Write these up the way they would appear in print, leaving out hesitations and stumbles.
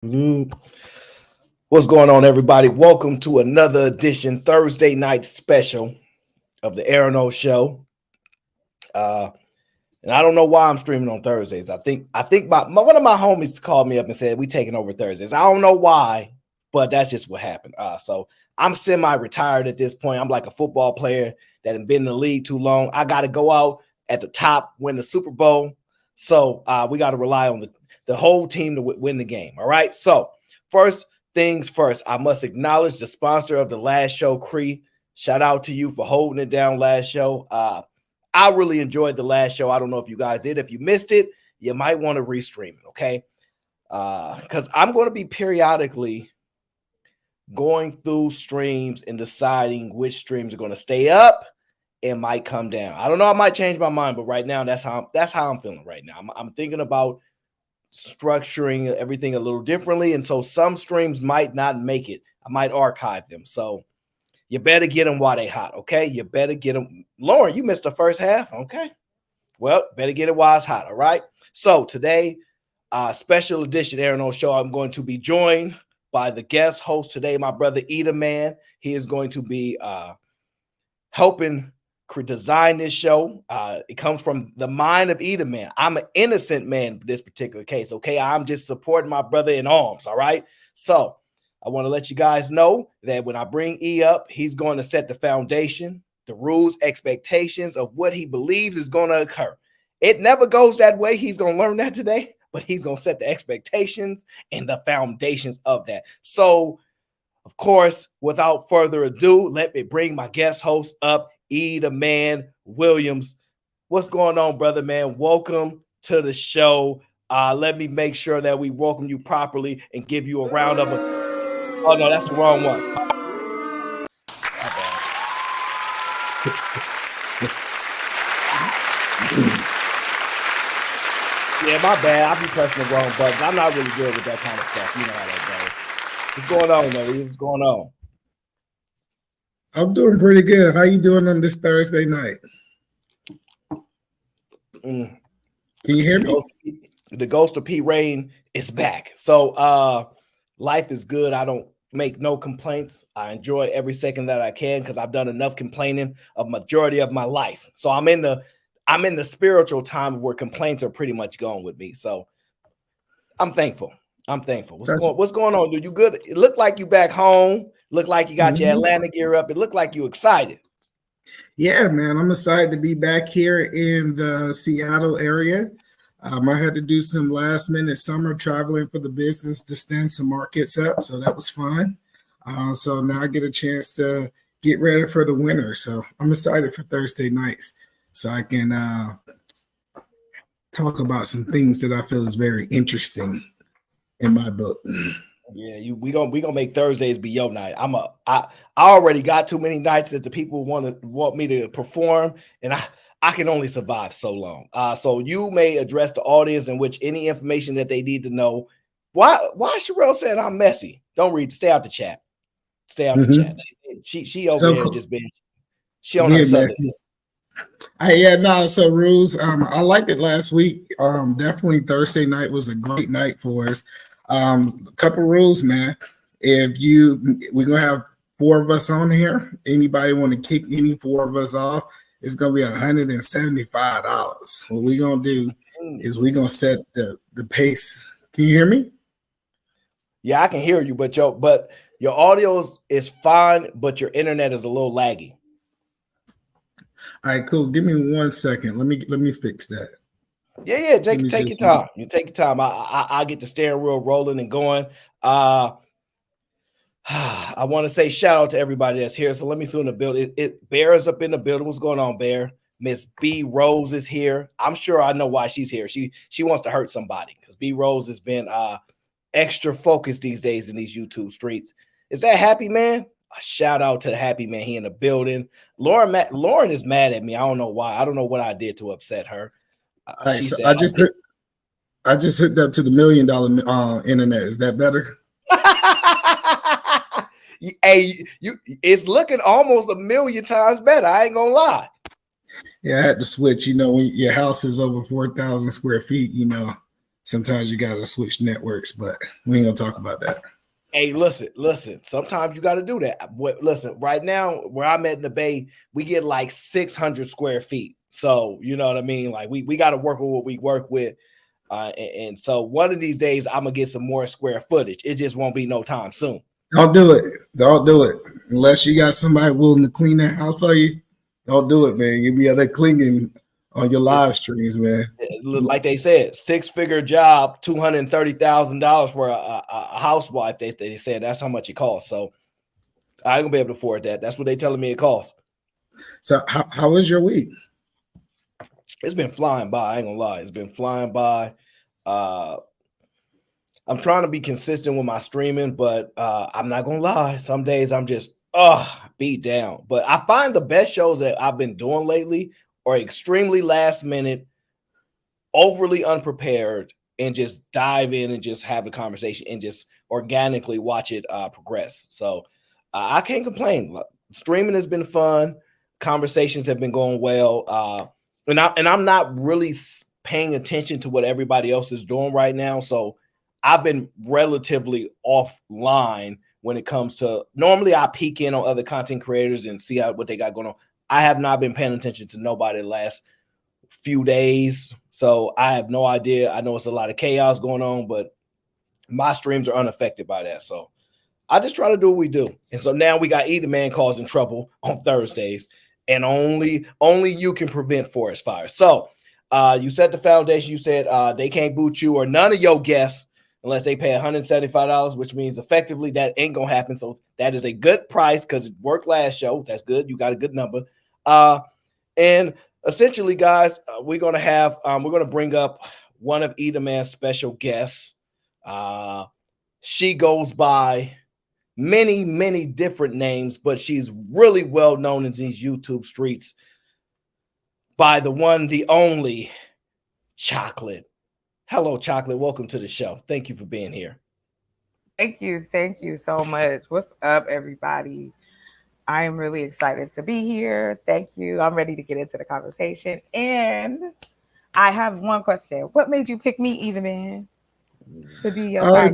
Mhm. What's going on, everybody? Welcome to another edition, Thursday night special of the Aaron O Show. Uh, and I don't know why I'm streaming on Thursdays. I think one of my homies called me up and said we taking over Thursdays. I don't know why, but that's just what happened. So I'm semi-retired at this point. I'm like a football player that has been in the league too long. I got to go out at the top, win the Super Bowl. So we got to rely on the whole team to win the game. All right. So first things first, I must acknowledge the sponsor of the last show, Cree. Shout out to you for holding it down last show. I really enjoyed the last show. I don't know if you guys did. If you missed it, you might want to restream it, okay? Because I'm going to be periodically going through streams and deciding which streams are going to stay up and might come down. I don't know. I might change my mind, but right now, that's how I'm feeling right now. I'm thinking about structuring everything a little differently, and so some streams might not make it. I might archive them. So you better get them while they hot, okay? You better get them. Lauren, you missed the first half, okay? Well, better get it while it's hot, all right? So today, special edition Aaron O Show, I'm going to be joined by the guest host today, my brother Eda Man. He is going to be helping design this show. It comes from the mind of Eda Man. I'm an innocent man in this particular case, okay? I'm just supporting my brother in arms, all right? So I want to let you guys know that when I bring E up, he's going to set the foundation, the rules, expectations of what he believes is going to occur. It never goes that way. He's going to learn that today, but he's going to set the expectations and the foundations of that. So, of course, without further ado, let me bring my guest host up, E the Man Williams. What's going on, brother, man? Welcome to the show. Let me make sure that we welcome you properly and give you a round of applause. Oh, no, that's the wrong one. Yeah, my bad. I be pressing the wrong buttons. I'm not really good with that kind of stuff. You know how that goes. What's going on, man? What's going on? I'm doing pretty good. How you doing on this Thursday night? Can you hear me? The ghost of P. Rain is back. So life is good. I don't make no complaints. I enjoy every second that I can because I've done enough complaining a majority of my life. So I'm in the spiritual time where complaints are pretty much gone with me. So I'm thankful. What's going on, dude? You good? It looked like you back home. Look like you got your Atlanta gear up. It looked like you excited. Yeah, man. I'm excited to be back here in the Seattle area. I had to do some last minute summer traveling for the business to stand some markets up. So that was fun. So now I get a chance to get ready for the winter. So I'm excited for Thursday nights so I can talk about some things that I feel is very interesting in my book. Yeah, we gonna make Thursdays be your night. I already got too many nights that the people want me to perform, and I can only survive so long. So you may address the audience in which any information that they need to know. Why Sherelle said I'm messy? Don't read. Stay out the chat. Stay out the chat. She over there just being she on her messy. So Rules, I liked it last week. Definitely Thursday night was a great night for us. A couple rules, man. We're gonna have 4 of us on here. Anybody want to kick any 4 of us off? It's gonna be $175. What we're gonna do is we're gonna set the pace. Can you hear me? Yeah, I can hear you, but your audio is fine, but your internet is a little laggy. All right, cool. Give me 1 second. Let me fix that. Yeah. Take your time. You take your time. I get the steering wheel rolling and going. I want to say shout out to everybody that's here. So let me see in the building. Bear is up in the building. What's going on, Bear? Miss B Rose is here. I'm sure I know why she's here. She wants to hurt somebody because B Rose has been extra focused these days in these YouTube streets. Is that Happy Man? A shout out to the Happy Man. He in the building. Lauren is mad at me. I don't know why. I don't know what I did to upset her. All right, so I just hooked up to the $1 million internet. Is that better? Hey, it's looking almost 1 million times better. I ain't gonna lie. Yeah, I had to switch. When your house is over 4,000 square feet, sometimes you got to switch networks, but we ain't gonna talk about that. Hey, listen. Sometimes you got to do that. Listen, right now where I'm at in the Bay, we get like 600 square feet. So you know what I mean. Like we got to work with what we work with, and so one of these days I'm gonna get some more square footage. It just won't be no time soon. Don't do it. Don't do it unless you got somebody willing to clean that house for you. Don't do it, man. You'll be out there clinging on your live streams, man. Like they said, 6-figure job, $230,000 for a housewife. They said that's how much it costs. So I ain't gonna be able to afford that. That's what they telling me it costs. So how was your week? It's been flying by. I ain't gonna lie. It's been flying by. I'm trying to be consistent with my streaming, but I'm not gonna lie. Some days I'm just beat down. But I find the best shows that I've been doing lately are extremely last minute, overly unprepared, and just dive in and just have a conversation and just organically watch it progress. So I can't complain. Streaming has been fun. Conversations have been going well. And I'm not really paying attention to what everybody else is doing right now. So I've been relatively offline when it comes to, normally I peek in on other content creators and see what they got going on. I have not been paying attention to nobody the last few days. So I have no idea. I know it's a lot of chaos going on, but my streams are unaffected by that. So I just try to do what we do. And so now we got Either Man causing trouble on Thursdays, and only you can prevent forest fires. So you set the foundation. You said they can't boot you or none of your guests unless they pay $175, which means effectively that ain't gonna happen. So that is a good price because it worked last show. That's good. You got a good number. And essentially, guys, we're gonna bring up one of Either Man's special guests. She goes by many different names, but she's really well known in these YouTube streets by the one, the only Chocolate. Hello, Chocolate. Welcome to the show. Thank you for being here. Thank you so much. What's up, everybody? I am really excited to be here. Thank you. I'm ready to get into the conversation. And I have one question. What made you pick me, Either Man, to be your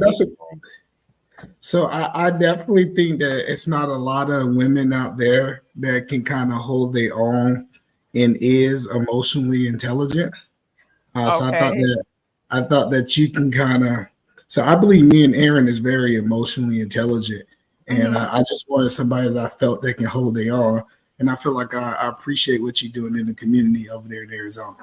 So I definitely think that it's not a lot of women out there that can kind of hold their own and is emotionally intelligent. So I thought that you can kind of. So I believe me and Aaron is very emotionally intelligent, and I just wanted somebody that I felt they can hold their own. And I feel like I appreciate what you're doing in the community over there in Arizona.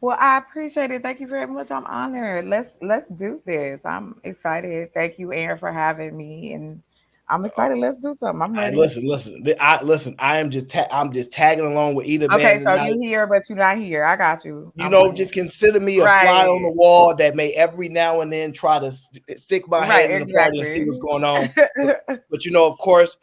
Well, I appreciate it. Thank you very much. I'm honored. Let's do this. I'm excited. Thank you, Aaron, for having me, and I'm excited. Let's do something. I'm ready. Listen. I'm just tagging along with Either Man. Okay, so you here, but you're not here. I got you. Just consider me a fly on the wall that may every now and then try to stick my head in the party and see what's going on. But of course,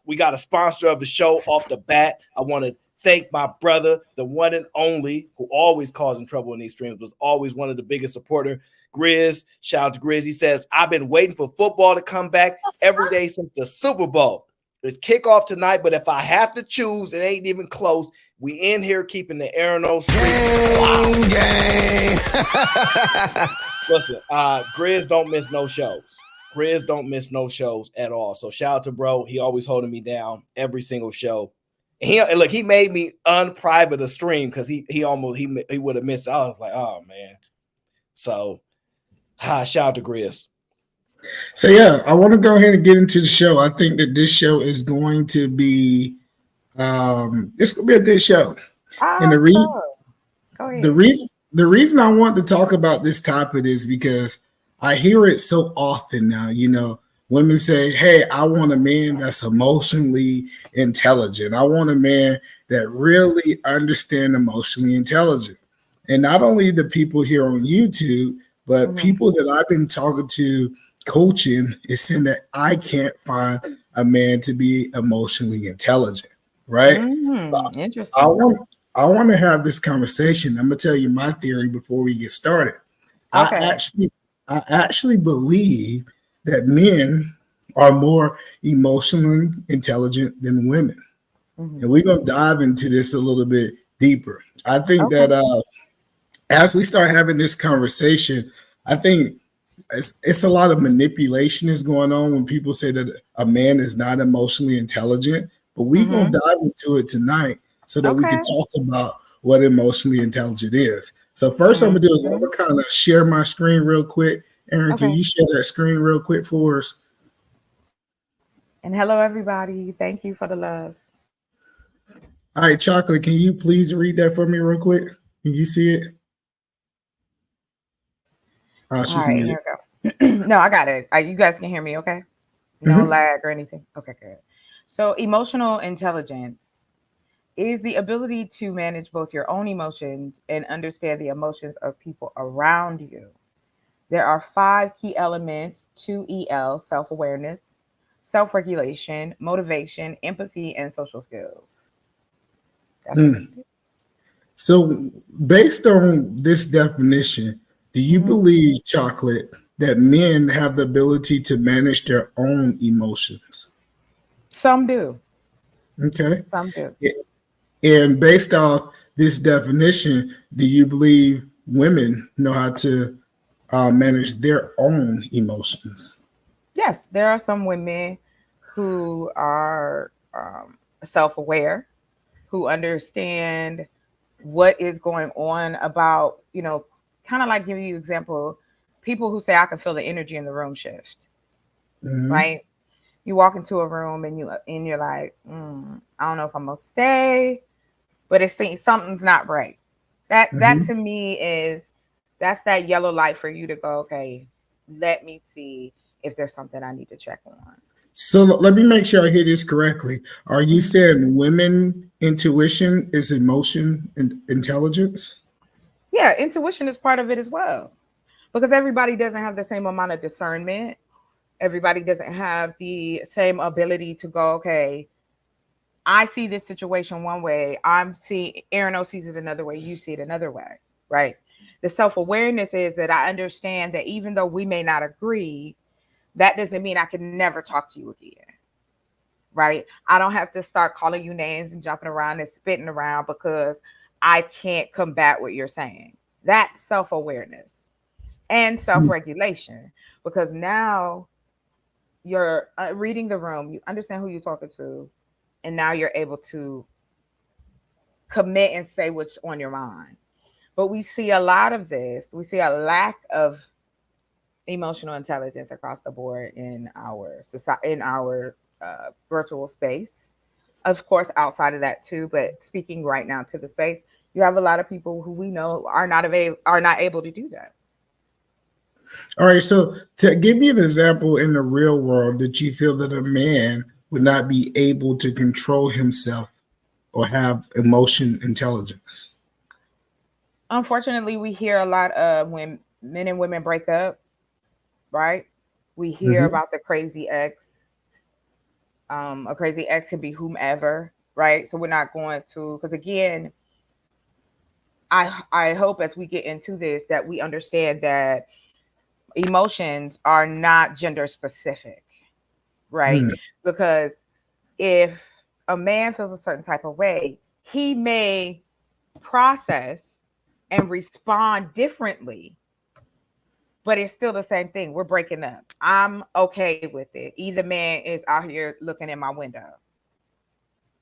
we got a sponsor of the show off the bat. I want to thank my brother, the one and only, who always causing trouble in these streams, was always one of the biggest supporters. Grizz, shout out to Grizz. He says, I've been waiting for football to come back every day since the Super Bowl. It's kickoff tonight, but if I have to choose, it ain't even close. We in here keeping the Arizona street. Gang. Listen, Grizz don't miss no shows. Grizz don't miss no shows at all. So shout out to bro. He always holding me down every single show. He made me unprivate a stream because he would have missed it. I was like, oh man. So shout out to Grizz. So yeah, I want to go ahead and get into the show. I think that this show is going to be it's gonna be a good show. And the reason I want to talk about this topic is because I hear it so often now. Women say, hey, I want a man that's emotionally intelligent. I want a man that really understands emotionally intelligent. And not only the people here on YouTube, but people that I've been talking to, coaching, is saying that I can't find a man to be emotionally intelligent, right? Interesting. I want to have this conversation. I'm gonna tell you my theory before we get started. Okay. I actually believe that men are more emotionally intelligent than women. And we're gonna dive into this a little bit deeper. I think that as we start having this conversation, I think it's a lot of manipulation is going on when people say that a man is not emotionally intelligent. But we gonna Mm-hmm. dive into it tonight so that we can Okay. talk about what emotionally intelligent is. So first, I'm gonna do is I'm Mm-hmm. gonna kind of share my screen real quick. Aaron, can Okay. you share that screen real quick for us? And hello, everybody. Thank you for the love. All right, Chocolate, can you please read that for me real quick? Can you see it? Oh, All she's right, muted. here we go. No, I got it. You guys can hear me, okay? No Mhm. lag or anything. Okay, good. So, emotional intelligence is the ability to manage both your own emotions and understand the emotions of people around you. There are five key elements to EL: self awareness, self regulation, motivation, empathy, and social skills. That's what Mm. it is. So, based on this definition, do you Mhm. believe, Chocolate, that men have the ability to manage their own emotions? Some do. Okay. Some do. And based off this definition, do you believe women know how to manage their own emotions? Yes, there are some women who are self aware, who understand what is going on about, kind of like giving you example, people who say, I can feel the energy in the room shift, Mm-hmm. right? You walk into a room and you're like, I don't know if I'm gonna stay, but it seems something's not right. That Mm-hmm. to me is that's that yellow light for you to go, okay, let me see if there's something I need to check on. So let me make sure I hear this correctly. Are you Mhm. saying women intuition is emotion and intelligence? Yeah, intuition is part of it as well. Because everybody doesn't have the same amount of discernment. Everybody doesn't have the same ability to go, okay, I see this situation one way. I'm seeing Aaron O sees it another way. You see it another way, right? The self awareness is that I understand that even though we may not agree, that doesn't mean I can never talk to you again, right? I don't have to start calling you names and jumping around and spitting around because I can't combat what you're saying. That's self awareness and self regulation because now you're reading the room, you understand who you're talking to, and now you're able to commit and say what's on your mind. But we see a lot of this. We see a lack of emotional intelligence across the board in our society, in our virtual space. Of course, outside of that too. But speaking right now to the space, you have a lot of people who we know are not able to do that. All right. So to give you an example in the real world that you feel that a man would not be able to control himself or have emotion intelligence. Unfortunately, we hear a lot of when men and women break up, right? We hear Mm-hmm. about the crazy ex. A crazy ex can be whomever, right? So we're not going to, because again, I hope as we get into this that we understand that emotions are not gender specific, right? Because if a man feels a certain type of way, he may process and respond differently, but it's still the same thing. We're breaking up. I'm okay with it. Either man is out here looking in my window,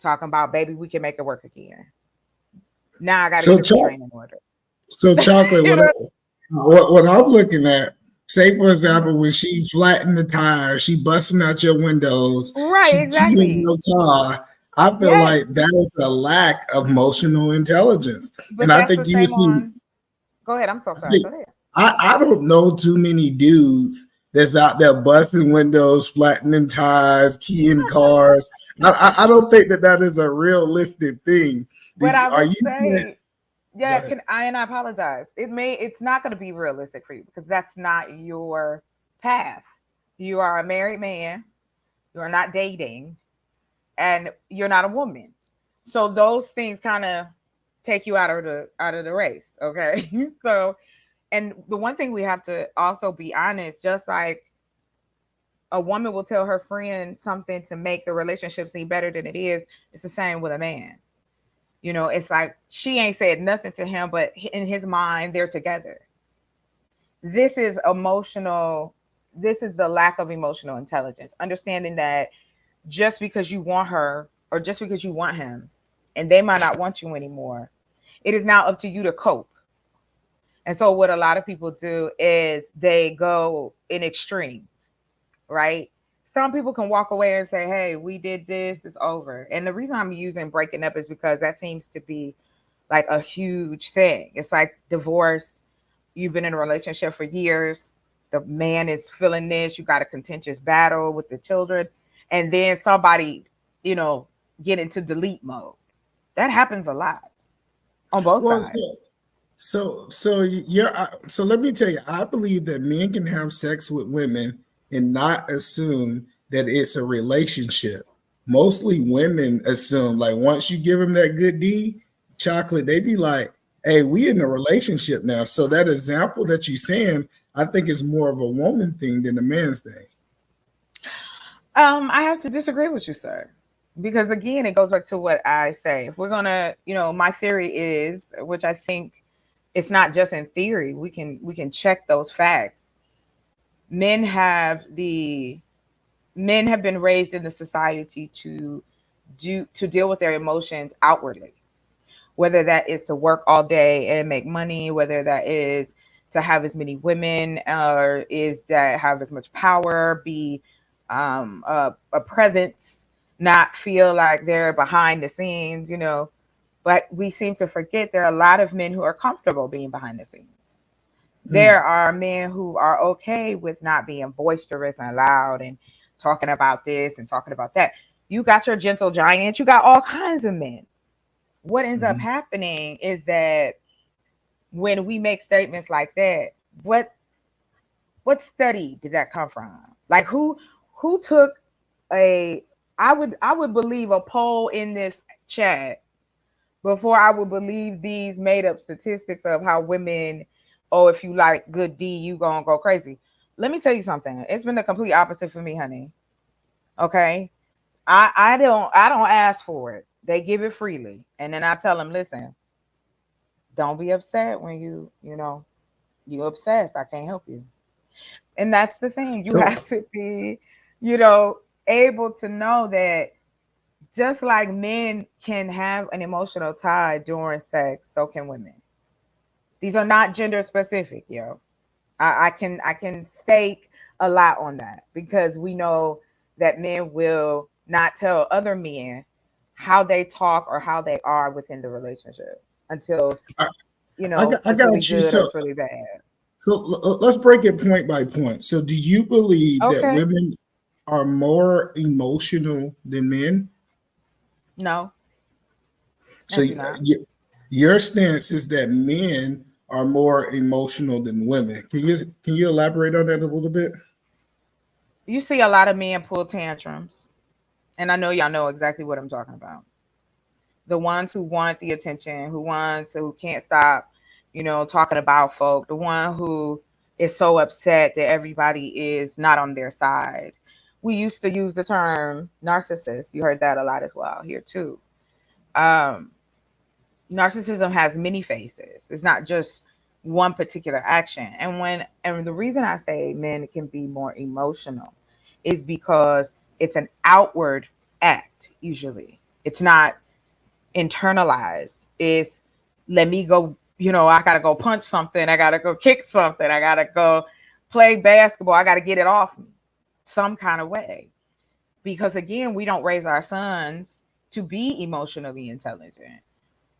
talking about, baby, we can make it work again. Now I got to So, get a restraining order. so chocolate. You know? What I'm looking at, say for Mhm. example, when she flattened the tires, she busting out your windows, Right, she keying exactly. your car. I feel Yes, like that is a lack of emotional intelligence, and but I that's the think you would same see. on. Go ahead. I'm so I, sorry. think, Go ahead. I don't know too many dudes that's out there busting windows, flattening tires, keying cars. I don't think that that is a realistic thing. But I Are will you saying? say, yeah, and I apologize. It's not going to be realistic for you because that's not your path. You are a married man. You are not dating, and you're not a woman. So those things kind of take you out of the race. Okay. So, and the one thing we have to also be honest, just like a woman will tell her friend something to make the relationship seem better than it is, it's the same with a man. It's like she ain't said nothing to him, but in his mind, they're together. this is emotional. This is the lack of emotional intelligence. Understanding that just because you want her or just because you want him and they might not want you anymore, it is now up to you to cope. And so what a lot of people do is they go in extremes, right? Some people can walk away and say, hey, we did this, it's over. And the reason I'm using breaking up is because that seems to be like a huge thing. It's like divorce. You've been in a relationship for years. The man is feeling this. You got a contentious battle with the children. And then somebody, you know, get into delete mode. That happens a lot on both Well, sides. so let me tell you, I believe that men can have sex with women and not assume that it's a relationship. Mostly women assume, like, once you give them that good D chocolate, they be like, hey, we in a relationship now. So that example that you're saying, I think is more of a woman thing than a man's thing. I have to disagree with you, sir. Because again, it goes back to what I say. If we're gonna, my theory is, which I think it's not just in theory, we can check those facts. Men have the men have been raised in the society to deal with their emotions outwardly, whether that is to work all day and make money, whether that is to have as many women, or is that have as much power, be a presence, not feel like they're behind the scenes, But we seem to forget there are a lot of men who are comfortable being behind the scenes. There are men who are okay with not being boisterous and loud and talking about this and talking about that. You got your gentle giants, you got all kinds of men. What ends up happening is that when we make statements like that, what study did that come from? Like who took a I would believe a poll in this chat before I would believe these made up statistics of how women, oh, if you like good D, you gonna go crazy. Let me tell you something. It's been the complete opposite for me, honey. Okay. I don't ask for it. They give it freely. And then I tell them, listen, don't be upset when you obsessed. I can't help you. And that's the thing. You So have to be, you know, able to know that just like men can have an emotional tie during sex, so can women. These are not gender specific, yo. I can stake a lot on that because we know that men will not tell other men how they talk or how they are within the relationship until I, I it's really got you. good or So it's really bad. let's break it point by point. So do you believe that Okay. women are more emotional than men? No, So I do not. your stance is that men are more emotional than women. Can you elaborate on that a little bit? You see a lot of men pull tantrums, and I know y'all know exactly what I'm talking about. The ones who want the attention, who can't stop, talking about folk, the one who is so upset that everybody is not on their side. We used to use the term narcissist. You heard that a lot as well here too. Um, Narcissism has many faces. It's not just one particular action. And the reason I say men can be more emotional is because it's an outward act usually. It's not internalized. It's let me go, I gotta go punch something, I gotta go kick something, I gotta go play basketball, I gotta get it off me some kind of way. Because again, we don't raise our sons to be emotionally intelligent.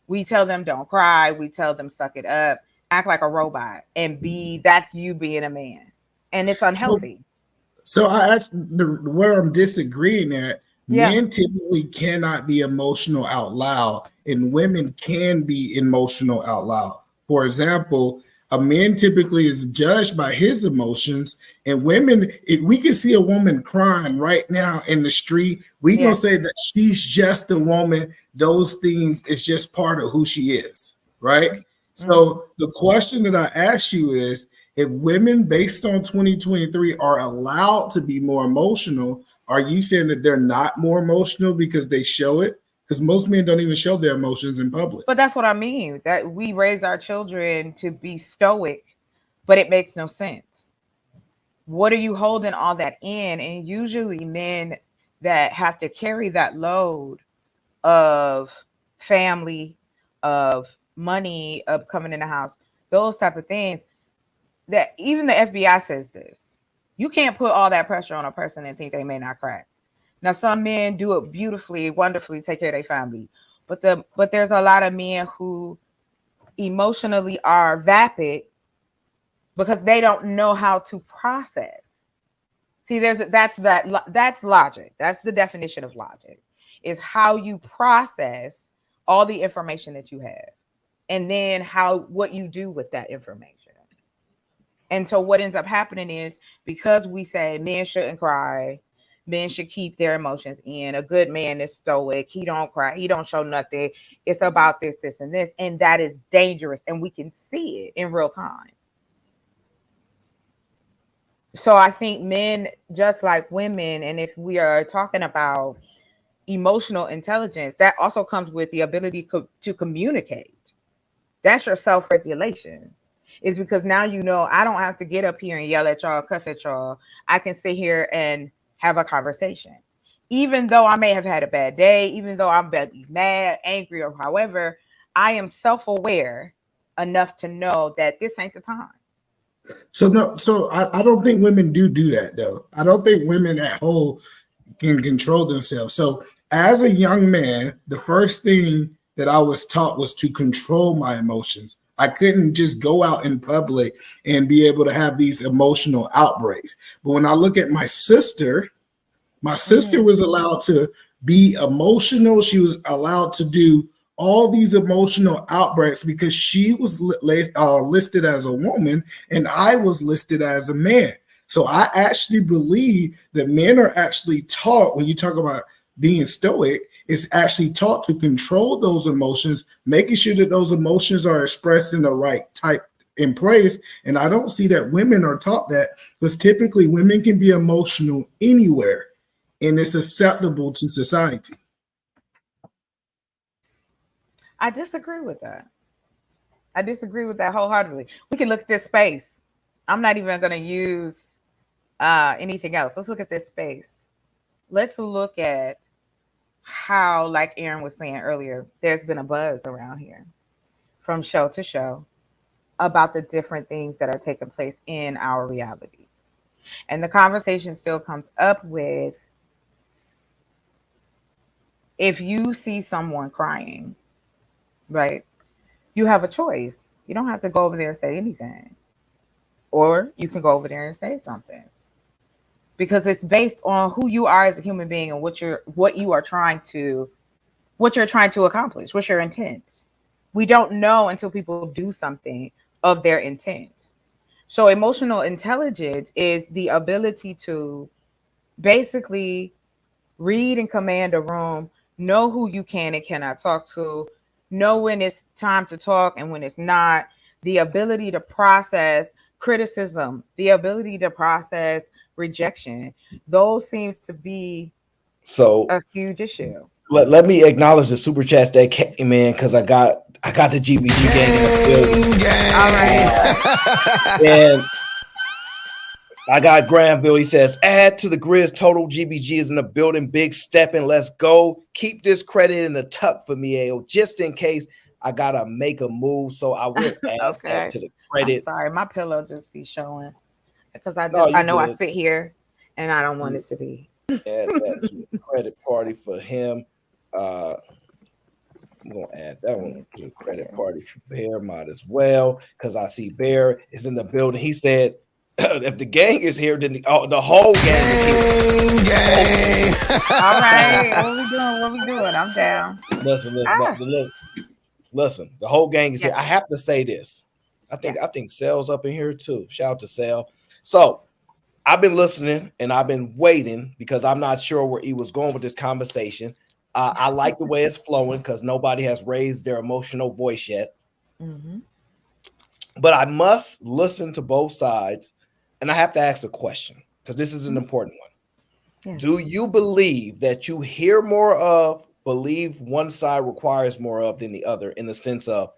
We tell them don't cry. We tell them suck it up, act like a robot, and that's you being a man. And it's So unhealthy. So I actually, where I'm disagreeing at, Yeah. men typically cannot be emotional out loud, and women can be emotional out loud. For example, a man typically is judged by his emotions, and women, if we can see a woman crying right now in the street, we gonna Yeah. say that she's just a woman. Those things is just part of who she is, right? Mm-hmm. So the question that I ask you is, if women based on 2023 are allowed to be more emotional, are you saying that they're not more emotional because they show it? Because most men don't even show their emotions in public. But that's what I mean. That we raise our children to be stoic but it makes no sense. What are you holding all that in? And usually men that have to carry that load of family, of money, of coming in the house, those type of things, that even the FBI says this. You can't put all that pressure on a person and think they may not crack. Now, some men do it beautifully, wonderfully, take care of their family, but there's a lot of men who emotionally are vapid because they don't know how to process. See, that's logic. That's the definition of logic, is how you process all the information that you have, and then what you do with that information. And so what ends up happening is, because we say men shouldn't cry, men should keep their emotions in. A good man is stoic. He don't cry. He don't show nothing. It's about this, this, and this. And that is dangerous. And we can see it in real time. So I think men, just like women, and if we are talking about emotional intelligence, that also comes with the ability to communicate. That's your self-regulation. Is because now I don't have to get up here and yell at y'all, cuss at y'all. I can sit here and have a conversation. Even though I may have had a bad day, even though I'm mad, angry, or however, I am self-aware enough to know that this ain't the time. So I don't think women do that though. I don't think women at whole can control themselves. So as a young man, the first thing that I was taught was to control my emotions. I couldn't just go out in public and be able to have these emotional outbreaks. But when I look at my sister was allowed to be emotional. She was allowed to do all these emotional outbreaks because she was listed as a woman and I was listed as a man. So I actually believe that men are actually taught, when you talk about being stoic, it's actually taught to control those emotions, making sure that those emotions are expressed in the right type in place. And I don't see that women are taught that, because typically women can be emotional anywhere and it's acceptable to society. I disagree with that. I disagree with that wholeheartedly. We can look at this space. I'm not even going to use anything else. Let's look at this space. Let's look at how, like Aaron was saying earlier, there's been a buzz around here from show to show about the different things that are taking place in our reality. And the conversation still comes up with, if you see someone crying, right, you have a choice. You don't have to go over there and say anything. Or you can go over there and say something. Because it's based on who you are as a human being and what you're trying to accomplish, what's your intent. We don't know until people do something of their intent. So emotional intelligence is the ability to basically read and command a room, know who you can and cannot talk to, know when it's time to talk and when it's not, the ability to process criticism, the ability to process rejection. Those seems to be a huge issue. Let me acknowledge the super chats that came in, because I got the GBG gang in the building. All right. And I got Granville. He says, add to the Grizz total. GBG is in the building. Big stepping. Let's go. Keep this credit in the tuck for me, AO, just in case I gotta make a move. So I will add that to the credit. I'm sorry, my pillow just be showing, because I know I sit here and I don't want it to be. Add that to the credit party for him. I'm gonna add that one to the credit party for Bear. Might as well, because I see Bear is in the building. He said, if the gang is here, then the whole gang is here. All right, what we doing? I'm down. Listen, the whole gang is here. I have to say this. I think Cell's up in here too. Shout out to Cell. So I've been listening and I've been waiting, because I'm not sure where he was going with this conversation. I like the way it's flowing, because nobody has raised their emotional voice yet. Mm-hmm. But I must listen to both sides, and I have to ask a question, because this is an important one. Yeah. Do you believe that you hear more of, believe one side requires more of than the other, in the sense of,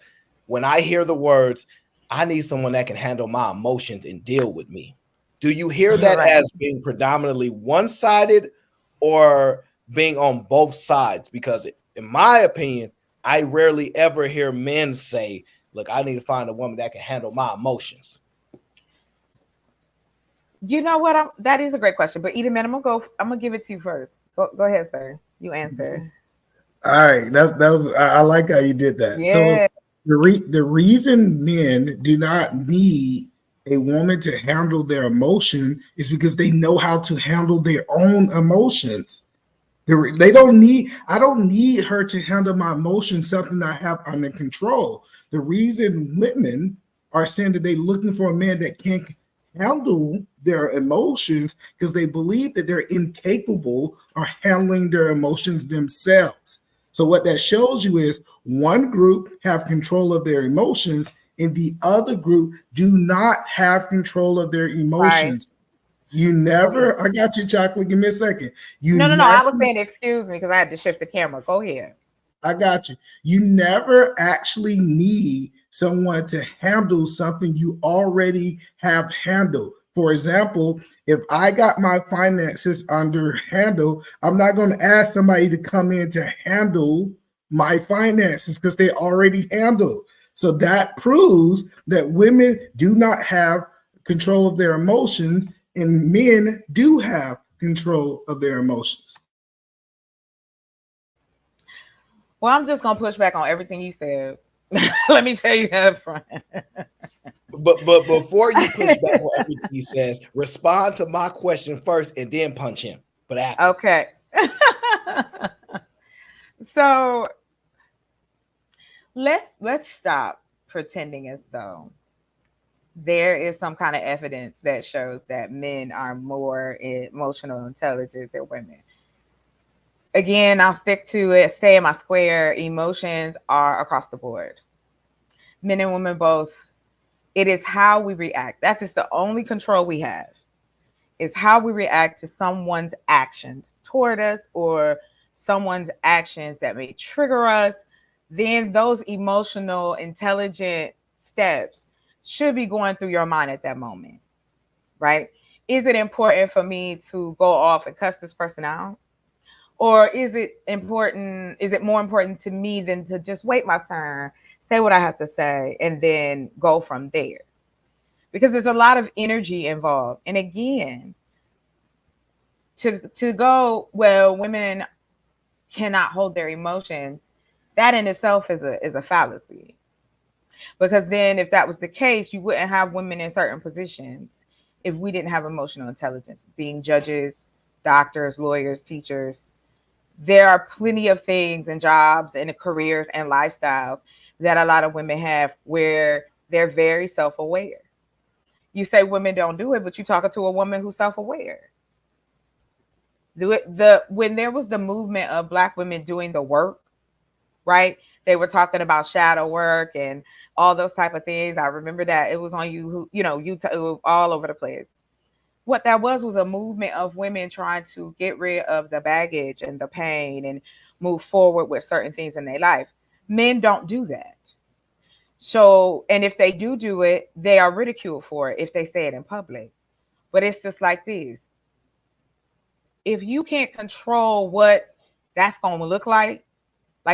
when I hear the words, I need someone that can handle my emotions and deal with me. Do you hear that Right. as being predominantly one-sided or being on both sides? Because in my opinion, I rarely ever hear men say, look, I need to find a woman that can handle my emotions. You know what? That is a great question. But Edom, I'm gonna give it to you first. Go ahead, sir. You answer. All right, that was I like how you did that. So Yeah. the reason men do not need a woman to handle their emotion is because they know how to handle their own emotions. They don't need, I don't need her to handle my emotions, something I have under control. The reason women are saying that they're looking for a man that can't handle their emotions because they believe that they're incapable of handling their emotions themselves. So what that shows you is one group have control of their emotions and the other group do not have control of their Right. emotions. You never, I got you, Chocolate. Give me a second. You No, no, no. never, I was saying excuse me because I had to shift the camera. Go ahead. I got you. You never actually need someone to handle something you already have handled. For example, if I got my finances under handle, I'm not going to ask somebody to come in to handle my finances because they already handle. So that proves that women do not have control of their emotions and men do have control of their emotions. Well, I'm just gonna push back on everything you said. Let me tell you that up front. But before you push back on everything he says, respond to my question first and then punch him. But after. Okay. So let's stop pretending as though there is some kind of evidence that shows that men are more emotional intelligent than women. Again, I'll stick to it, stay in my square. Emotions are across the board. Men and women both. It is how we react. That's just the only control we have. Is how we react to someone's actions toward us or someone's actions that may trigger us. Then those emotional, intelligent steps should be going through your mind at that moment, right? Is it important for me to go off and cuss this person out? Or is it more important to me than to just wait my turn, say what I have to say, and then go from there? Because there's a lot of energy involved. And again, to go, well, women cannot hold their emotions, that in itself is a fallacy. Because then if that was the case, you wouldn't have women in certain positions if we didn't have emotional intelligence, being judges, doctors, lawyers, teachers. There are plenty of things and jobs and careers and lifestyles that a lot of women have where they're very self-aware. You say women don't do it, but you're talking to a woman who's self-aware. When there was the movement of Black women doing the work, right? They were talking about shadow work and all those type of things. I remember that it was on YouTube all over the place. What that was a movement of women trying to get rid of the baggage and the pain and move forward with certain things in their life. Men don't do that. So, and if they do it, they are ridiculed for it if they say it in public. But it's just like this. If you can't control what that's going to look like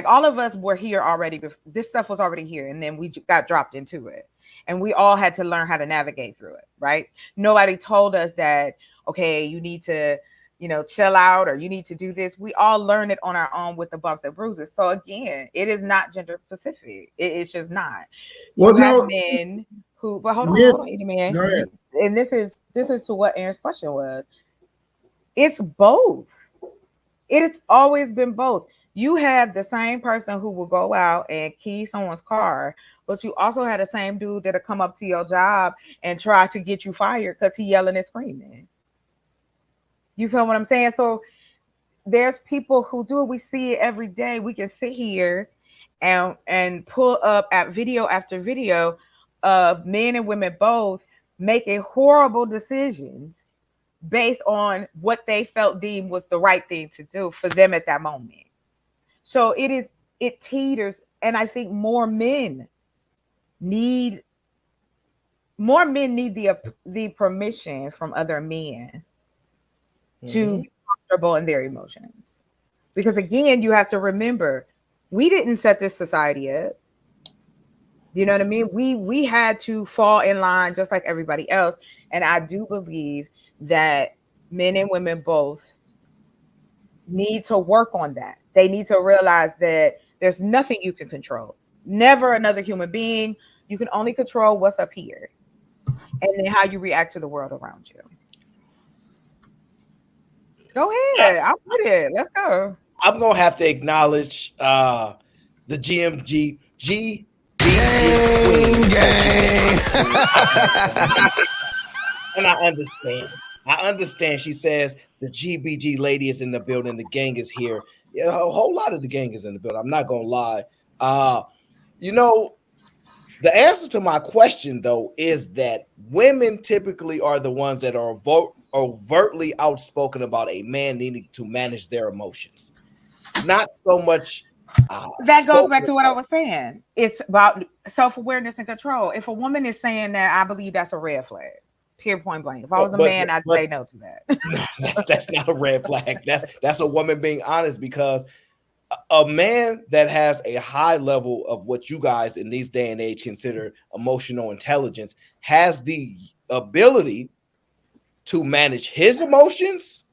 all of us were here already. This stuff was already here, and then we got dropped into it, and we all had to learn how to navigate through it. Right? Nobody told us that. Okay, you need to, chill out, or you need to do this. We all learned it on our own with the bumps and bruises. So again, it is not gender specific. It's just not. Well, You have no, men who, but men, hold on, man. go ahead. And this is to what Aaron's question was. It's both. It has always been both. You have the same person who will go out and key someone's car, but you also have the same dude that'll come up to your job and try to get you fired because he yelling and screaming. You feel what I'm saying? So there's people who do it. We see it every day. We can sit here and pull up at video after video of men and women both making horrible decisions based on what they felt deemed was the right thing to do for them at that moment. So it teeters, and I think more men need more men need the permission from other men to be comfortable in their emotions. Because again, you have to remember, we didn't set this society up. You know what I mean? We had to fall in line just like everybody else. And I do believe that men and women both need to work on that. They need to realize that there's nothing you can control. Never another human being. You can only control what's up here and then how you react to the world around you. Go ahead. I'll put it. Let's go. I'm gonna have to acknowledge the GMG G gang. And I understand. I understand. She says the GBG lady is in the building. The gang is here. Yeah, a whole lot of the gang is in the building. I'm not gonna lie. You know, the answer to my question though is that women typically are the ones that are overtly outspoken about a man needing to manage their emotions. Not so much. That goes back to what I was saying. It's about self-awareness and control. If a woman is saying that, I believe that's a red flag. Pure point blank. If I was a man, I'd say no to that. That's not a red flag. That's a woman being honest, because a man that has a high level of what you guys in these day and age consider emotional intelligence has the ability to manage his emotions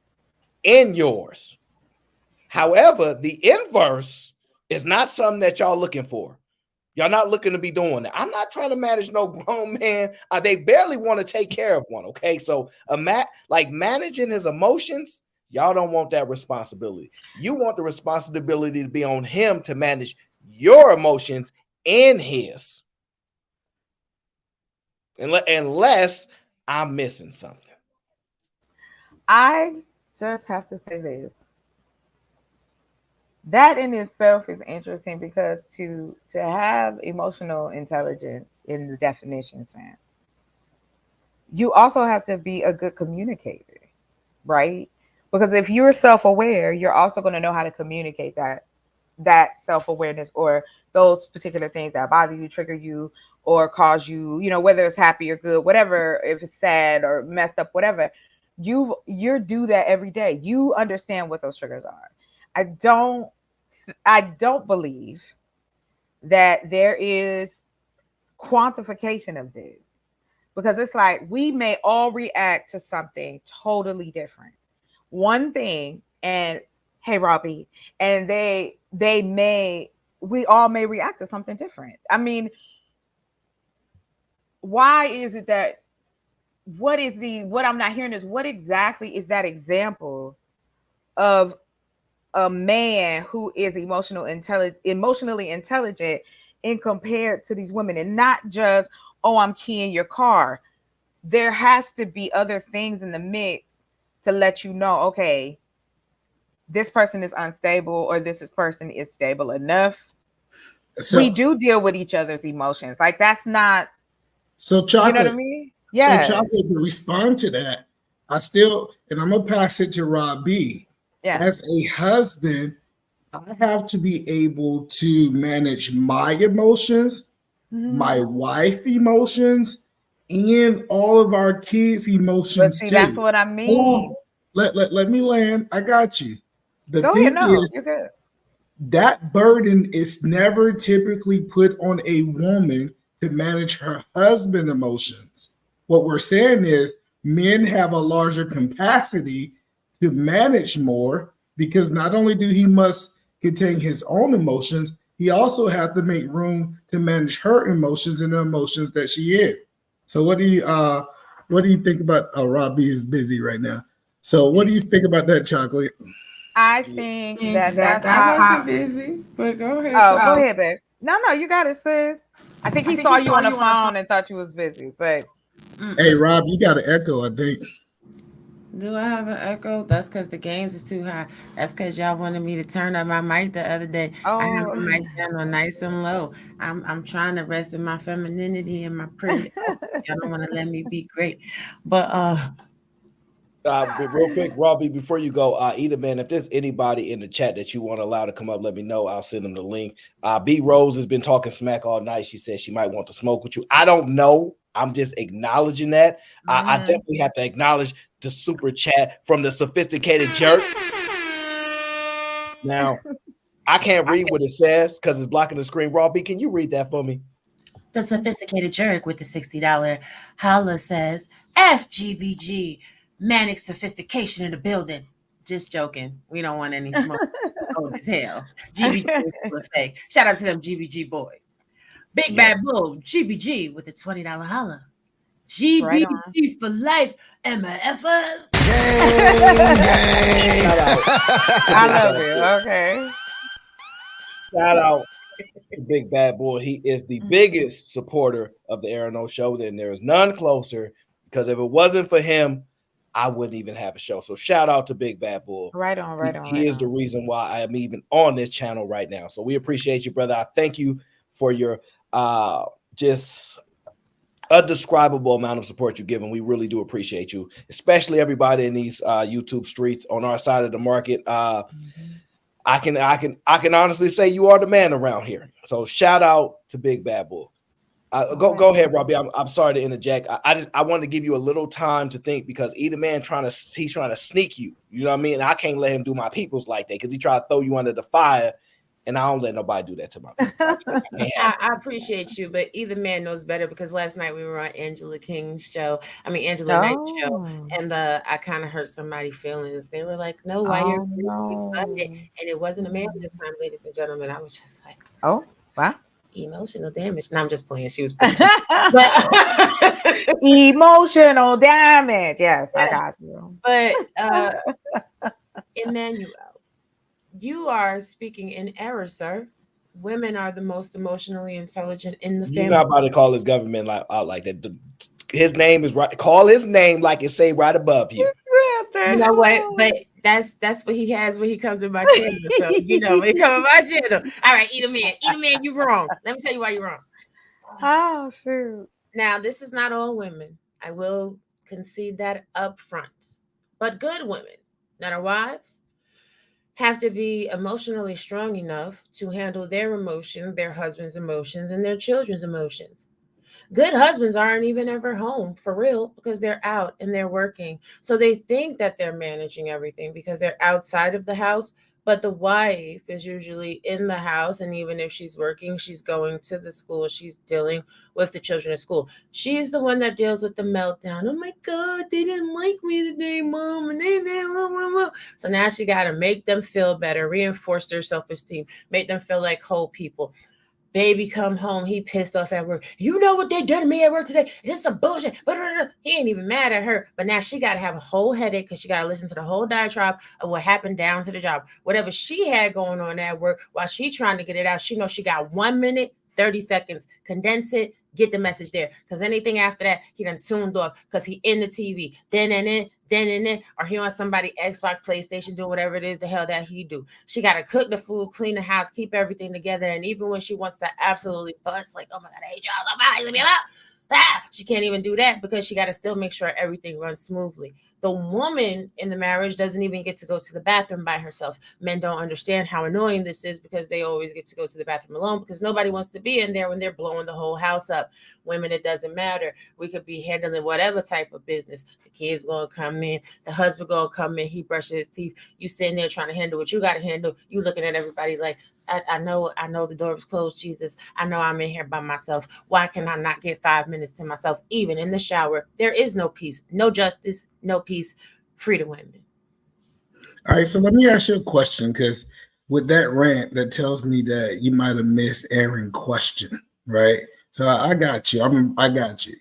and yours. However, the inverse is not something that y'all looking for. Y'all not looking to be doing that. I'm not trying to manage no grown man. They barely want to take care of one. Okay, so like managing his emotions, y'all don't want that responsibility. You want the responsibility to be on him to manage your emotions and his. Unless I'm missing something. I just have to say this. That in itself is interesting because to have emotional intelligence in the definition sense, you also have to be a good communicator, right? Because if you're self-aware, you're also going to know how to communicate that self-awareness or those particular things that bother you, trigger you, or cause you, whether it's happy or good, whatever, if it's sad or messed up, whatever, you do that every day. You understand what those triggers are. I don't believe that there is quantification of this, because it's like we may all react to something totally different. One thing, and hey, Robbie, and we all may react to something different. I mean, why is it that what I'm not hearing is what exactly is that example of a man who is emotionally intelligent in compared to these women, and not just, oh, I'm keying your car. There has to be other things in the mix to let you know, okay, this person is unstable or this person is stable enough. So, we do deal with each other's emotions. Like that's not so chocolate. You know what I mean? Yeah. So chocolate, to respond to that, and I'm gonna pass it to Rob B. Yeah. As a husband, I have to be able to manage my emotions, my wife emotions, and all of our kids' emotions too. That's what I mean. Let me land. I got you. The Go thing ahead. No, is, you're good. That burden is never typically put on a woman to manage her husband's emotions. What we're saying is men have a larger capacity to manage more, because not only do he must contain his own emotions, he also has to make room to manage her emotions and the emotions that she is. So what do you think about Robbie is busy right now? So what do you think about that, Chocolate? I think that's I wasn't busy, but go ahead. Oh, go ahead, babe. No, you got it, sis. I think he saw you on the phone and thought you was busy, but hey, Rob, you got an echo, I think. Do I have an echo? That's because the games is too high. That's because y'all wanted me to turn up my mic the other day. I have my mic down on nice and low. I'm trying to rest in my femininity and my pretty. Y'all don't want to let me be great, but real quick, Robbie, before you go, Eda, man, if there's anybody in the chat that you want to allow to come up, let me know. I'll send them the link. B Rose has been talking smack all night. She said she might want to smoke with you. I don't know I'm just acknowledging that. I definitely have to acknowledge the super chat from the sophisticated jerk. Now, I can't read what it says because it's blocking the screen. Robbie, can you read that for me? The sophisticated jerk with the $60 holla says, FGBG, manic sophistication in the building. Just joking. We don't want any smoke. Cold as hell. GBG effect. Shout out to them GBG boys. Big Bad Bull, GBG with the $20 holla. GBG right for life, MFers. I love it. Okay. Shout out to Big Bad Boy. He is the biggest supporter of the Aaron O Show. Then there is none closer, because if it wasn't for him, I wouldn't even have a show. So shout out to Big Bad Bull. Right on. He is the reason why I am even on this channel right now. So we appreciate you, brother. I thank you for your just undescribable amount of support you're giving. We really do appreciate you, especially everybody in these YouTube streets on our side of the market. I can honestly say you are the man around here. So shout out to Big Bad Bull. Go ahead, Robbie. I'm sorry to interject. I want to give you a little time to think, because either man he's trying to sneak you. You know what I mean? And I can't let him do my peoples like that, because he tried to throw you under the fire, and I don't let nobody do that to my people. I appreciate you, but either man knows better, because last night we were on Angela Knight's show, and I kind of hurt somebody's feelings. They were like, "No, why you're funded?" And it wasn't a man this time, ladies and gentlemen. I was just like, "Oh, wow." Emotional damage. No, I'm just playing. She was emotional damage. Yes, I got you. But Emmanuel, you are speaking in error, sir. Women are the most emotionally intelligent in the family. You're not about to call his government out like that. His name is right. Call his name like it say right above you. You know what? But that's what he has when he comes to my channel. So when he comes to my channel. All right, eat a man, you wrong. Let me tell you why you're wrong. Oh shoot. Now, this is not all women. I will concede that up front. But good women that are wives have to be emotionally strong enough to handle their emotion, their husband's emotions, and their children's emotions. Good husbands aren't even ever home for real, because they're out and they're working. So they think that they're managing everything because they're outside of the house, but the wife is usually in the house. And even if she's working, she's going to the school, she's dealing with the children at school. She's the one that deals with the meltdown. Oh my God, they didn't like me today, Mom. And they. So now she got to make them feel better, reinforce their self-esteem, make them feel like whole people. Baby come home, he pissed off at work. You know what they done to me at work today? This is some bullshit. He ain't even mad at her. But now she got to have a whole headache, because she got to listen to the whole diatribe of what happened down to the job. Whatever she had going on at work, while she trying to get it out, she knows she got 1 minute, 30 seconds. Condense it, get the message there. Because anything after that, he done tuned off, because he in the TV. Then, or he on somebody Xbox, PlayStation, doing whatever it is the hell that he do. She got to cook the food, clean the house, keep everything together. And even when she wants to absolutely bust, like, oh my God, I hate y'all, she can't even do that, because she got to still make sure everything runs smoothly. The woman in the marriage doesn't even get to go to the bathroom by herself. Men don't understand how annoying this is, because they always get to go to the bathroom alone, because nobody wants to be in there when they're blowing the whole house up. Women, it doesn't matter. We could be handling whatever type of business. The kids gonna come in, the husband gonna come in, he brushes his teeth. You sitting there trying to handle what you got to handle. You looking at everybody like, I know the door is closed, Jesus. I know I'm in here by myself. Why can I not get 5 minutes to myself, even in the shower? There is no peace, no justice, no peace. Free to women. All right, so let me ask you a question, because with that rant, that tells me that you might have missed Aaron's question, right? So I got you. I got you.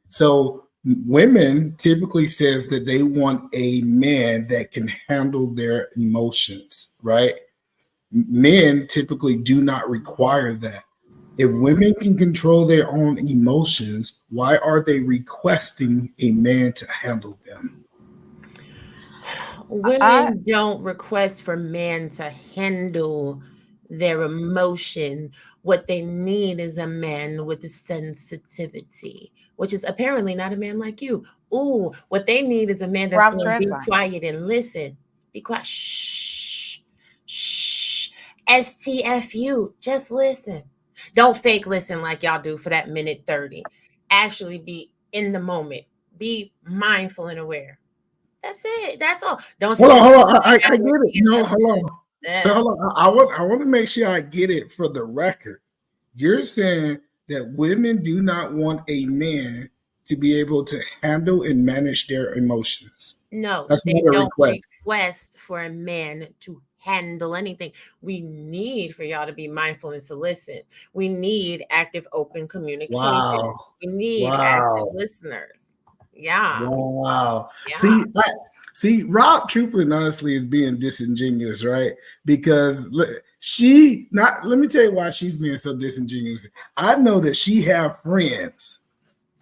So women typically says that they want a man that can handle their emotions, right? Men typically do not require that. If women can control their own emotions, why are they requesting a man to handle them? Women don't request for men to handle their emotion. What they need is a man with a sensitivity, which is apparently not a man like you. Ooh, what they need is a man that's going to be quiet and listen. Be quiet. Shh. STFU. Just listen. Don't fake listen like y'all do for that minute 30. actually be in the moment, be mindful and aware. That's it. That's all. Don't Hold on, spend. hold on. I get it. No, hold on. So hold on. I want to make sure I get it for the record. You're saying that women do not want a man to be able to handle and manage their emotions. No, That's they not a don't request. request for a man to handle anything. We need for y'all to be mindful and to listen. We need active, open communication. Wow. We need active Wow. listeners. Yeah, Wow. yeah. See, Rob, truthfully and honestly, is being disingenuous, right? Because she not. Let me tell you why she's being so disingenuous. I know that she have friends.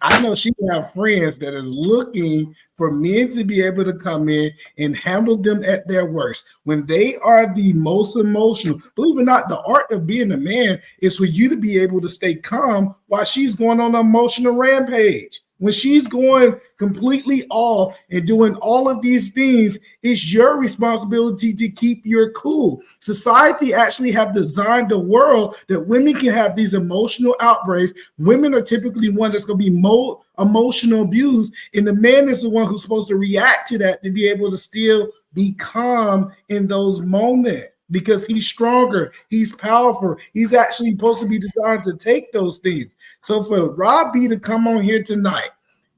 I know she have friends that is looking for men to be able to come in and handle them at their worst. When they are the most emotional, believe it or not, the art of being a man is for you to be able to stay calm while she's going on an emotional rampage. When she's going completely off and doing all of these things, it's your responsibility to keep your cool. Society actually have designed a world that women can have these emotional outbreaks. Women are typically one that's going to be more emotional abused, and the man is the one who's supposed to react to that to be able to still be calm in those moments because he's stronger, he's powerful, he's actually supposed to be designed to take those things. So for Rob B to come on here tonight,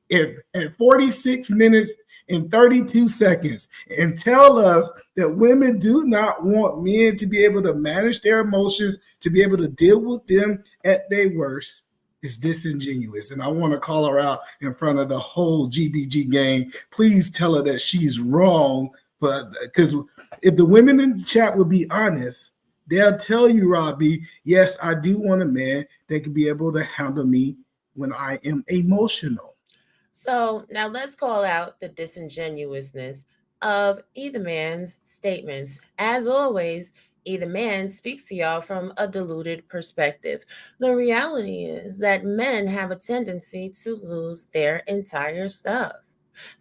if at 46 minutes and 32 seconds and tell us that women do not want men to be able to manage their emotions, to be able to deal with them at their worst, is disingenuous. And I want to call her out in front of the whole GBG gang. Please tell her that she's wrong. But because if the women in the chat would be honest, they'll tell you, Robbie, yes, I do want a man that can be able to handle me when I am emotional. So now let's call out the disingenuousness of either man's statements. As always, either man speaks to y'all from a deluded perspective. The reality is that men have a tendency to lose their entire stuff.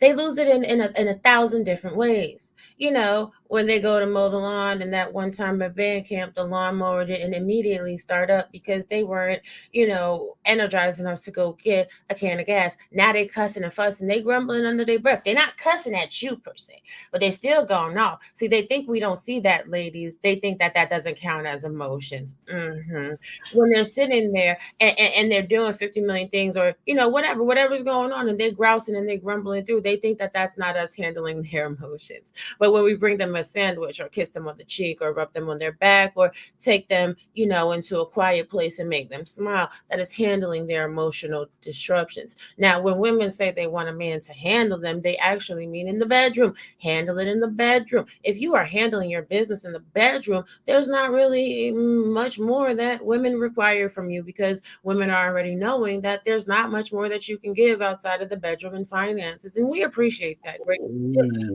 They lose it in a thousand different ways. You know, when they go to mow the lawn, and that one time at band camp, the lawnmower didn't immediately start up because they weren't, energized enough to go get a can of gas. Now they cussing and fussing, they grumbling under their breath. They're not cussing at you per se, but they still going off. See, they think we don't see that, ladies. They think that that doesn't count as emotions. When they're sitting there and they're doing 50 million things, or whatever's going on, and they're grousing and they're grumbling through, they think that that's not us handling their emotions. But when we bring them a sandwich, or kiss them on the cheek, or rub them on their back, or take them into a quiet place and make them smile, that is handling their emotional disruptions. Now, when women say they want a man to handle them, they actually mean in the bedroom. Handle it in the bedroom. If you are handling your business in the bedroom, there's not really much more that women require from you, because women are already knowing that there's not much more that you can give outside of the bedroom and finances. And we appreciate that greatly,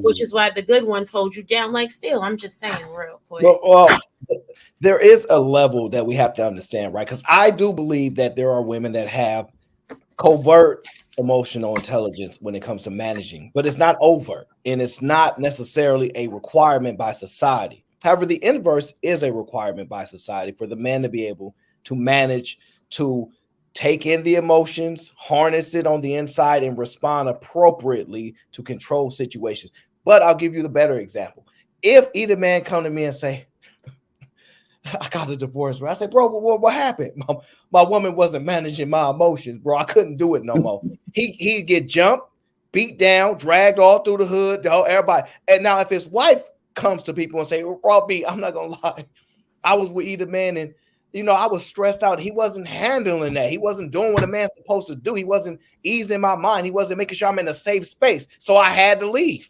which is why the good ones hold you down like steel. I'm just saying real quick. Well, there is a level that we have to understand, right? Because I do believe that there are women that have covert emotional intelligence when it comes to managing, but it's not overt, and it's not necessarily a requirement by society. However, the inverse is a requirement by society for the man to be able to manage, to take in the emotions, harness it on the inside, and respond appropriately to control situations. But I'll give you the better example. If either man come to me and say, I got a divorce, bro. I said, bro, what happened? My woman wasn't managing my emotions, bro. I couldn't do it no more. He'd get jumped, beat down, dragged all through the hood, everybody. And now if his wife comes to people and say, Robbie, I'm not gonna lie, I was with either man, and I was stressed out. He wasn't handling that. He wasn't doing what a man's supposed to do. He wasn't easing my mind. He wasn't making sure I'm in a safe space. So I had to leave.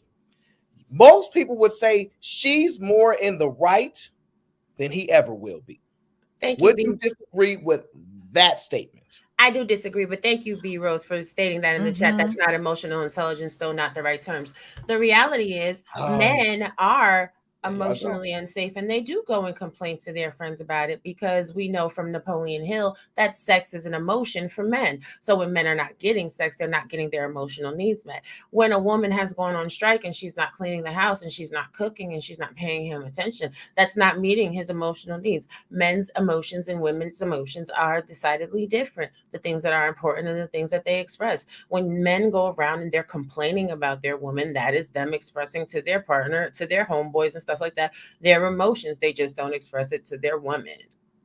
Most people would say she's more in the right than he ever will be. Thank you, Would B. you disagree with that statement? I do disagree, but thank you, B Rose, for stating that in the chat. That's not emotional intelligence, though not the right terms. The reality is, men are emotionally unsafe, and they do go and complain to their friends about it, because we know from Napoleon Hill that sex is an emotion for men. So when men are not getting sex, they're not getting their emotional needs met. When a woman has gone on strike and she's not cleaning the house and she's not cooking and she's not paying him attention, that's not meeting his emotional needs. Men's emotions and women's emotions are decidedly different. The things that are important and the things that they express. When men go around and they're complaining about their woman, that is them expressing to their partner, to their homeboys and stuff like that, their emotions. They just don't express it to their woman.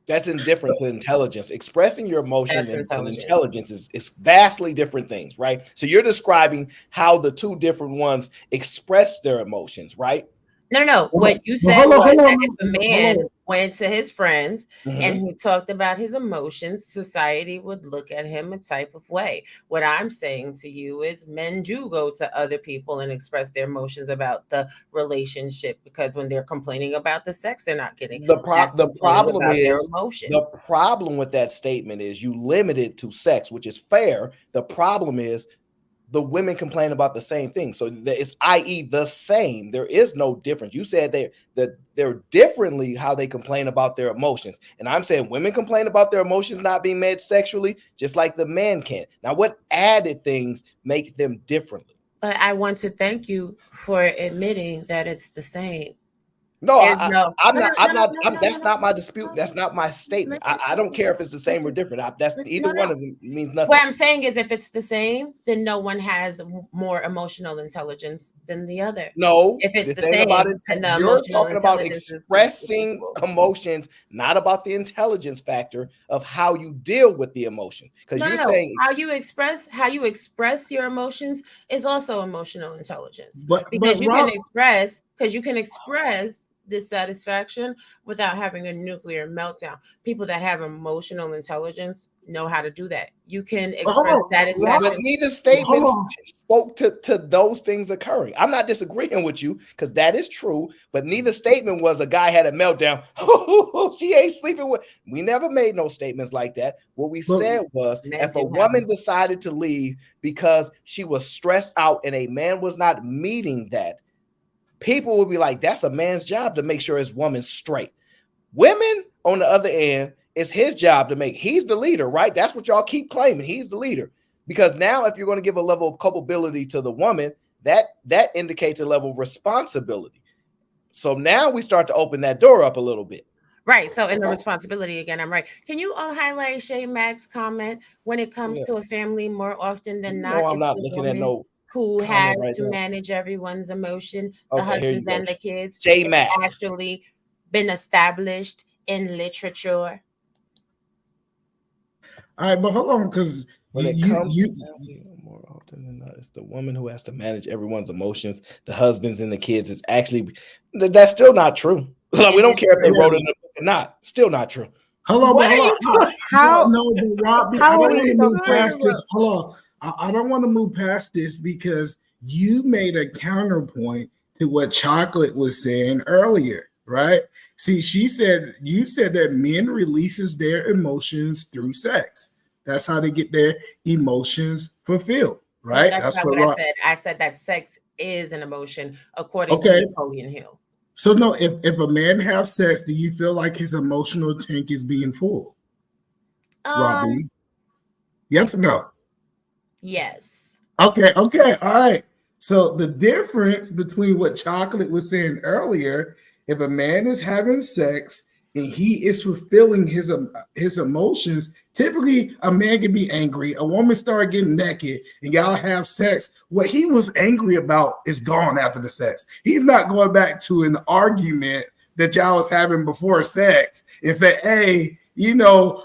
That's indifferent to intelligence. Expressing your emotions and intelligence is vastly different things, right? So you're describing how the two different ones express their emotions, right? No. What you said was that if a man went to his friends and he talked about his emotions, society would look at him a type of way. What I'm saying to you is men do go to other people and express their emotions about the relationship, because when they're complaining about the sex they're not getting, the problem is their emotion. The problem with that statement is you limit it to sex, which is fair. The problem is the women complain about the same thing. So it's i.e. the same. There is no difference. You said they're differently how they complain about their emotions. And I'm saying women complain about their emotions not being met sexually, just like the man can. Now, what added things make them differently? But I want to thank you for admitting that it's the same. No, I'm not. That's not my dispute. That's not my statement. I don't care if it's the same or different. That's either one of them means nothing. What I'm saying is, if it's the same, then no one has more emotional intelligence than the other. No, if it's the same, you're talking about expressing emotions, not about the intelligence factor of how you deal with the emotion. Because you're saying how you express your emotions is also emotional intelligence. Because you can express dissatisfaction without having a nuclear meltdown. People that have emotional intelligence know how to do that. You can express satisfaction. But neither statement spoke to those things occurring. I'm not disagreeing with you, because that is true, but neither statement was a guy had a meltdown. She ain't sleeping with. We never made no statements like that. What we said was, if a woman decided to leave because she was stressed out and a man was not meeting that, people would be like, that's a man's job to make sure his woman's straight. Women, on the other end, it's his job to make. He's the leader, right? That's what y'all keep claiming. He's the leader. Because now if you're going to give a level of culpability to the woman, that indicates a level of responsibility. So now we start to open that door up a little bit. Right. So in the responsibility again, I'm right. Can you highlight Shay Mac's comment when it comes to a family more often than not? I'm not looking at no who has to manage everyone's emotion, the husbands and the kids. J Mac actually been established in literature. All right, but hold on, because more often than not, it's the woman who has to manage everyone's emotions. The husbands and the kids is actually that's still not true. Like, we don't care if they wrote it in the book or not. Still not true. Hold on, how? No, but Robbie, I don't want to move past this. Hold on. I don't want to move past this because you made a counterpoint to what Chocolate was saying earlier, right? See, you said that men releases their emotions through sex. That's how they get their emotions fulfilled, right? That's what I said. I said that sex is an emotion according to Napoleon Hill. So no, if a man has sex, do you feel like his emotional tank is being full? Robbie? Yes or no? Yes. Okay. All right. So the difference between what Chocolate was saying earlier, if a man is having sex and he is fulfilling his emotions, typically a man can be angry. A woman start getting naked and y'all have sex. What he was angry about is gone after the sex. He's not going back to an argument that y'all was having before sex and say, hey,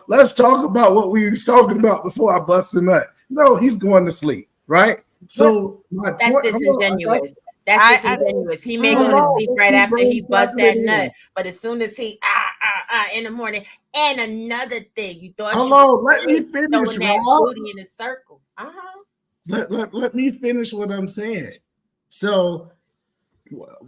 let's talk about what we was talking about before I bust a nut. No, he's going to sleep, right? So that's disingenuous. That's disingenuous. He may go to sleep right after he busts that nut, but as soon as he in the morning, and another thing, you thought let me finish, that booty in a circle. Let me finish what I'm saying. So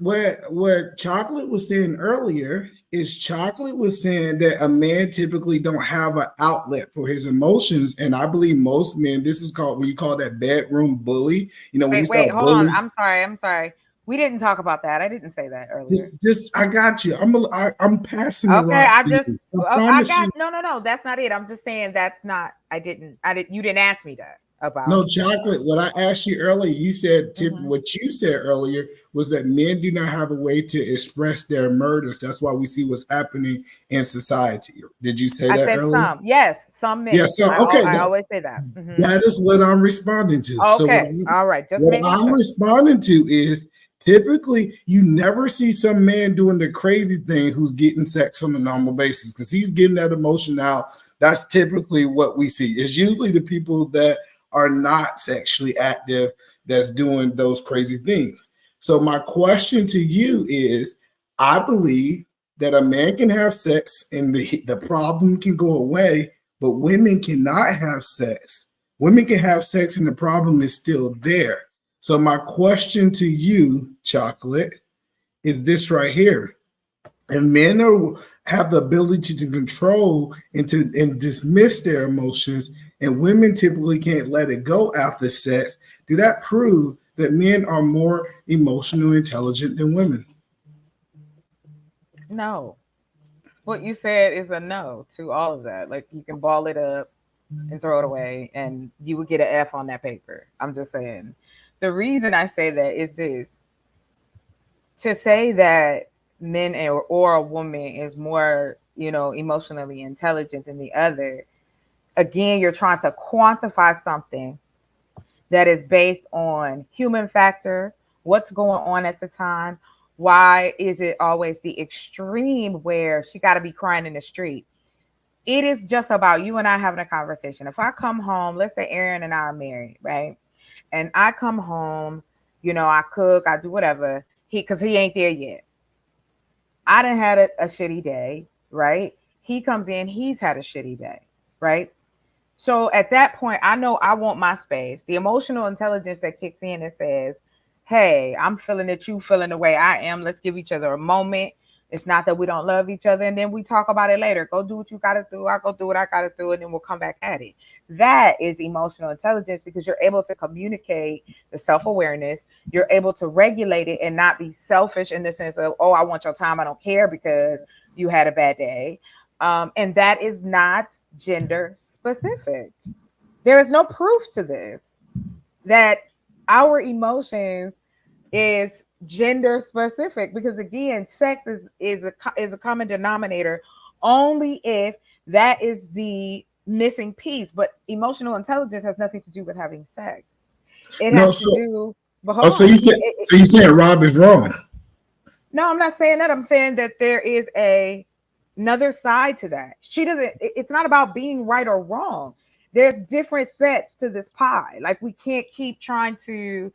what Chocolate was saying earlier is Chocolate was saying that a man typically don't have an outlet for his emotions, and I believe most men, this is called, when you call that bedroom bully. Wait, hold on. I'm sorry. We didn't talk about that. I didn't say that earlier. Just I got you. I'm passing the Okay, rock I to just you. I I promise you. got no. That's not it. I'm just saying that's not. I didn't. You didn't ask me that about. No, chocolate. What I asked you earlier, you said Mhm. what you said earlier was that men do not have a way to express their murders. That's why we see what's happening in society. Did you say I that said earlier? some. Yes, some Yes. men. So okay, I always say that. that is what I'm responding to. So Okay. All right. Just what making I'm sure. responding to is typically you never see some man doing the crazy thing who's getting sex on a normal basis because he's getting that emotion out. That's typically what we see. It's usually the people that are not sexually active that's doing those crazy things. So my question to you is, I believe that a man can have sex and the problem can go away, but women cannot have sex. Women can have sex and the problem is still there. So my question to you, Chocolate, is this right here. And men have the ability to control and dismiss their emotions, and women typically can't let it go after sex. Do that prove that men are more emotionally intelligent than women? No. What you said is a no to all of that. Like you can ball it up and throw it away, and you would get an F on that paper. I'm just saying. The reason I say that is this: to say that men or a woman is more, emotionally intelligent than the other. Again, you're trying to quantify something that is based on human factor, what's going on at the time. Why is it always the extreme where she got to be crying in the street? It is just about you and I having a conversation. If I come home, let's say Aaron and I are married, right? And I come home, I cook, I do whatever. Because he ain't there yet. I done had a shitty day, right? He comes in, he's had a shitty day, right? So at that point, I know I want my space. The emotional intelligence that kicks in and says, hey, I'm feeling that you feeling the way I am. Let's give each other a moment. It's not that we don't love each other. And then we talk about it later. Go do what you got to do. I go do what I got to do. And then we'll come back at it. That is emotional intelligence because you're able to communicate the self-awareness. You're able to regulate it and not be selfish in the sense of, oh, I want your time. I don't care because you had a bad day. And that is not gender specific. There is no proof to this that our emotions is gender specific because again, sex is a common denominator only if that is the missing piece. But emotional intelligence has nothing to do with having sex. It No, has to so do. But hold so on. you saying Rob is wrong? No, I'm not saying that. I'm saying that there is another side to that. She doesn't. It's not about being right or wrong. There's different sets to this pie. Like we can't keep trying to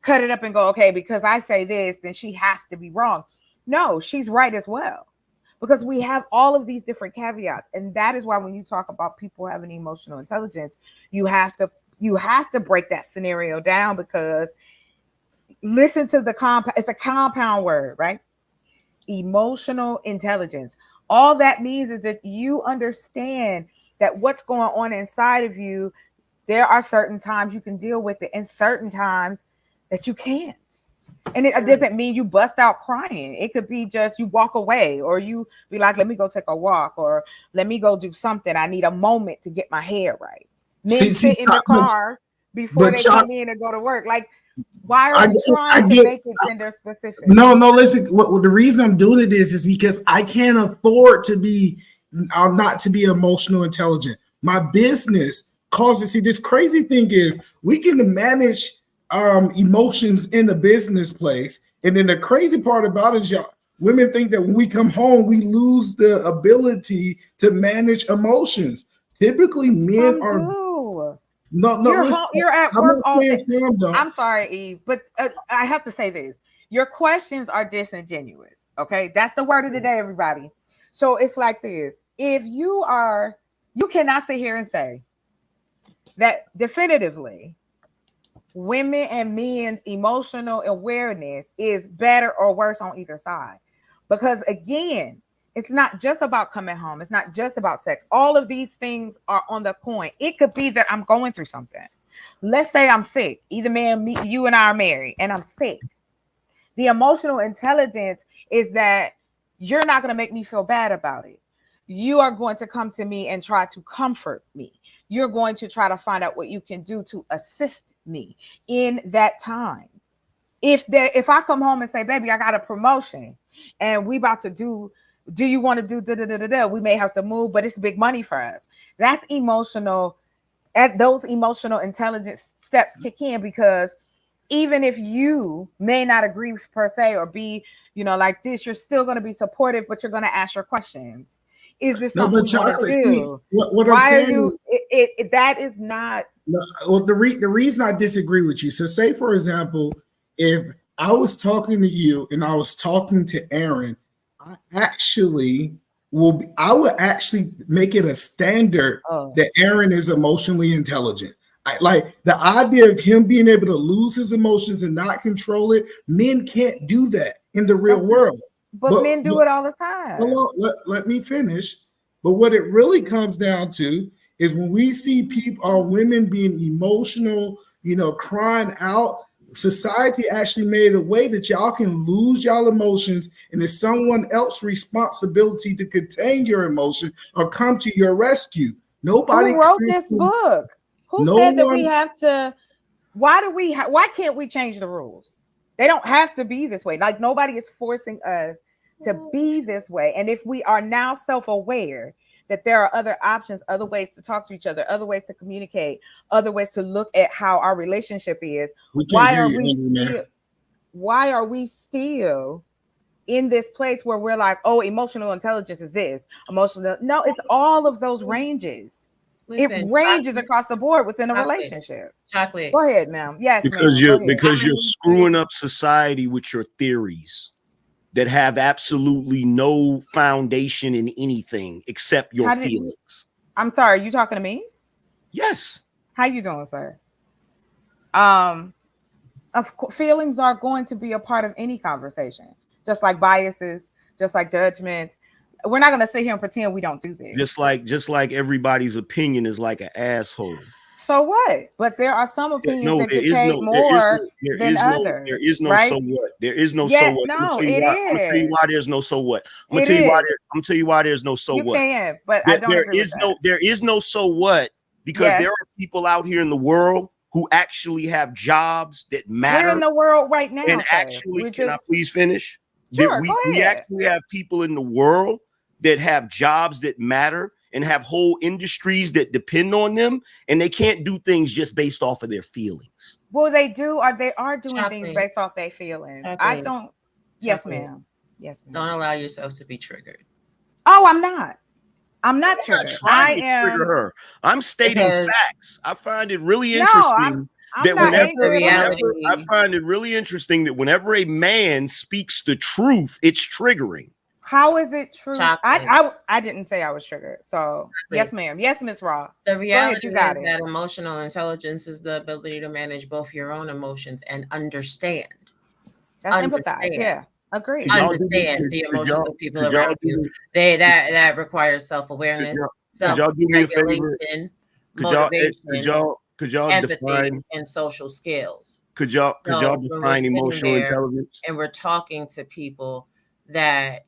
cut it up and go, okay, because I say this, then she has to be wrong. No, she's right as well. Because we have all of these different caveats. And that is why when you talk about people having emotional intelligence, you have to break that scenario down because listen to the compound, it's a compound word, right? Emotional intelligence. All that means is that you understand that what's going on inside of you, there are certain times you can deal with it and certain times that you can't. And it doesn't mean you bust out crying. It could be just you walk away or you be like, let me go take a walk or let me go do something. I need a moment to get my hair right. Men See, sit in the car before but they come in and go to work. Like, why are I, we I trying to get make it gender specific? no, no. Listen, the reason I'm doing it is because I can't afford to be, not to be emotional intelligent. My business causes. See, this crazy thing is we can manage emotions in the business place, and then the crazy part about it is y'all. Women think that when we come home, we lose the ability to manage emotions. Typically, men Some are do. no. You're Listen, home, you're at I'm work not all saying day. some don't. I'm sorry, Eve, but I have to say this. Your questions are disingenuous. Okay. That's the word of the day, everybody. So it's like this. If you cannot sit here and say that definitively women and men's emotional awareness is better or worse on either side. Because again, it's not just about coming home. It's not just about sex. All of these things are on the coin. It could be that I'm going through something. Let's say I'm sick. Either man, me, you and I are married, and I'm sick. The emotional intelligence is that you're not going to make me feel bad about it. You are going to come to me and try to comfort me. You're going to try to find out what you can do to assist me in that time. If I come home and say, baby, I got a promotion and we about to do you want to do da, we may have to move, but it's big money for us. That's emotional. At those emotional intelligence steps kick in, because even if you may not agree per se or be, like this, you're still going to be supportive, but you're going to ask your questions. Is this something you want to do? What Why I'm are saying you? That is not. Well, the reason I disagree with you. So, say for example, if I was talking to you and I was talking to Aaron, I would actually make it a standard that Aaron is emotionally intelligent. Like the idea of him being able to lose his emotions and not control it. Men can't do that in the real world. But men do it all the time. Let me finish. But what it really comes down to is when we see people or women being emotional, crying out, society actually made a way that y'all can lose y'all emotions, and it's someone else's responsibility to contain your emotion or come to your rescue. Nobody Who wrote this book? Who said that we have to? Why can't we change the rules? They don't have to be this way. Like nobody is forcing us to be this way. And if we are now self-aware that there are other options, other ways to talk to each other, other ways to communicate, other ways to look at how our relationship is, why are we still in this place where we're like, oh, emotional intelligence is this, emotional? No, it's all of those ranges. Listen, it ranges across the board within a relationship. Chocolate. Go ahead, ma'am. Yes, because you're screwing up society with your theories that have absolutely no foundation in anything except your feelings. I'm sorry, are you talking to me? Yes. How you doing, sir? Of course, feelings are going to be a part of any conversation, just like biases, just like judgments. We're not going to sit here and pretend we don't do this. Just like everybody's opinion is like an asshole. So what? But there are some opinions that get paid more than others. There is no right? so what. There is no so what. No, I'm gonna tell you why there's no so what. I'm gonna tell you why there's no so what. Can, but I don't agree with that. There is no so what, because there are people out here in the world who actually have jobs that matter. We're in the world right now. And actually, can I please finish? Sure, we actually have people in the world that have jobs that matter and have whole industries that depend on them, and they can't do things just based off of their feelings. Well, they do, or they are doing things based off their feelings. I don't. Yes, ma'am. Yes, ma'am. Don't allow yourself to be triggered. Oh, I'm not. I'm not triggered. I am trying to trigger her. I'm stating facts. I find it really interesting I find it really interesting that whenever a man speaks the truth, it's triggering. How is it true? I didn't say I was triggered. So yes, ma'am. Yes, Miss Raw. The reality is that emotional intelligence is the ability to manage both your own emotions and understand. That's empathize. Yeah. Agree. Understand the emotions of people around you. That requires self-awareness, self-regulation, motivation, empathy, and social skills. Could y'all define emotional intelligence? And we're talking to people that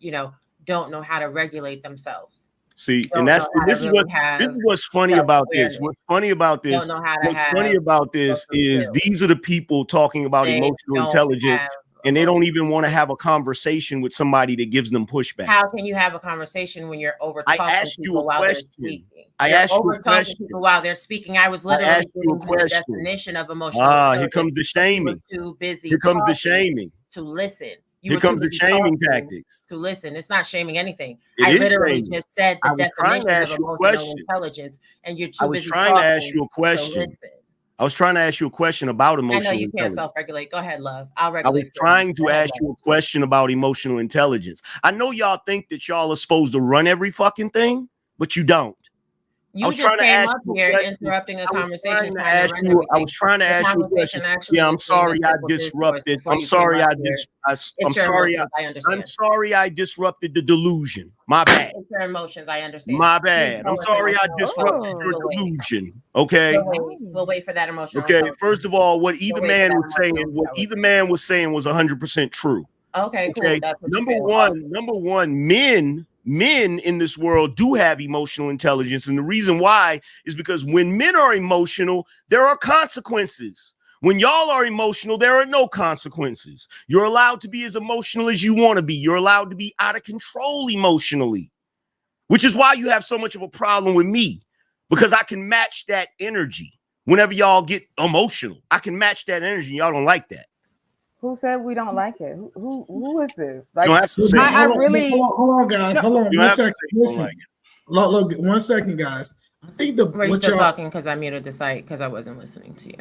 don't know how to regulate themselves. See, and this is what's funny about this. What's funny about this? Is these are the people talking about emotional intelligence, and they don't even want to have a conversation with somebody that gives them pushback. How can you have a conversation when you're over talking people while they're speaking? I asked you a question while they're speaking. I was literally giving you the definition of emotional intelligence. Here comes the shaming. Too busy. Here comes the shaming. To listen. Here comes the shaming tactics. To listen. It's not shaming anything. I literally just said the definition of emotional intelligence, and you're too busy talking. I was trying to ask you a question. I was trying to ask you a question about emotional intelligence. I know you can't self-regulate. Go ahead, love. I'll regulate. I was trying to ask you a question about emotional intelligence. I know y'all think that y'all are supposed to run every fucking thing, but you don't. You just came up here interrupting a conversation. I was trying to ask you a question. Yeah, I'm sorry I disrupted. I'm sorry I disrupted the delusion. My bad. It's your emotions. I understand. My bad. I'm sorry I disrupted your delusion. Okay. We'll wait for that emotion. Okay. First of all, what either man was saying was 100% true. Okay. Cool. Number one, men in this world do have emotional intelligence. And the reason why is because when men are emotional, there are consequences. When y'all are emotional, there are no consequences. You're allowed to be as emotional as you want to be. You're allowed to be out of control emotionally, which is why you have so much of a problem with me, because I can match that energy. Whenever y'all get emotional, I can match that energy. Y'all don't like that. Who said we don't like it? Who is this? Like, hold on, guys. Hold on. 1 second. Listen. Look, 1 second, guys. I think we're still talking because I muted the site because I wasn't listening to you.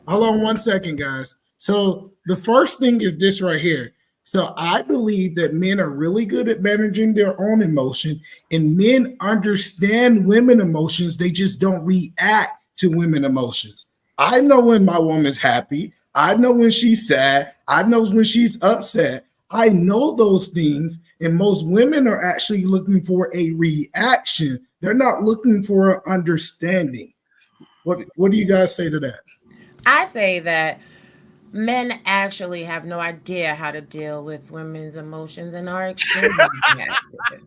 Hold on 1 second, guys. So the first thing is this right here. So I believe that men are really good at managing their own emotion, and men understand women emotions. They just don't react to women emotions. I know when my woman's happy. I know when she's sad. I know when she's upset. I know those things. And most women are actually looking for a reaction. They're not looking for an understanding. What do you guys say to that? I say that men actually have no idea how to deal with women's emotions and are extremely reactive.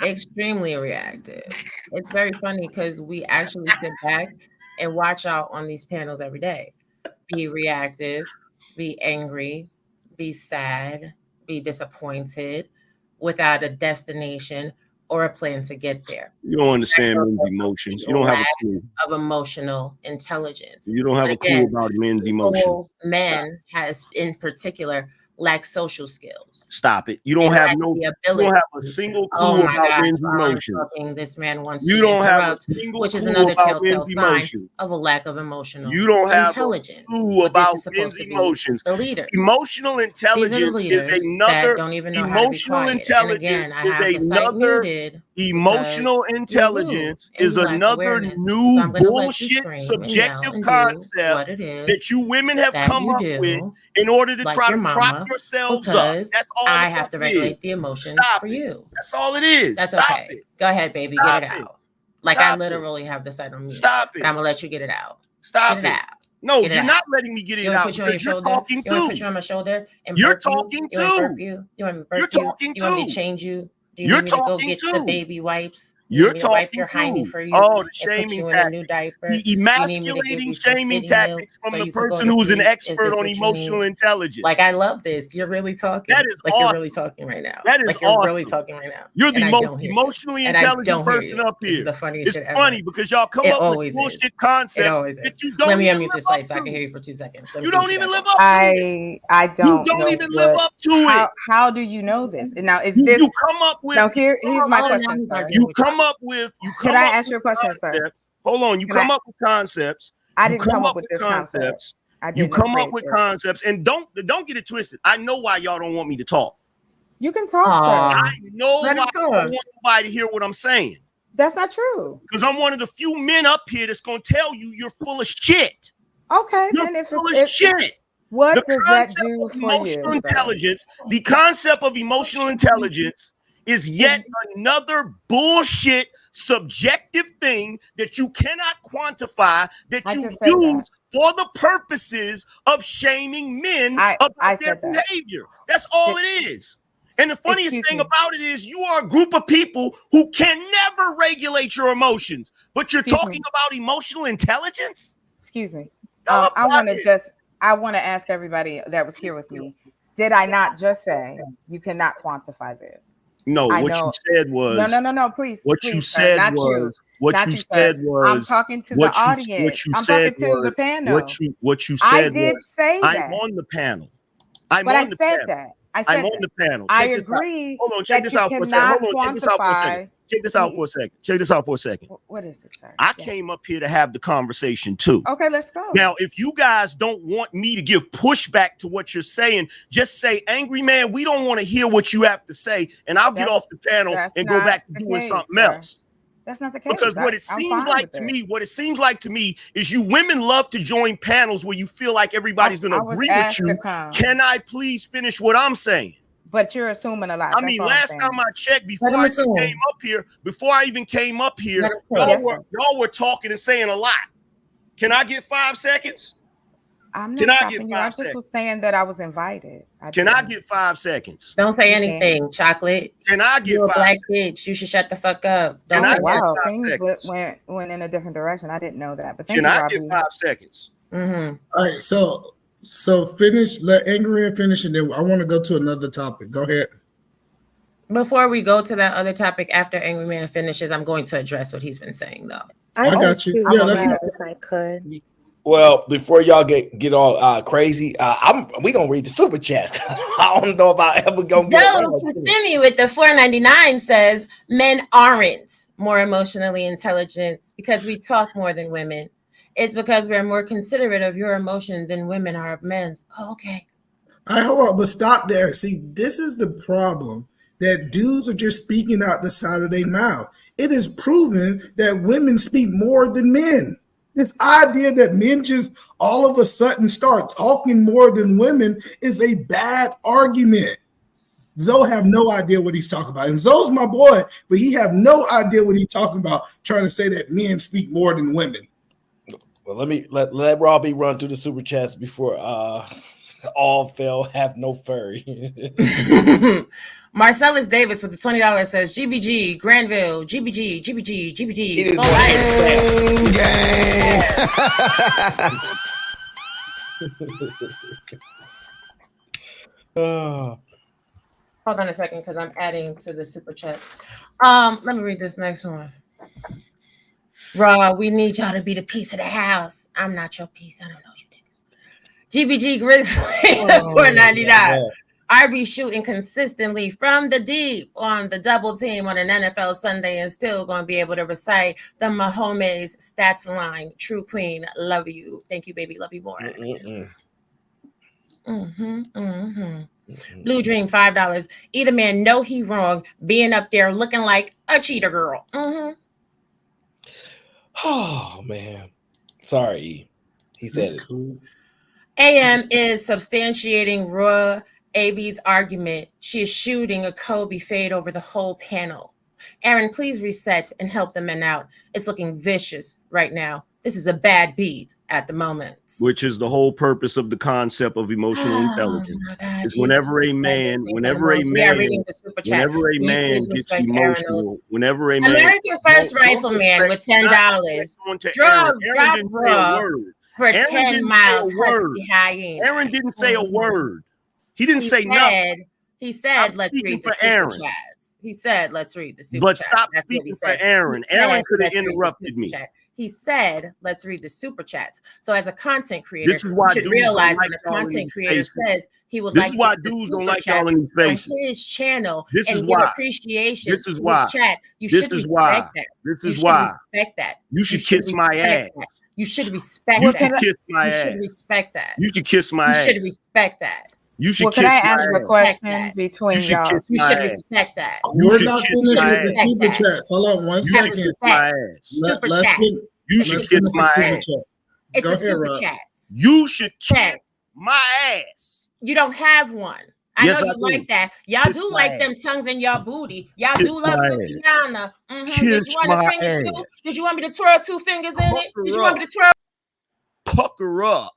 Extremely reactive. It's very funny because we actually sit back and watch out on these panels every day. Be reactive, be angry, be sad, be disappointed without a destination or a plan to get there. You don't understand men's emotions. You don't have a clue of emotional intelligence. You don't have a clue about men's emotions. Men has in particular lack social skills. Stop it. You don't have a single clue about men's emotions. This man wants you to don't have a single which is clue another about telltale men's sign emotions. Of a lack of emotional You don't have intelligence. A clue about men's emotions. The leaders. Emotional intelligence is another don't even know emotional intelligence. And again, I have the site muted. Emotional intelligence is another new bullshit subjective concept that you women have come up with in order to try to prop yourselves up. That's all I have to regulate the emotions for you. That's all it is. That's okay. Go ahead, baby. Get it out. Like I literally have the site on mute. Stop it. But I'm gonna let you get it out. Stop it out. No, you're not letting me get it out. Put you on your shoulder. Talking you want to put you on my shoulder and you're talking you? too. You want me to burp you? You want me to change you? Do you you're need me to go get the baby wipes? You're talking wipe your hiney for you. Oh, the shaming tactics. The emasculating shaming tactics from the person who's an expert on emotional intelligence. Like, I love this. You're really talking. That is like awesome. You're really talking right now. That is like you're really talking right now. You're the most emotionally intelligent person up here. It's the funniest shit ever. It's funny because y'all come up with bullshit concepts that you don't. Let me unmute this site so I can hear you for 2 seconds. You don't even live up to it. I don't. You don't even live up to it. How do you know this? And now is this? You come up with. Now here's my question. You come up with. Can I ask you a question, sir? Hold on. You come up with concepts. I didn't come up with this concept. You come up with concepts, and don't get it twisted. I know why y'all don't want me to talk. You can talk, sir. I know why I don't want nobody to hear what I'm saying. That's not true. Because I'm one of the few men up here that's going to tell you you're full of shit. Okay, you're then if full of shit. What does that do for emotional intelligence? The concept of emotional intelligence is yet another bullshit subjective thing that you cannot quantify, that you use for the purposes of shaming men about their behavior. That's all it is. And the funniest thing about it is you are a group of people who can never regulate your emotions, but you're talking about emotional intelligence? Excuse me. I want to ask everybody that was here with me, did I not just say you cannot quantify this? No, what you said was no, please. What you said was I'm talking to the audience. I'm talking to the panel. What you said I did say that. I'm on the panel. I said that. I'm on the panel. I agree. Hold on, check this out for a second. Hold on, check this out for a second. Check this out for a second. What is it, sir? I came up here to have the conversation too. Okay, let's go. Now, if you guys don't want me to give pushback to what you're saying, just say, angry man, we don't want to hear what you have to say, and I'll get off the panel and go back to doing something else. That's not the case. Because what it seems like to me is you women love to join panels where you feel like everybody's going to agree with you. Can I please finish what I'm saying? But you're assuming a lot. I mean, last time I checked, before I even came up here, y'all were talking and saying a lot. Can I get 5 seconds? I'm not stopping you. I just was saying that I was invited. Can I get 5 seconds? Don't say anything, Chocolate. Can I get 5 seconds? You're a black bitch. You should shut the fuck up. Wow, things went in a different direction. I didn't know that. But can I get 5 seconds? Mm-hmm. All right, so finish. Let Angry Man finish, and then I want to go to another topic. Go ahead. Before we go to that other topic, after Angry Man finishes, I'm going to address what he's been saying, though. I got you. Yeah, that's if I could. Well, before y'all get all crazy, we gonna read the super chat. I don't know if I ever gonna get. Kissimmee with the $4.99 says men aren't more emotionally intelligent because we talk more than women. It's because we're more considerate of your emotion than women are of men's. Oh, okay. All right, hold on, but stop there. See, this is the problem, that dudes are just speaking out the side of their mouth. It is proven that women speak more than men. This idea that men just all of a sudden start talking more than women is a bad argument. Zoe have no idea what he's talking about. And Zoe's my boy, but he have no idea what he's talking about, trying to say that men speak more than women. Well, let Robbie run through the super chats before all fail have no furry. Marcellus Davis with the $20 says GBG, Granville, GBG. Hold on a second, because I'm adding to the super chats. Let me read this next one. Raw, we need y'all to be the piece of the house. I'm not your piece. I don't know you niggas. GBG Grizzly, $4.99. RB shooting consistently from the deep on the double team on an NFL Sunday and still going to be able to recite the Mahomes stats line. True queen, love you. Thank you, baby. Love you more. Blue Dream, $5. Either man know he wrong, being up there looking like a cheater girl. Oh, man. Sorry. He said it. Cool. AM is substantiating Raw AB's argument. She is shooting a Kobe fade over the whole panel. Aaron, please reset and help the men out. It's looking vicious right now. This is a bad beat at the moment. Which is the whole purpose of the concept of emotional intelligence. Is whenever a man gets emotional, whenever a man. American First Rifleman with $10. Drop Raw for 10 miles. Aaron didn't say a word. He didn't say nothing. He said, let's read the super chats. He said, let's read the super chats. But stop speaking for Aaron. Aaron could have interrupted me. He said, let's read the super chats. So as a content creator, you should realize when a content creator says he would like to do super chats on his channel and give appreciation to his chat, you should respect that. This is why. Respect that. You should kiss my ass. You should respect that. You should respect that. You should kiss my ass. You should respect that. You should can I ask a question between y'all? You should respect that. We're not finished with the super chats. Hold on 1 second. You should kiss my ass. It's a super chat. You should kiss my ass. You don't have one. I know you like that. Y'all do like them tongues in your booty. Y'all do love Sukiana. Did you want a finger too? Did you want me to twirl 2 fingers in it? Did you want me to twirl? Pucker up.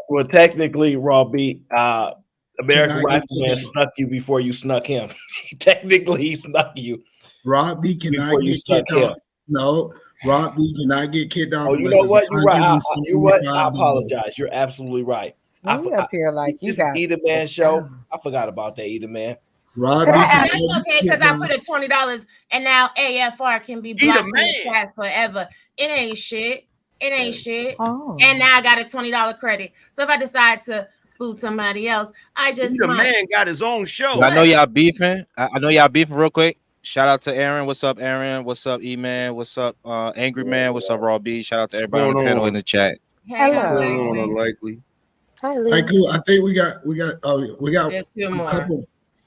Well, technically, Robbie, American Rifleman snuck you before you snuck him. Technically, he snuck you. Robbie cannot get kicked off. No, Robbie cannot get kicked off. Oh, you know what? You're right. You're what? I apologize. You're absolutely right. You up here like you got Eater Man show. I forgot about that Eater Man. Robbie, that's okay because I put a $20 and now AFR can be blocked in the chat forever. It ain't shit. It ain't shit. Oh. And now I got a $20 credit. So if I decide to boot somebody else, I just the man got his own show. I know y'all beefing. I know y'all beefing real quick. Shout out to Aaron. What's up, Aaron? What's up, E-Man? What's up, Angry Man? What's up, Raw B? Shout out to everybody on the panel in the chat. Hello. Unlikely. Hi, All right, cool. I think we got There's 2 more.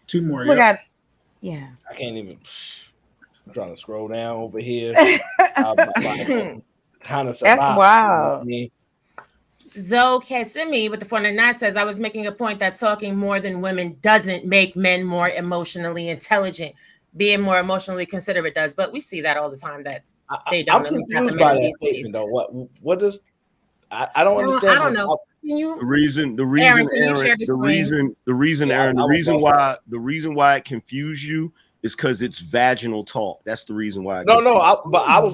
Two more. We got, I can't even. I'm trying to scroll down over here. Kind of That's wild. Zoe Cassimi with the 499 says, I was making a point that talking more than women doesn't make men more emotionally intelligent. Being more emotionally considerate does, but we see that all the time that they don't. I'm confused by that statement, though. What does I don't understand? I don't know. Can you, the reason, Aaron, the reason why it confused you is because it's vaginal talk. That's the reason why. I'm talking about. Wow,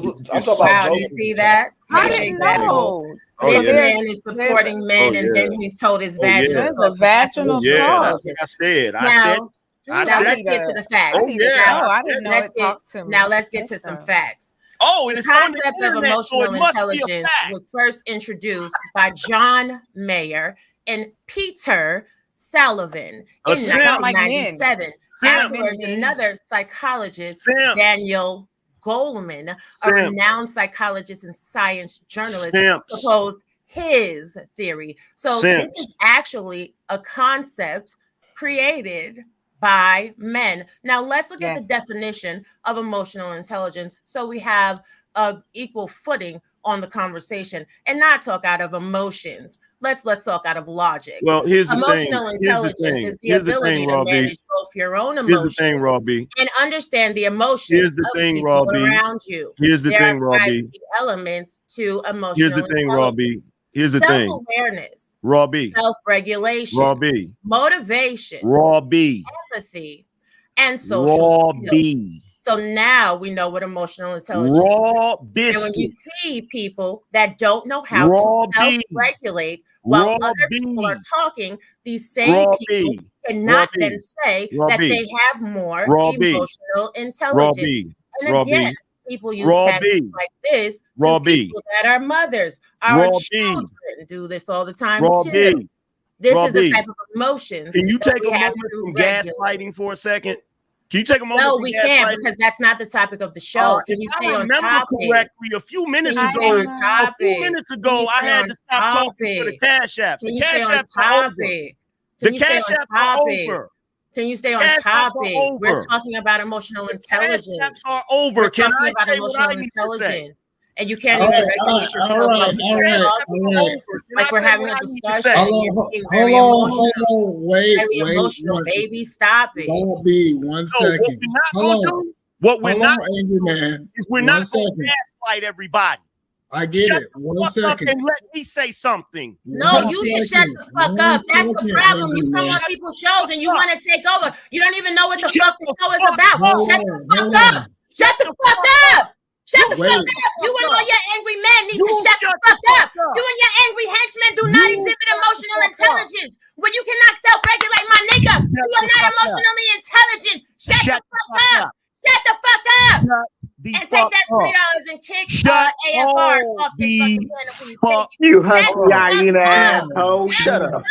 you see that? I didn't know. This man is supporting men, and then he's told his vaginal talk. There's a vaginal talk. That's what I said. Now let's get to the facts. I didn't know it talked to me. Now let's get to some facts. The concept of emotional intelligence was first introduced by John Mayer and Peter Sullivan in 1997. Afterwards, another psychologist, Daniel Goleman, a renowned psychologist and science journalist, proposed his theory. So this is actually a concept created by men. Now let's look at the definition of emotional intelligence, so we have an equal footing on the conversation and not talk out of emotions. Let's talk out of logic. Well, here's the emotional intelligence is the ability to manage both your own emotions and understand the emotions of people around you. Here's the thing, Robbie. Elements to emotional intelligence. Here's the thing. Self-awareness. Robbie. Self-regulation. Robbie. Motivation. Robbie. Empathy. And social skills. So now we know what emotional intelligence is. And when you see people that don't know how to self-regulate while other people are talking, these same people cannot then say that they have more emotional intelligence. And again, people use tactics like this to people that are mothers. Our children do this all the time too. This is the type of emotions. Can you take a moment from gaslighting for a second? Can you take a moment? No, we can't, because that's not the topic of the show. Can you stay on topic? Correctly, a few minutes ago, I had to stop talking for the Cash Apps. Can you stay on topic? The Cash Apps are over. Can you stay on topic? We're talking about emotional intelligence. Cash Apps are over. We're talking about emotional intelligence. And you can't even regulate yourself. Like we're having a discussion. Hold on. Wait. Baby, stop it. Don't be 1 second. What we're not angry man is we're not going to gaslight everybody. I get it. 1 second. And let me say something. No, you should shut the fuck up. That's the problem. You come on people's shows and you want to take over. You don't even know what the fuck the show is about. Shut the fuck up. Shut the fuck up. Shut the fuck up. You and all your angry men need to shut the fuck up. You and your angry henchmen do not exhibit emotional intelligence. When you cannot self-regulate, my nigga, you are not emotionally intelligent. Shut the fuck up. Shut the fuck up. And take that $3 and kick AFR off this fucking channel, please. You husky hyena asshole. Shut up.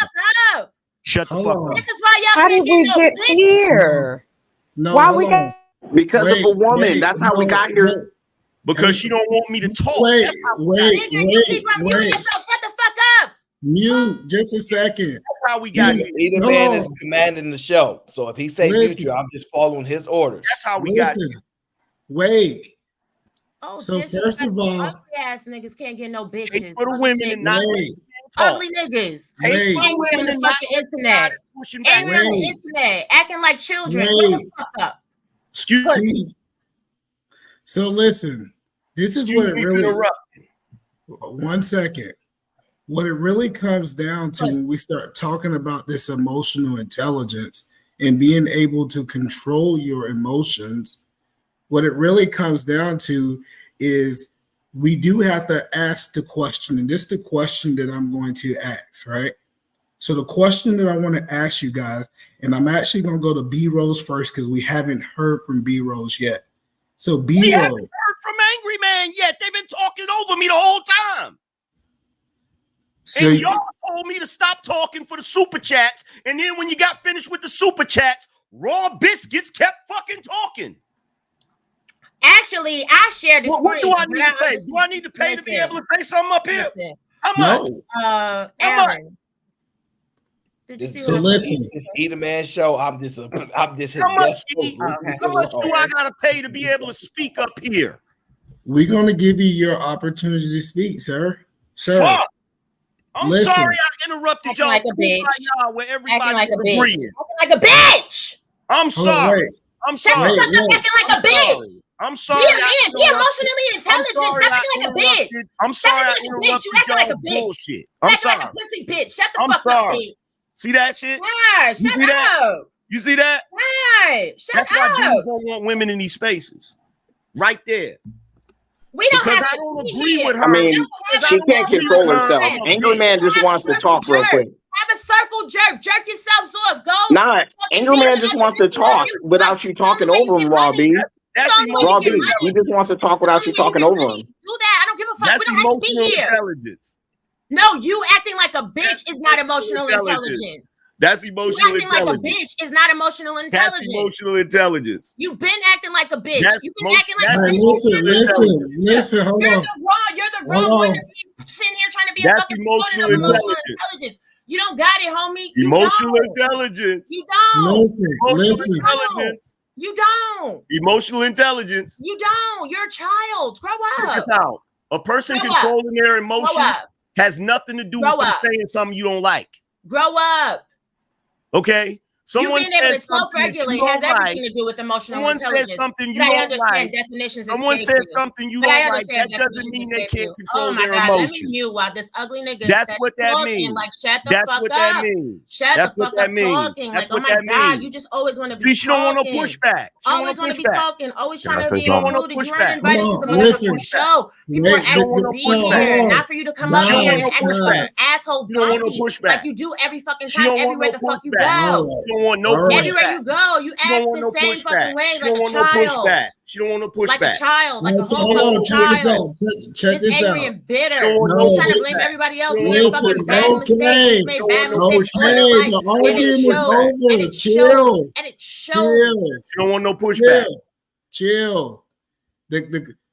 Shut the fuck up. This is why y'all How did we get here? Why we got? Because of a woman. That's how we got here. Because she don't want me to talk. Wait. Shut the fuck up. Mute just a second. That's how we got here. The man is commanding the show. So if he say mute you, I'm just following his orders. That's how we got here. Wait. Oh, so first of all, ugly ass niggas can't get no bitches. For the women and not ugly niggas. Angry on the fucking internet. Angry on the internet. Acting like children. What the fuck up? Excuse me. So listen, this is what it really. 1 second. What it really comes down to when we start talking about this emotional intelligence and being able to control your emotions, what it really comes down to is we do have to ask the question, and this is the question that I'm going to ask, right? So the question that I want to ask you guys, and I'm actually going to go to B Rose first because we haven't heard from B Rose yet. So B Rose, we haven't heard from Angry Man yet. They've been talking over me the whole time. So and y'all told me to stop talking for the super chats, and then when you got finished with the super chats, Raw Biscuits kept fucking talking. Actually, I shared the screen. What do I need to say? Do I need to pay to be able to say something up here? How much? Aaron. Did you see So what listen, This Either Man show. I'm just his How much, guest host. how much do I gotta pay to be able to speak up here? we're gonna give you your opportunity to speak, sir. Sir. Fuck. I'm Listen. sorry I interrupted y'all. Like a bitch. Y'all where everybody Acting like a bitch. agreeing. Acting like a bitch. I'm sorry. I'm sorry. Shut the fuck up, acting like a bitch. I'm sorry. Be emotionally intelligent. Stop acting like a bitch. I'm sorry I Stop acting like a bitch. interrupted You acting like a y'all bitch. bullshit. I'm Acting sorry. like a pussy bitch. Shut the I'm fuck sorry. up, bitch. See that shit? God, You shut see that? up. You see that? God, shut That's why up. dudes don't want women in these spaces. Right there. We don't Because have I to don't be agree here. with her. I mean, she can't control herself. I'm a Angry bitch. Man just wants to talk real quick. Have a circle jerk. Jerk yourselves off. Go. Nah, Angry Man just wants to talk without you talking over him, Raw B. That's Raw B. He just wants to talk without you talking over him. Do that. I don't give a fuck. That's We don't have to be emotional here. intelligence. No, you acting like a bitch is not emotional intelligence. That's You emotional acting like a intelligence. bitch is not emotional That's intelligence. emotional intelligence. You've been acting like a bitch. That's You've been acting like a Hey, bitch. listen, hold on. You're the wrong one to be sitting here trying to be a That's fucking emotional proponent of emotional intelligence. intelligence. You don't got it, homie. You Emotional don't. intelligence. You don't. Emotional intelligence. You don't. Emotional intelligence. You don't. You're a child. Grow Check up. this out. A person Grow controlling their Grow emotions up. has nothing to do Grow with them up. saying something you don't like. Grow up. Okay? Someone you being able says to something that you self-regulate has don't everything like. to do with emotional Someone intelligence. says something you But I don't understand like. definitions Someone escape says you. something you But I don't like. understand That doesn't definitions mean they escape can't you. control Oh my their God, let me emotions. mute while this ugly nigga That's is what that talking. means. Like, shut the That's fuck what up. that means. Shut That's the what fuck that up means. talking. That's Like, oh what my that God, means. you just always want to be See, she don't want no talking. pushback. She don't Always want want no to be pushback. talking. Always Can I trying to say be She don't want rude. no You weren't pushback. invited to the Hold on, listen. motherfucking show. People Wait, are asking want to no be pushback. here, hold on. not for you to come She up don't here want and no act a pushback. fucking asshole She don't want no donkey pushback. like you do every fucking She time, don't want everywhere no the fuck you pushback. go. She don't want no All right. Everywhere pushback. you go, you She don't act want the no same pushback. fucking way, She like don't a want no child. pushback. She don't want no Like a pushback. child, like a Okay, whole hold on, fucking check this child. out. Check Just this angry out. and She don't bitter. want No, no Just trying to pushback. blame everybody else She for don't their want no listen, fucking bad pushback. mistakes. okay. You've made Don't bad want no mistakes all pushback. your Okay, life. the Don't want And it no argument is shows. pushback. over. And it Chill. shows. And it shows. Chill. She don't want no pushback. Chill.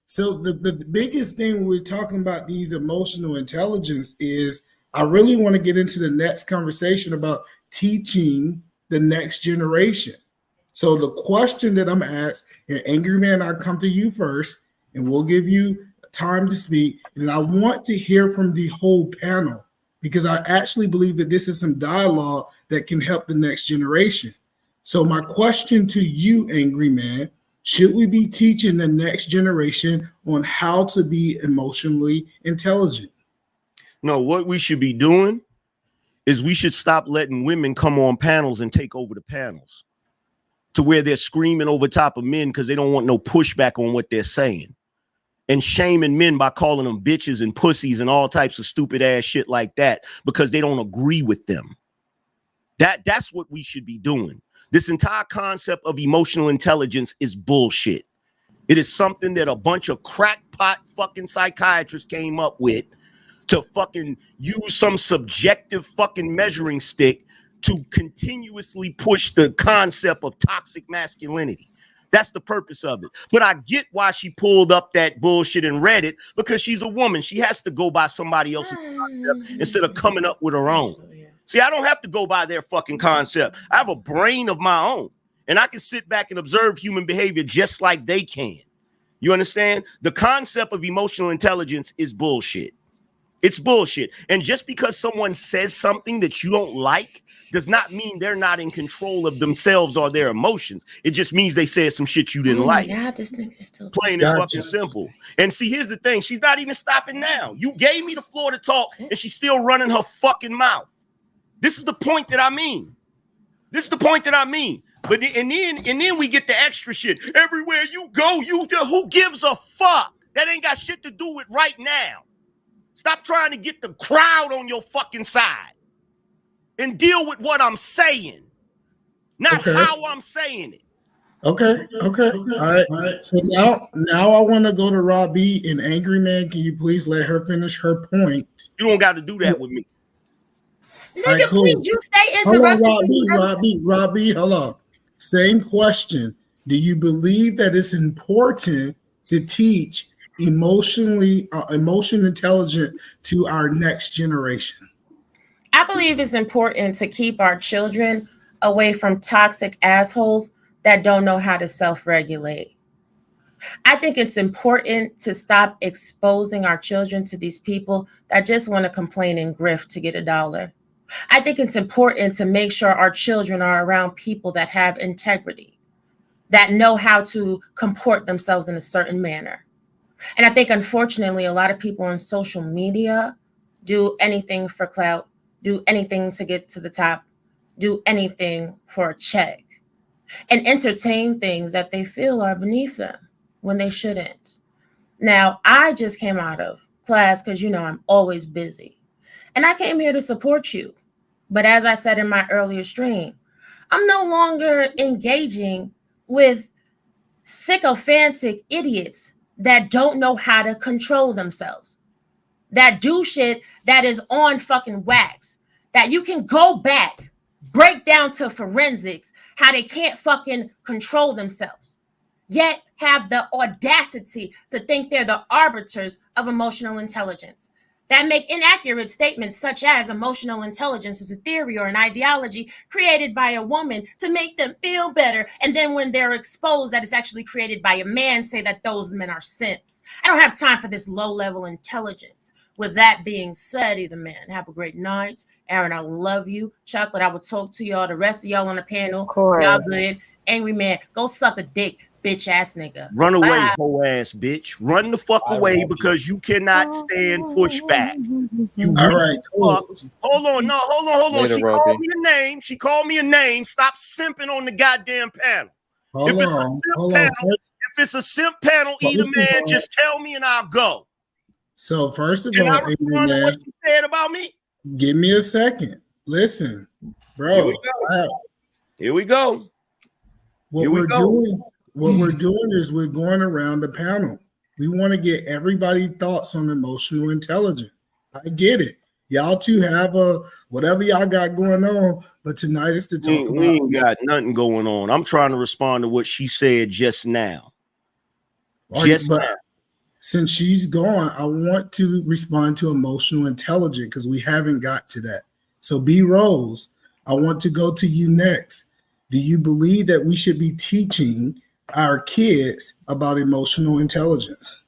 So the biggest thing when we're talking about these emotional intelligence is I really want to get into the next conversation about teaching the next generation. So the question that I'm asked, and Angry Man, I'll come to you first, and we'll give you time to speak. And I want to hear from the whole panel because I actually believe that this is some dialogue that can help the next generation. So my question to you, Angry Man, should we be teaching the next generation on how to be emotionally intelligent? No, what we should be doing is we should stop letting women come on panels and take over the panels to where they're screaming over top of men because they don't want no pushback on what they're saying and shaming men by calling them bitches and pussies and all types of stupid ass shit like that because they don't agree with them. That's what we should be doing. This entire concept of emotional intelligence is bullshit. It is something that a bunch of crackpot fucking psychiatrists came up with to fucking use some subjective fucking measuring stick to continuously push the concept of toxic masculinity. That's the purpose of it. But I get why she pulled up that bullshit and read it because she's a woman. She has to go by somebody else's concept instead of coming up with her own. See, I don't have to go by their fucking concept. I have a brain of my own, and I can sit back and observe human behavior just like they can. You understand? The concept of emotional intelligence is bullshit. It's bullshit. And just because someone says something that you don't like does not mean they're not in control of themselves or their emotions. It just means they said some shit you didn't like. God, this nigga is still plain and fucking simple. And see, here's the thing. She's not even stopping now. You gave me the floor to talk, and she's still running her fucking mouth. This is the point that I mean. This is the point that I mean. But and then we get the extra shit. Everywhere you go, who gives a fuck? That ain't got shit to do with right now. Stop trying to get the crowd on your fucking side and deal with what I'm saying, not how I'm saying it. Okay. All right. So now I want to go to Robbie and Angry Man. Can you please let her finish her point? You don't got to do that with me. Nigga, right, cool. please, you stay interrupting. Hold on, Robbie, hold on. Same question. Do you believe that it's important to teach emotion intelligent to our next generation? I believe it's important to keep our children away from toxic assholes that don't know how to self-regulate. I think it's important to stop exposing our children to these people that just want to complain and grift to get $1. I think it's important to make sure our children are around people that have integrity, that know how to comport themselves in a certain manner. And I think, unfortunately, a lot of people on social media do anything for clout, do anything to get to the top, do anything for a check, and entertain things that they feel are beneath them when they shouldn't. Now, I just came out of class because, you know, I'm always busy. And I came here to support you. But as I said in my earlier stream, I'm no longer engaging with sycophantic idiots that don't know how to control themselves, that do shit that is on fucking wax, that you can go back, break down to forensics, how they can't fucking control themselves, yet have the audacity to think they're the arbiters of emotional intelligence, that make inaccurate statements such as emotional intelligence is a theory or an ideology created by a woman to make them feel better. And then when they're exposed that it's actually created by a man, say that those men are simps. I don't have time for this low-level intelligence. With that being said, either man, have a great night. Aaron, I love you. Chocolate, I will talk to y'all. The rest of y'all on the panel, y'all good. Angry man, go suck a dick. Bitch ass nigga. Run away, hoe ass bitch. Run the fuck away because you cannot stand pushback. You all right. Cool. Hold on. Later, She Robbie. called me a name. She called me a name. Stop simping on the goddamn panel. If it's a simp panel, either man, just tell me and I'll go. So first of Can all, I respond to what you said about me? Give me a second. Listen, bro. Here we go. What we're doing is we're going around the panel. We want to get everybody's thoughts on emotional intelligence. I get it. Y'all two have whatever y'all got going on, but tonight is to talk about. We ain't got nothing going on. I'm trying to respond to what she said just now. Since she's gone, I want to respond to emotional intelligence because we haven't got to that. So B Rose, I want to go to you next. Do you believe that we should be teaching our kids about emotional intelligence?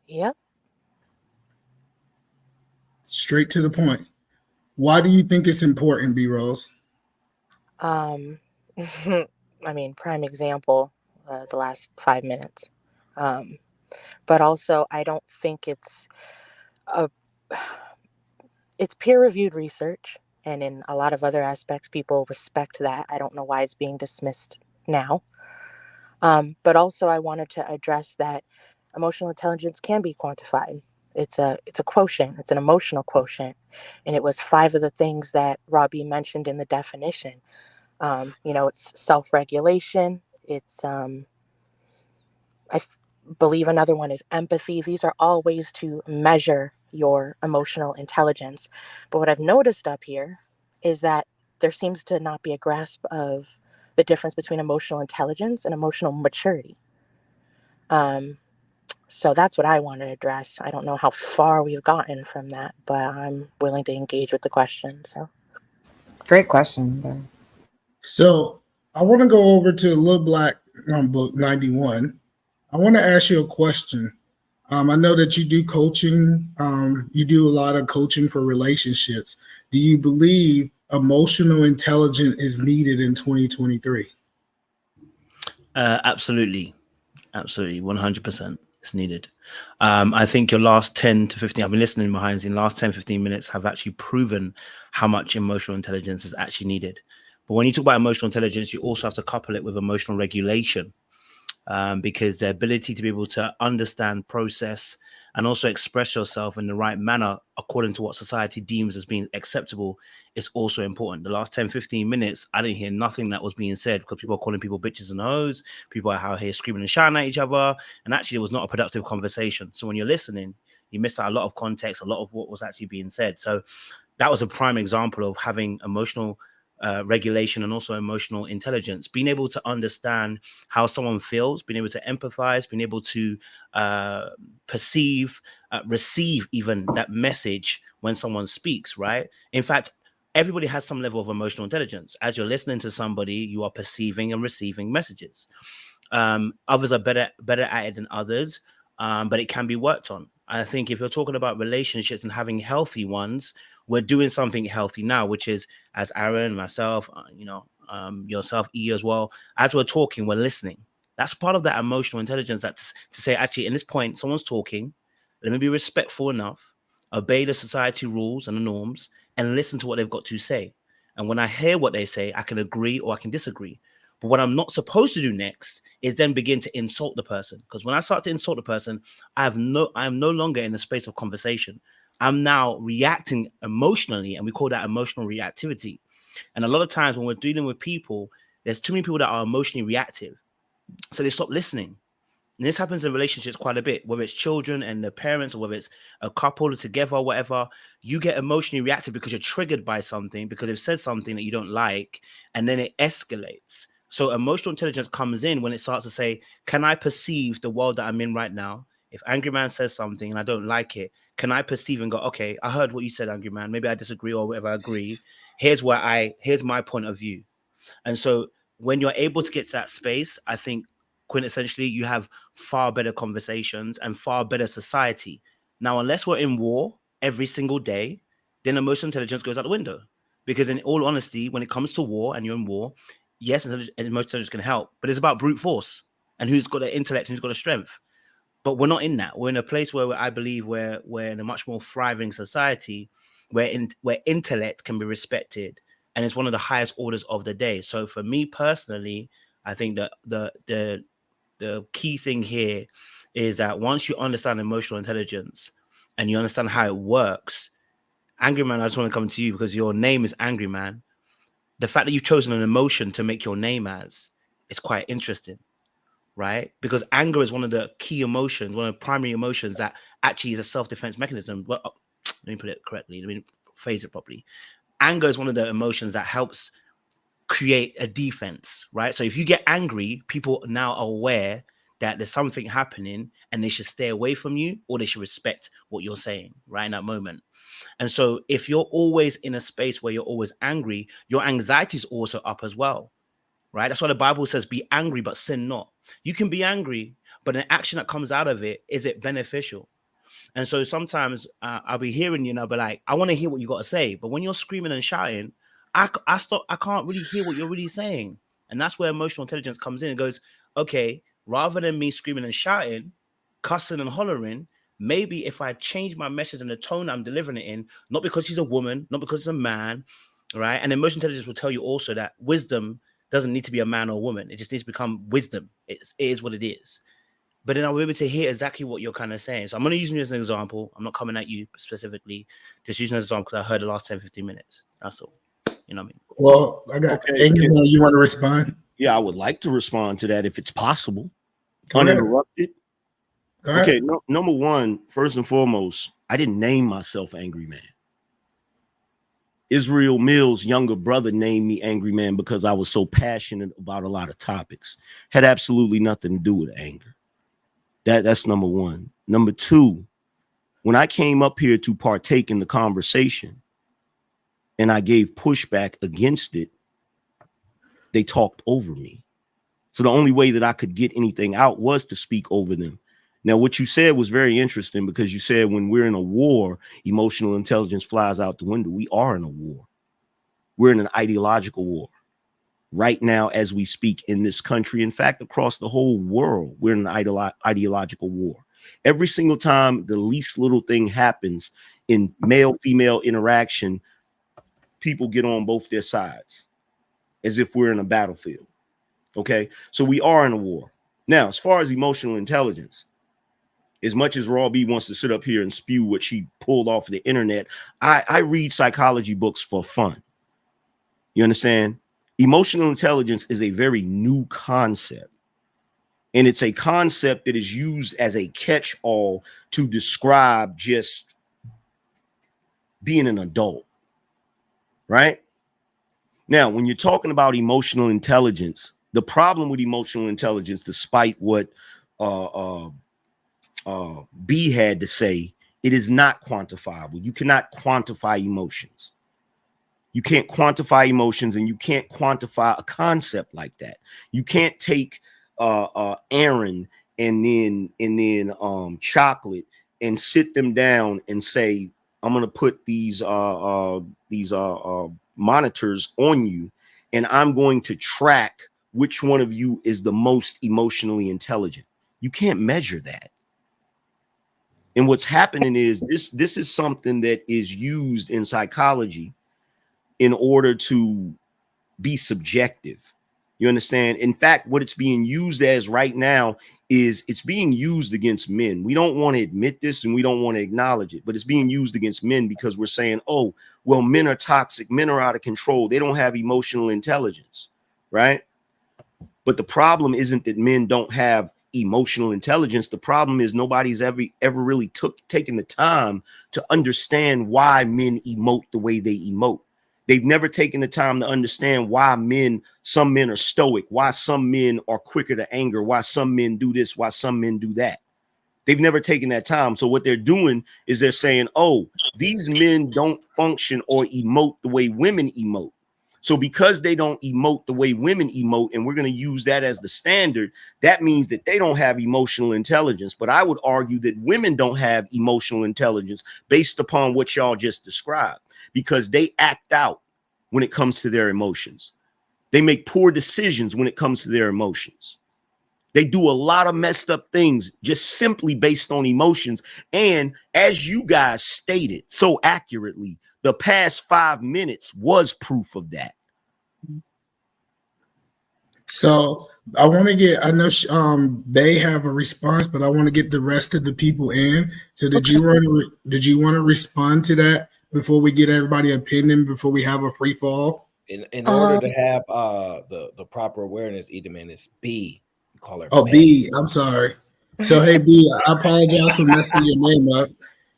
Yep. Straight to the point. Why do you think it's important, B Rose? I mean, prime example, the last 5 minutes. But also, I don't think it's peer-reviewed research. And in a lot of other aspects, people respect that. I don't know why it's being dismissed now. But also, I wanted to address that emotional intelligence can be quantified. It's a quotient. It's an emotional quotient. And it was 5 of the things that Robbie mentioned in the definition. It's self-regulation. It's, I believe another one is empathy. These are all ways to measure your emotional intelligence. But what I've noticed up here is that there seems to not be a grasp of the difference between emotional intelligence and emotional maturity. So that's what I want to address. I don't know how far we've gotten from that, but I'm willing to engage with the question. So great question. So I want to go over to Little Black book 91. I want to ask you a question. I know that you do coaching. You do a lot of coaching for relationships. Do you believe emotional intelligence is needed in 2023? Absolutely. 100% it's needed. I think your last 10 to 15, I've been listening behind the scenes, last 10, 15 minutes have actually proven how much emotional intelligence is actually needed. But when you talk about emotional intelligence, you also have to couple it with emotional regulation. Because the ability to be able to understand, process, and also express yourself in the right manner according to what society deems as being acceptable is also important. The last 10, 15 minutes, I didn't hear nothing that was being said because people are calling people bitches and hoes. People are out here screaming and shouting at each other. And actually, it was not a productive conversation. So when you're listening, you miss out a lot of context, a lot of what was actually being said. So that was a prime example of having emotional regulation and also emotional intelligence, being able to understand how someone feels, being able to empathize, being able to perceive, receive even that message when someone speaks, right? In fact, everybody has some level of emotional intelligence. As you're listening to somebody, you are perceiving and receiving messages. Others are better at it than others, but it can be worked on. I think if you're talking about relationships and having healthy ones, we're doing something healthy now, which is, as Aaron, myself, yourself, E as well, as we're talking, we're listening. That's part of that emotional intelligence, that's to say, actually, in this point, someone's talking, let me be respectful enough, obey the society rules and the norms, and listen to what they've got to say. And when I hear what they say, I can agree or I can disagree. But what I'm not supposed to do next is then begin to insult the person. Because when I start to insult the person, I am no longer in the space of conversation. I'm now reacting emotionally, and we call that emotional reactivity. And a lot of times when we're dealing with people, there's too many people that are emotionally reactive. So they stop listening. And this happens in relationships quite a bit, whether it's children and the parents, or whether it's a couple together, or whatever. You get emotionally reactive because you're triggered by something, because they've said something that you don't like, and then it escalates. So emotional intelligence comes in when it starts to say, can I perceive the world that I'm in right now? If Angry Man says something and I don't like it, can I perceive and go, okay, I heard what you said, Angry Man. Maybe I disagree, or whatever I agree. Here's my point of view. And so when you're able to get to that space, I think quintessentially you have far better conversations and far better society. Now, unless we're in war every single day, then emotional intelligence goes out the window. Because in all honesty, when it comes to war and you're in war, yes, emotional intelligence can help, but it's about brute force and who's got the intellect and who's got the strength. But we're not in that. We're in a place where I believe we're in a much more thriving society where intellect can be respected, and it's one of the highest orders of the day. So for me personally, I think that the key thing here is that once you understand emotional intelligence and you understand how it works, Angry Man, I just want to come to you because your name is Angry Man. The fact that you've chosen an emotion to make your name as is quite interesting, right? Because anger is one of the key emotions, one of the primary emotions that actually is a self-defense mechanism. Well, let me put it correctly. Let me phrase it properly. Anger is one of the emotions that helps create a defense, right? So if you get angry, people now are aware that there's something happening and they should stay away from you, or they should respect what you're saying right in that moment. And so if you're always in a space where you're always angry, your anxiety is also up as well, right? That's why the Bible says, be angry, but sin not. You can be angry, but an action that comes out of it, is it beneficial? And so sometimes I'll be hearing you and I'll be like, I want to hear what you got to say. But when you're screaming and shouting, I can't really hear what you're really saying. And that's where emotional intelligence comes in. It goes, okay, rather than me screaming and shouting, cussing and hollering, maybe if I change my message and the tone I'm delivering it in, not because she's a woman, not because it's a man, right? And emotional intelligence will tell you also that wisdom doesn't need to be a man or a woman. It just needs to become wisdom. It is what it is. But then I'll be able to hear exactly what you're kind of saying. So I'm going to use you as an example. I'm not coming at you specifically, just using an example because I heard the last 10, 15 minutes. That's all. You know what I mean? Well, I got you want to respond? Yeah, I would like to respond to that if it's possible. Uninterrupted. Okay, number one, first and foremost, I didn't name myself Angry Man. Israel Mills' younger brother named me Angry Man because I was so passionate about a lot of topics. Had absolutely nothing to do with anger. That's number one. Number two, when I came up here to partake in the conversation and I gave pushback against it, they talked over me. So the only way that I could get anything out was to speak over them. Now, what you said was very interesting because you said when we're in a war, emotional intelligence flies out the window. We are in a war. We're in an ideological war right now as we speak in this country. In fact, across the whole world, we're in an ideological war. Every single time the least little thing happens in male-female interaction, people get on both their sides as if we're in a battlefield. Okay, so we are in a war. Now, as far as emotional intelligence, as much as Raw B wants to sit up here and spew what she pulled off the internet, I read psychology books for fun. You understand? Emotional intelligence is a very new concept. And it's a concept that is used as a catch-all to describe just being an adult, right? Now, when you're talking about emotional intelligence, the problem with emotional intelligence, despite what B had to say, it is not quantifiable. You cannot quantify emotions. You can't quantify emotions, and you can't quantify a concept like that. You can't take Aaron and then Chocolate and sit them down and say, I'm gonna put these monitors on you, and I'm going to track which one of you is the most emotionally intelligent. You can't measure that. And what's happening is this is something that is used in psychology in order to be subjective. You understand? In fact, what it's being used as right now is it's being used against men. We don't want to admit this and we don't want to acknowledge it, but it's being used against men because we're saying, oh, well, men are toxic, men are out of control, they don't have emotional intelligence, right? But the problem isn't that men don't have emotional intelligence. The problem is nobody's ever really taken the time to understand why men emote the way they emote. They've never taken the time to understand why some men are stoic, why some men are quicker to anger, why some men do this, why some men do that. They've never taken that time. So what they're doing is they're saying, oh, these men don't function or emote the way women emote. So because they don't emote the way women emote, and we're going to use that as the standard, that means that they don't have emotional intelligence. But I would argue that women don't have emotional intelligence based upon what y'all just described, because they act out when it comes to their emotions. They make poor decisions when it comes to their emotions. They do a lot of messed up things just simply based on emotions. And as you guys stated so accurately, the past 5 minutes was proof of that. So I want to get, I know they have a response, but I want to get the rest of the people in. So did you want to respond to that before we get everybody opinion, before we have a free fall? In order to have the proper awareness, Edelman, is B. You call her B. I'm sorry. So hey B, I apologize for messing your name up.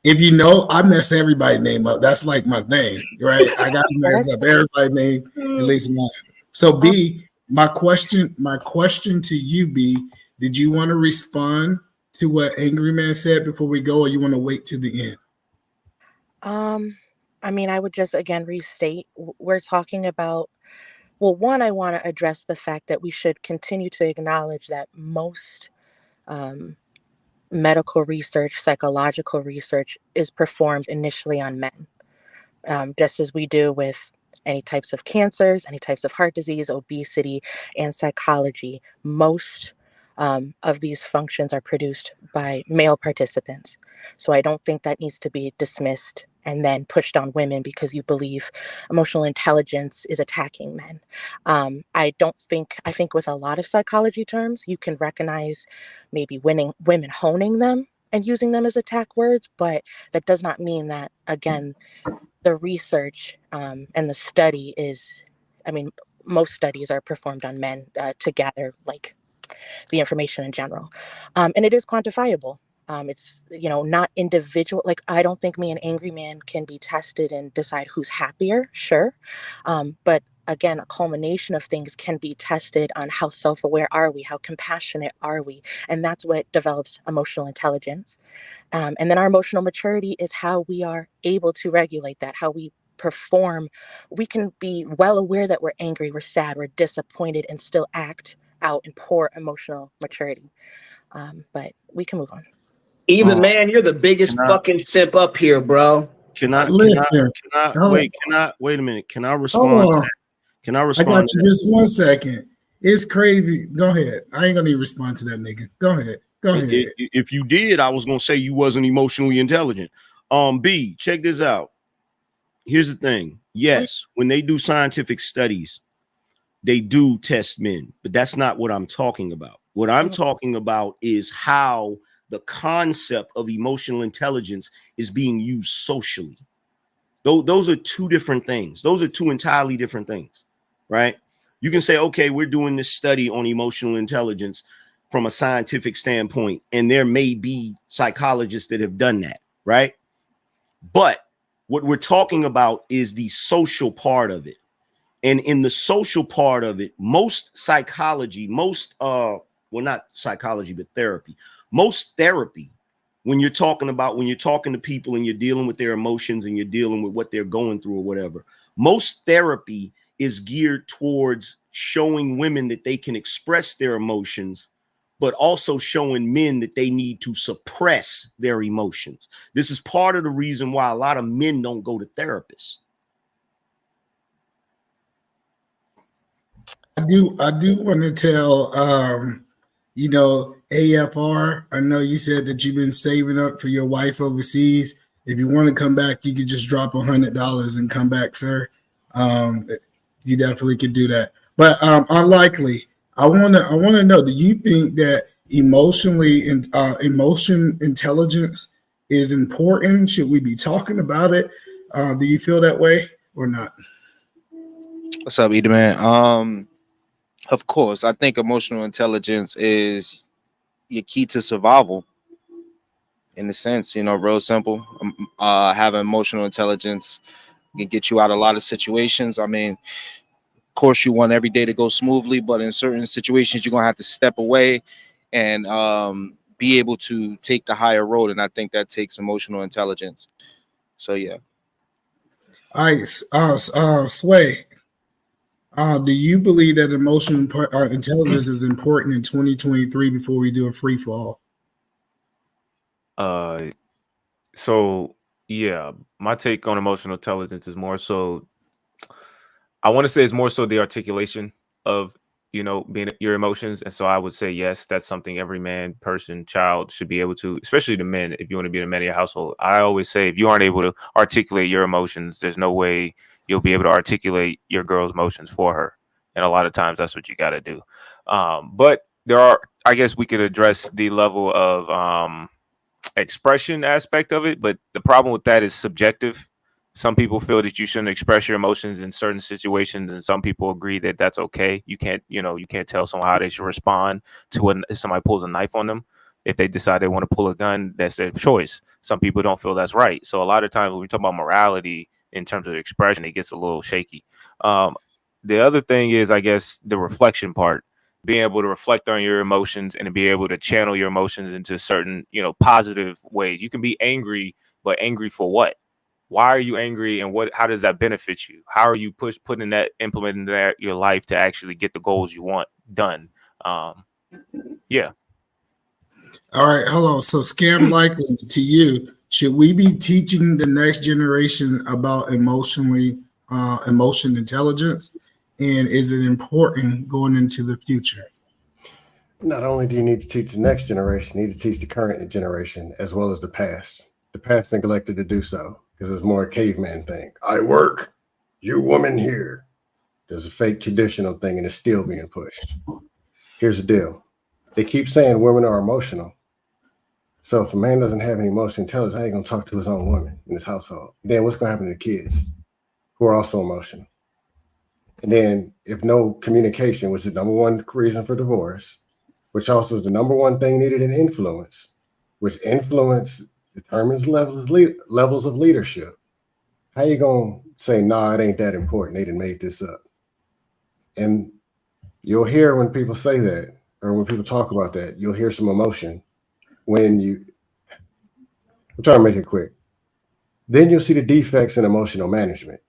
If you know, I mess everybody's name up. That's like my thing, right? I got to mess up everybody's name, at least one. So B, my question to you, B, did you want to respond to what Angry Man said before we go, or you want to wait to the end? I mean, I would just again restate, we're talking about, well, one, I want to address the fact that we should continue to acknowledge that most medical research, psychological research is performed initially on men, just as we do with any types of cancers, any types of heart disease, obesity, and psychology. Most of these functions are produced by male participants. So I don't think that needs to be dismissed and then pushed on women because you believe emotional intelligence is attacking men. I think with a lot of psychology terms, you can recognize maybe women honing them and using them as attack words, but that does not mean that, again, the research and the study is, I mean, most studies are performed on men to gather like the information in general. And it is quantifiable. It's, not individual. Like, I don't think me and Angry Man can be tested and decide who's happier. Sure. But again, a culmination of things can be tested on how self-aware are we, how compassionate are we. And that's what develops emotional intelligence. And then our emotional maturity is how we are able to regulate that, how we perform. We can be well aware that we're angry, we're sad, we're disappointed, and still act out in poor emotional maturity. But we can move on. Even man, you're the biggest fucking simp up here, bro. Wait a minute. Can I respond to that? Can I respond? I got you just 1 second. It's crazy. Go ahead. I ain't gonna even respond to that nigga. Go ahead. If you did, I was gonna say you wasn't emotionally intelligent. B, check this out. Here's the thing. Yes, when they do scientific studies, they do test men, but that's not what I'm talking about. What I'm talking about is how the concept of emotional intelligence is being used socially. Those are two different things. Those are two entirely different things, right? You can say, okay, we're doing this study on emotional intelligence from a scientific standpoint, and there may be psychologists that have done that, right? But what we're talking about is the social part of it. And in the social part of it, most psychology, well, not psychology, but therapy, most therapy, when you're talking to people and you're dealing with their emotions and you're dealing with what they're going through or whatever, most therapy is geared towards showing women that they can express their emotions, but also showing men that they need to suppress their emotions. This is part of the reason why a lot of men don't go to therapists. I do want to tell AFR, I know you said that you've been saving up for your wife overseas. If you want to come back, you could just drop $100 and come back, sir. You definitely could do that. But unlikely. I wanna know, do you think that emotion intelligence is important? Should we be talking about it? Do you feel that way or not? What's up, Eda man? Of course, I think emotional intelligence is your key to survival. In a sense, real simple. Having emotional intelligence can get you out of a lot of situations. I mean, of course, you want every day to go smoothly, but in certain situations, you're gonna have to step away and be able to take the higher road. And I think that takes emotional intelligence. So yeah. All right, Sway. Do you believe that emotional intelligence is important in 2023 before we do a free fall? So yeah, my take on emotional intelligence is more so, I want to say it's more so the articulation of, being your emotions. And so I would say, yes, that's something every man, person, child should be able to, especially the men, if you want to be the man of your household. I always say, if you aren't able to articulate your emotions, there's no way you'll be able to articulate your girl's emotions for her. And a lot of times that's what you got to do. But I guess we could address the level of, expression aspect of it, but the problem with that is subjective. Some people feel that you shouldn't express your emotions in certain situations, and some people agree that that's okay. You can't tell someone how they should respond to when somebody pulls a knife on them. If they decide they want to pull a gun, that's their choice. Some people don't feel that's right. So a lot of times when we talk about morality in terms of expression, it gets a little shaky. The other thing is, I guess, the reflection part, being able to reflect on your emotions and to be able to channel your emotions into certain, positive ways. You can be angry, but angry for what? Why are you angry, and how does that benefit you? How are you implementing that your life to actually get the goals you want done? Yeah. All right, hello. So scam likely to you. Should we be teaching the next generation about emotion intelligence? And is it important going into the future? Not only do you need to teach the next generation, you need to teach the current generation as well as the past. The past neglected to do so because it was more a caveman thing. I work, you woman here. There's a fake traditional thing and it's still being pushed. Here's the deal. They keep saying women are emotional. So if a man doesn't have any emotional intelligence, how are you going to talk to his own woman in his household? Then what's going to happen to the kids who are also emotional? And then if no communication, which is the number one reason for divorce, which also is the number one thing needed in influence, which influence determines levels of leadership. How you going to say, nah, it ain't that important. They done made this up. And you'll hear when people say that, or when people talk about that, you'll hear some emotion I'm trying to make it quick. Then you'll see the defects in emotional management,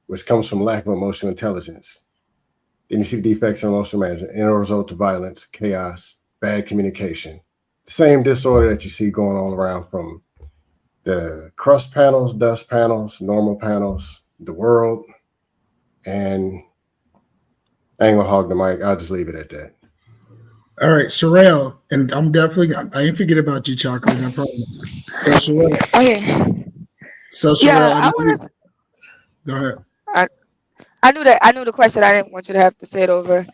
which comes from lack of emotional intelligence. Then you see defects in emotional management, and a result of violence, chaos, bad communication. The same disorder that you see going all around from the crust panels, dust panels, normal panels, the world. And I ain't gonna hog the mic. I'll just leave it at that. All right, Sherelle, and I ain't forget about you, Chocolate. No problem. So, Sherelle, Okay. So Sherelle, Yeah, go ahead. I knew the question. I didn't want you to have to say it over.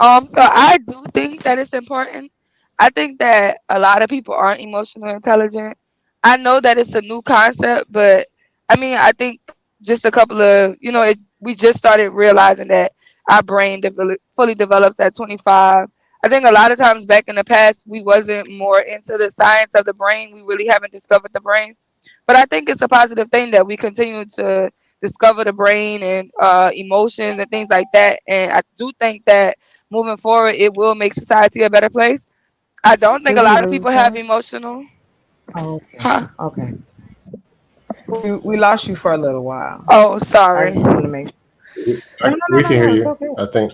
So I do think that it's important. I think that a lot of people aren't emotional intelligent. I know that it's a new concept, but I mean, I think just a couple of, we just started realizing that our brain fully develops at 25. I think a lot of times back in the past, we wasn't more into the science of the brain. We really haven't discovered the brain. But I think it's a positive thing that we continue to discover the brain and emotions and things like that. And I do think that moving forward, it will make society a better place. I don't think Did a we lot of lose people have her? emotional. Oh, okay. Huh? Okay. We lost you for a little while. Oh, I sorry. just want to make sure. No, no, no, We no, can hear no. It's you, okay. I think.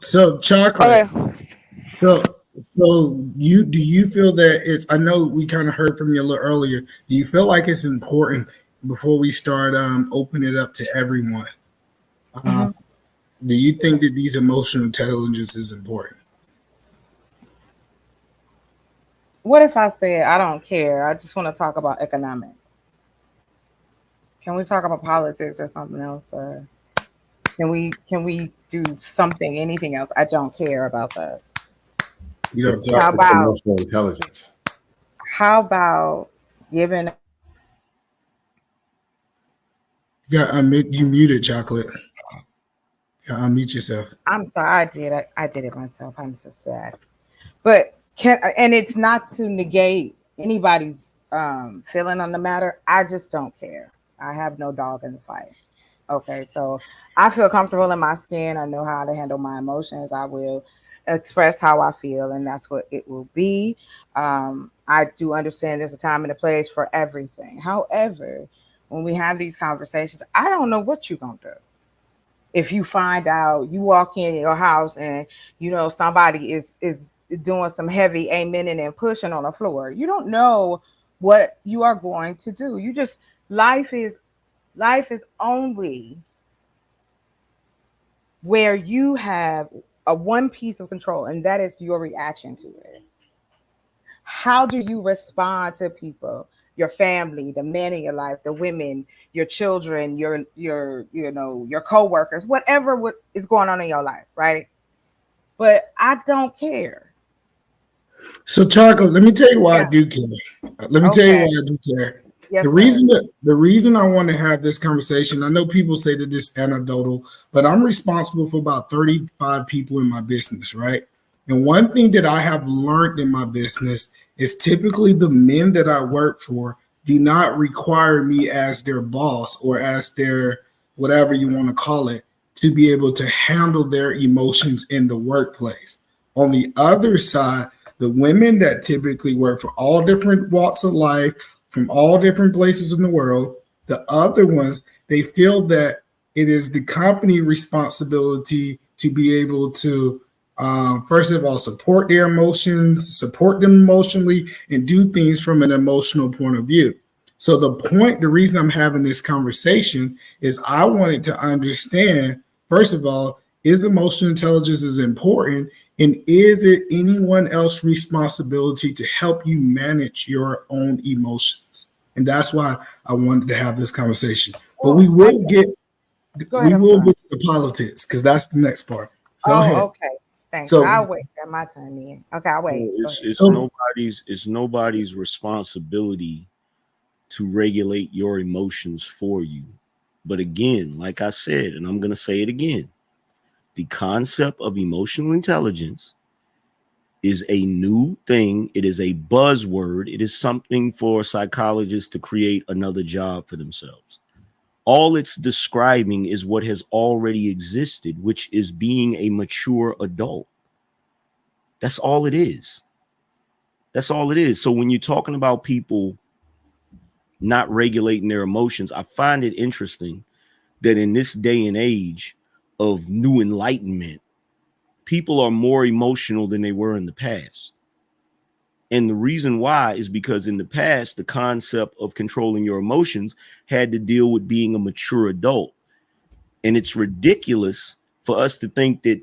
So chocolate. Okay. So you do you feel that it's? I know we kind of heard from you a little earlier. Do you feel like it's important before we start opening it up to everyone? Uh, Hmm. do you think that these emotional intelligence is important? What if I said I don't care? I just want to talk about economics. Can we talk about politics or something else, or can we do something, anything else? I don't care about that. You It's, don't How care. it's about emotional intelligence. how about giving? You got unmute. You muted chocolate. You got unmute yourself. I'm sorry, I did it myself. I'm so sad. But can and it's not to negate anybody's feeling on the matter. I just don't care. I have no dog in the fight. Okay, so I feel comfortable in my skin. I know how to handle my emotions. I will express how I feel, and that's what it will be. I do understand there's a time and a place for everything. However, when we have these conversations, I don't know what you're gonna do. If you find out, you walk in your house and somebody is doing some heavy amening and pushing on the floor, you don't know what you are going to do. You just life is only where you have a one piece of control, and that is your reaction to it. How do you respond to people, your family, the men in your life, the women, your children, your coworkers, whatever what is going on in your life, right? But I don't care. So chocolate. Let me tell you why I Yeah. do care. Let me tell you why Okay. I do care. Yes, sir. The reason I want to have this conversation, I know people say that this anecdotal, but I'm responsible for about 35 people in my business, right? And one thing that I have learned in my business is typically the men that I work for do not require me as their boss or as their whatever you want to call it to be able to handle their emotions in the workplace. On the other side, the women that typically work for all different walks of life, from all different places in the world, the other ones, they feel that it is the company responsibility to be able to, first of all, support their emotions, support them emotionally, and do things from an emotional point of view. So the reason I'm having this conversation is I wanted to understand, first of all, is emotional intelligence is important, and is it anyone else's responsibility to help you manage your own emotions? And that's why I wanted to have this conversation. But Well, go ahead. we I'm will sorry. get to the politics because that's the next part. Go Oh, ahead. okay. Thank you. So I'll wait. At my turn then. Okay, I'll wait. No, Go it's ahead. it's so nobody's responsibility to regulate your emotions for you. But again, like I said, and I'm going to say it again, the concept of emotional intelligence is a new thing. It is a buzzword. It is something for psychologists to create another job for themselves. All it's describing is what has already existed, which is being a mature adult. That's all it is. That's all it is. So when you're talking about people not regulating their emotions, I find it interesting that in this day and age of new enlightenment, people are more emotional than they were in the past. And the reason why is because in the past, the concept of controlling your emotions had to deal with being a mature adult. And it's ridiculous for us to think that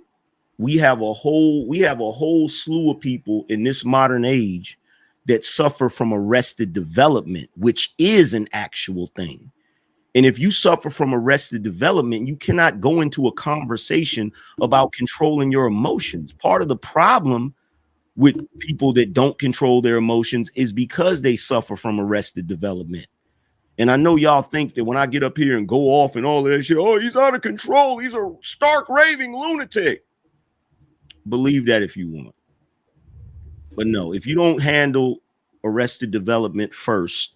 we have a whole slew of people in this modern age that suffer from arrested development, which is an actual thing. And if you suffer from arrested development, you cannot go into a conversation about controlling your emotions. Part of the problem with people that don't control their emotions is because they suffer from arrested development. And I know y'all think that when I get up here and go off and all of that shit, oh, he's out of control. He's a stark raving lunatic. Believe that if you want. But no, if you don't handle arrested development first,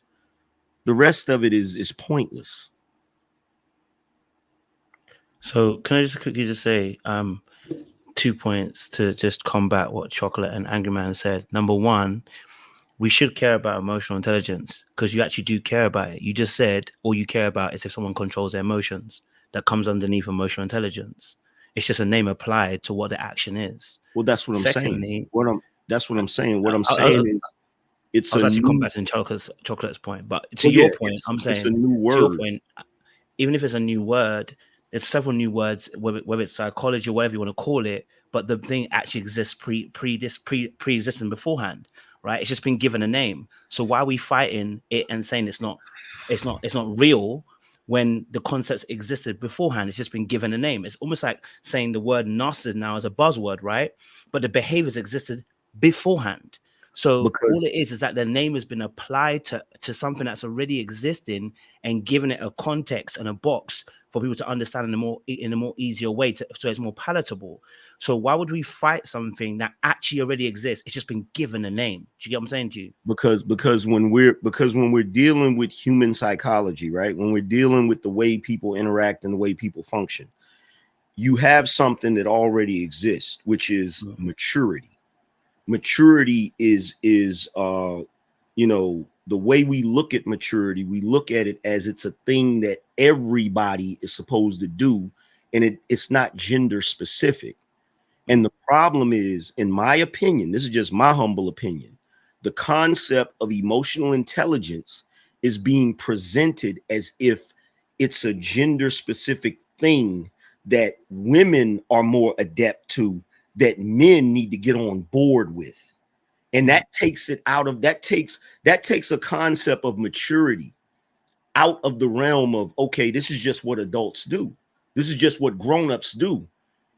the rest of it is pointless. So can I just quickly just say 2 points to just combat what Chocolate and Angry Man said. Number one, we should care about emotional intelligence because you actually do care about it. You just said all you care about is if someone controls their emotions. That comes underneath emotional intelligence. It's just a name applied to what the action is. Well, that's what I'm saying. That's what I'm saying. What I'm saying is it's I was actually new combating Chocolate's point, but to your point, I'm saying it's a new word. To your point, even if it's a new word, there's several new words, whether it's psychology or whatever you want to call it, but the thing actually exists pre-existing beforehand, right? It's just been given a name. So why are we fighting it and saying it's not real when the concepts existed beforehand? It's just been given a name. It's almost like saying the word narcissist now is a buzzword, right? But the behaviors existed beforehand. So all it is that the name has been applied to something that's already existing and given it a context and a box for people to understand in a more easier way, so it's more palatable. So why would we fight something that actually already exists? It's just been given a name. Do you get what I'm saying to you? Because when we're dealing with human psychology, right? When we're dealing with the way people interact and the way people function, you have something that already exists, which is maturity. Maturity is the way we look at maturity. We look at it as it's a thing that everybody is supposed to do, and it's not gender specific. And the problem is, in my opinion, this is just my humble opinion, the concept of emotional intelligence is being presented as if it's a gender specific thing that women are more adept to, that men need to get on board with. And that takes it out of that takes a concept of maturity out of the realm of, okay, this is just what adults do. This is just what grown-ups do.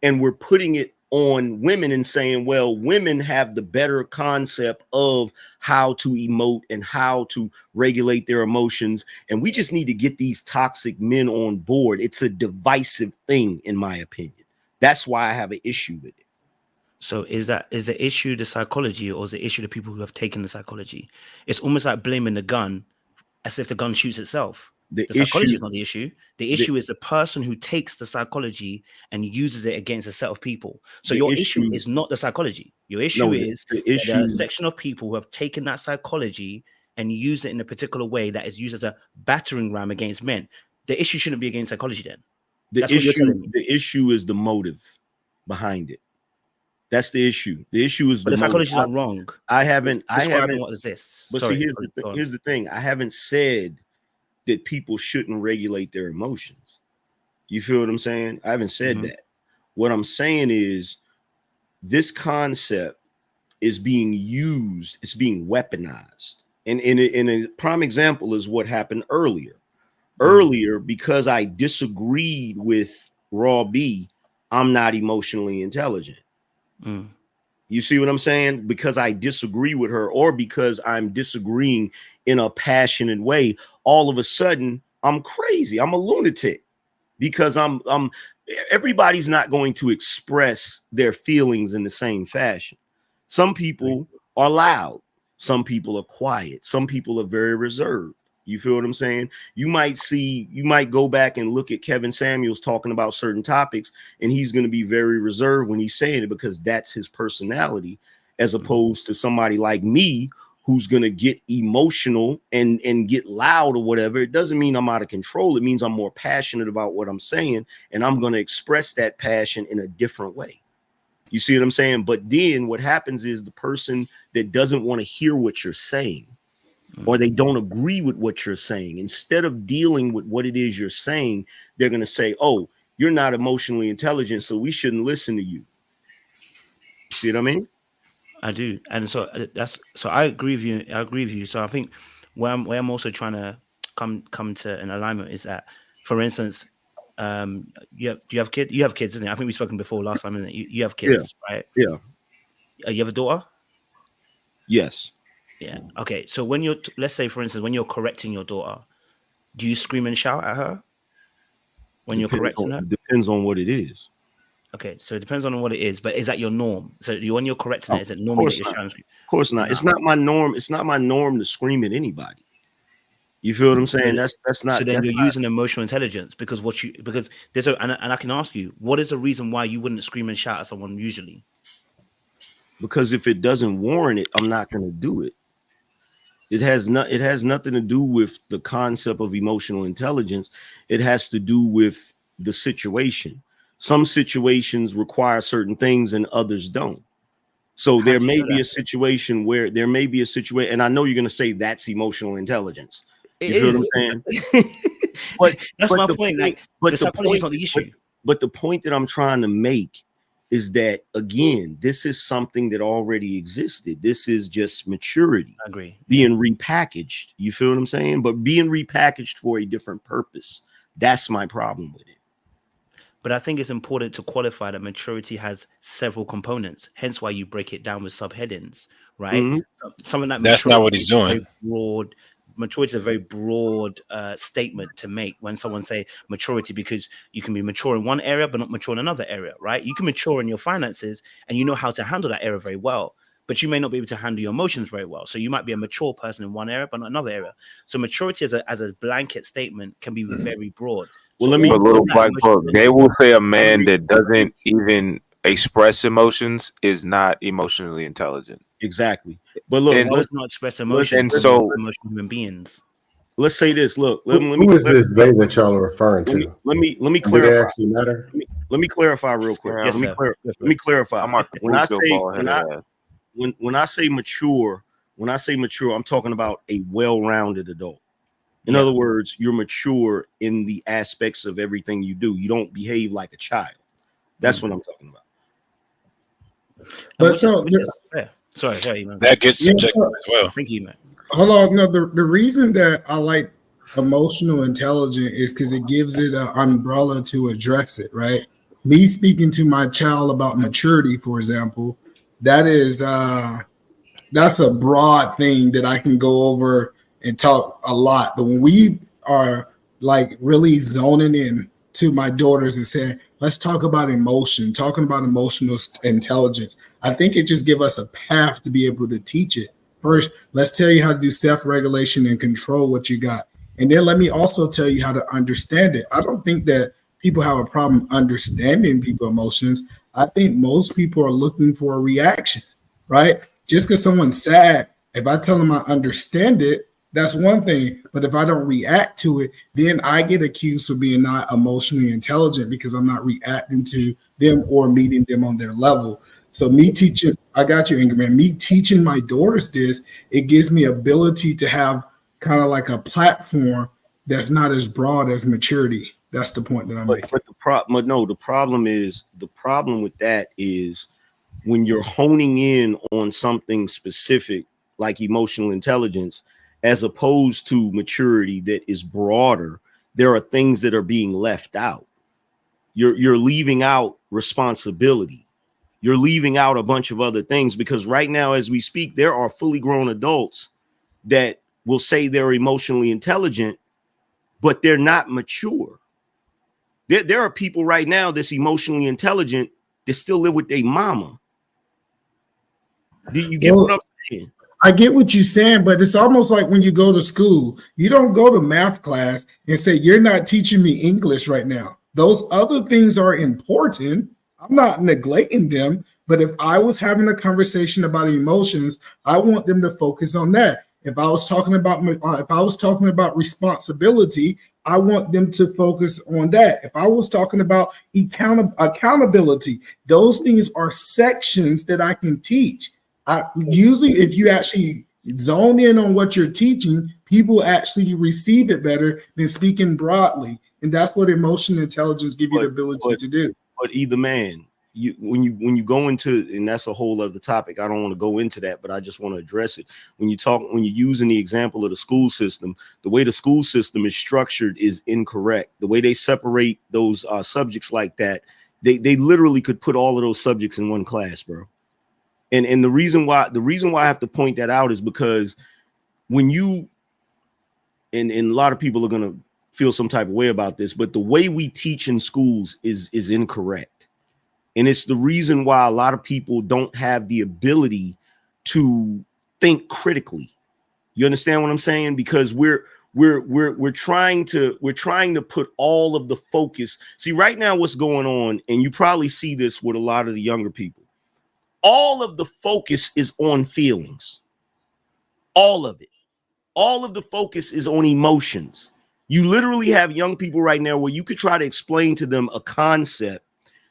And we're putting it on women and saying, well, women have the better concept of how to emote and how to regulate their emotions. And we just need to get these toxic men on board. It's a divisive thing, in my opinion. That's why I have an issue with it. So is the issue the psychology, or is the issue the people who have taken the psychology? It's almost like blaming the gun as if the gun shoots itself. The psychology is not the issue. The issue is the person who takes the psychology and uses it against a set of people. So your issue is not the psychology. Your issue is the section of people who have taken that psychology and used it in a particular way that is used as a battering ram against men. The issue shouldn't be against psychology then. The issue is the motive behind it. That's the issue. The issue is the psychology is not wrong. I haven't what exists. But see, here's the thing. I haven't said that people shouldn't regulate their emotions. You feel what I'm saying? I haven't said that. What I'm saying is this concept is being used, it's being weaponized. And in a prime example is what happened earlier. Earlier, because I disagreed with Raw B, I'm not emotionally intelligent. You see what I'm saying? Because I disagree with her, or because I'm disagreeing in a passionate way, all of a sudden I'm crazy. I'm a lunatic because everybody's not going to express their feelings in the same fashion. Some people are loud. Some people are quiet. Some people are very reserved. You feel what I'm saying? You might go back and look at Kevin Samuels talking about certain topics, and he's going to be very reserved when he's saying it because that's his personality, as opposed to somebody like me who's going to get emotional and get loud or whatever. It doesn't mean I'm out of control. It means I'm more passionate about what I'm saying, and I'm going to express that passion in a different way. You see what I'm saying? But then what happens is the person that doesn't want to hear what you're saying, or they don't agree with what you're saying, instead of dealing with what it is you're saying, they're going to say, oh, you're not emotionally intelligent, so we shouldn't listen to you. You see what I mean? I do. And so I agree with you. So I think where I'm also trying to come to an alignment is that, for instance, do you have kids? You have kids, isn't it? I think we've spoken before last time, isn't it? You have kids, right? Yeah. You have a daughter? Yes. Yeah. Okay. So when let's say, for instance, when you're correcting your daughter, do you scream and shout at her when you're correcting her? Depends on what it is. Okay, so it depends on what it is, but is that your norm? So when you're correcting it, is it normally that you're shouting? Of course not. It's not my norm. It's not my norm to scream at anybody. You feel what I'm saying? That's not. So then that's you're not, using emotional intelligence because there's a and I can ask you, what is the reason why you wouldn't scream and shout at someone usually? because if it doesn't warrant it, I'm not going to do it. It has nothing to do with the concept of emotional intelligence. It has to do with the situation. Some situations require certain things and others don't. So there may be a situation where and I know you're going to say that's emotional intelligence. You feel what I'm saying? But that's my point. Like, the psychology is not the issue. But the point that I'm trying to make is that, again, this is something that already existed. This is just maturity. I agree. Being repackaged. You feel what I'm saying? But being repackaged for a different purpose. That's my problem with it. But I think it's important to qualify that maturity has several components. Hence why you break it down with subheadings, right? Mm-hmm. Something like that's not what he's doing. Maturity is a very broad statement to make when someone say maturity, because you can be mature in one area but not mature in another area, right? You can mature in your finances and you know how to handle that area very well, but you may not be able to handle your emotions very well. So you might be a mature person in one area but not another area. So maturity as a blanket statement can be very broad. Well, so let me little black book. They will say a man that doesn't even express emotions is not emotionally intelligent. Exactly. But look, let's not express emotions. And so emotional human beings. Let's say this. Look, who is this they that y'all are referring to? Let me clarify. Do they actually matter? Let me clarify real quick. Yes, let me clarify. When I say mature, I'm talking about a well-rounded adult. In other words, you're mature in the aspects of everything you do. You don't behave like a child. That's what I'm talking about. But so sorry, man. That gets subjective as well. Thank you, man. Hold on. No, the reason that I like emotional intelligence is because it gives it an umbrella to address it, right? Me speaking to my child about maturity, for example, that's a broad thing that I can go over and talk a lot. But when we are like really zoning in to my daughters and saying, let's talk about emotion, talking about emotional intelligence, I think it just gives us a path to be able to teach it. First, let's tell you how to do self-regulation and control what you got. And then let me also tell you how to understand it. I don't think that people have a problem understanding people's emotions. I think most people are looking for a reaction, right? Just because someone's sad, if I tell them I understand it, that's one thing. But if I don't react to it, then I get accused of being not emotionally intelligent because I'm not reacting to them or meeting them on their level. So me teaching, I got you, Ingrid, me teaching my daughters this, it gives me ability to have kind of like a platform that's not as broad as maturity. That's the point that I'm making. But the problem with that is when you're honing in on something specific like emotional intelligence, as opposed to maturity that is broader, there are things that are being left out. You're leaving out responsibility. You're leaving out a bunch of other things, because right now, as we speak, there are fully grown adults that will say they're emotionally intelligent, but they're not mature. There are people right now that's emotionally intelligent that still live with their mama. Do you get what I'm saying? I get what you're saying, but it's almost like when you go to school, you don't go to math class and say, you're not teaching me English right now. Those other things are important. I'm not neglecting them, but if I was having a conversation about emotions, I want them to focus on that. If I was talking about responsibility, I want them to focus on that. If I was talking about accountability, those things are sections that I can teach. Usually, if you actually zone in on what you're teaching, people actually receive it better than speaking broadly. And that's what emotional intelligence gives you the ability to do. But either man, when you go into, and that's a whole other topic, I don't want to go into that, but I just want to address it. When you're using the example of the school system, the way the school system is structured is incorrect. The way they separate those subjects like that, they literally could put all of those subjects in one class, bro. And the reason why I have to point that out is because when you, and a lot of people are going to feel some type of way about this, but the way we teach in schools is incorrect. And it's the reason why a lot of people don't have the ability to think critically. You understand what I'm saying? Because we're we're trying to put all of the focus. See, right now what's going on, and you probably see this with a lot of the younger people, all of the focus is on feelings. All of it. All of the focus is on emotions. You literally have young people right now where you could try to explain to them a concept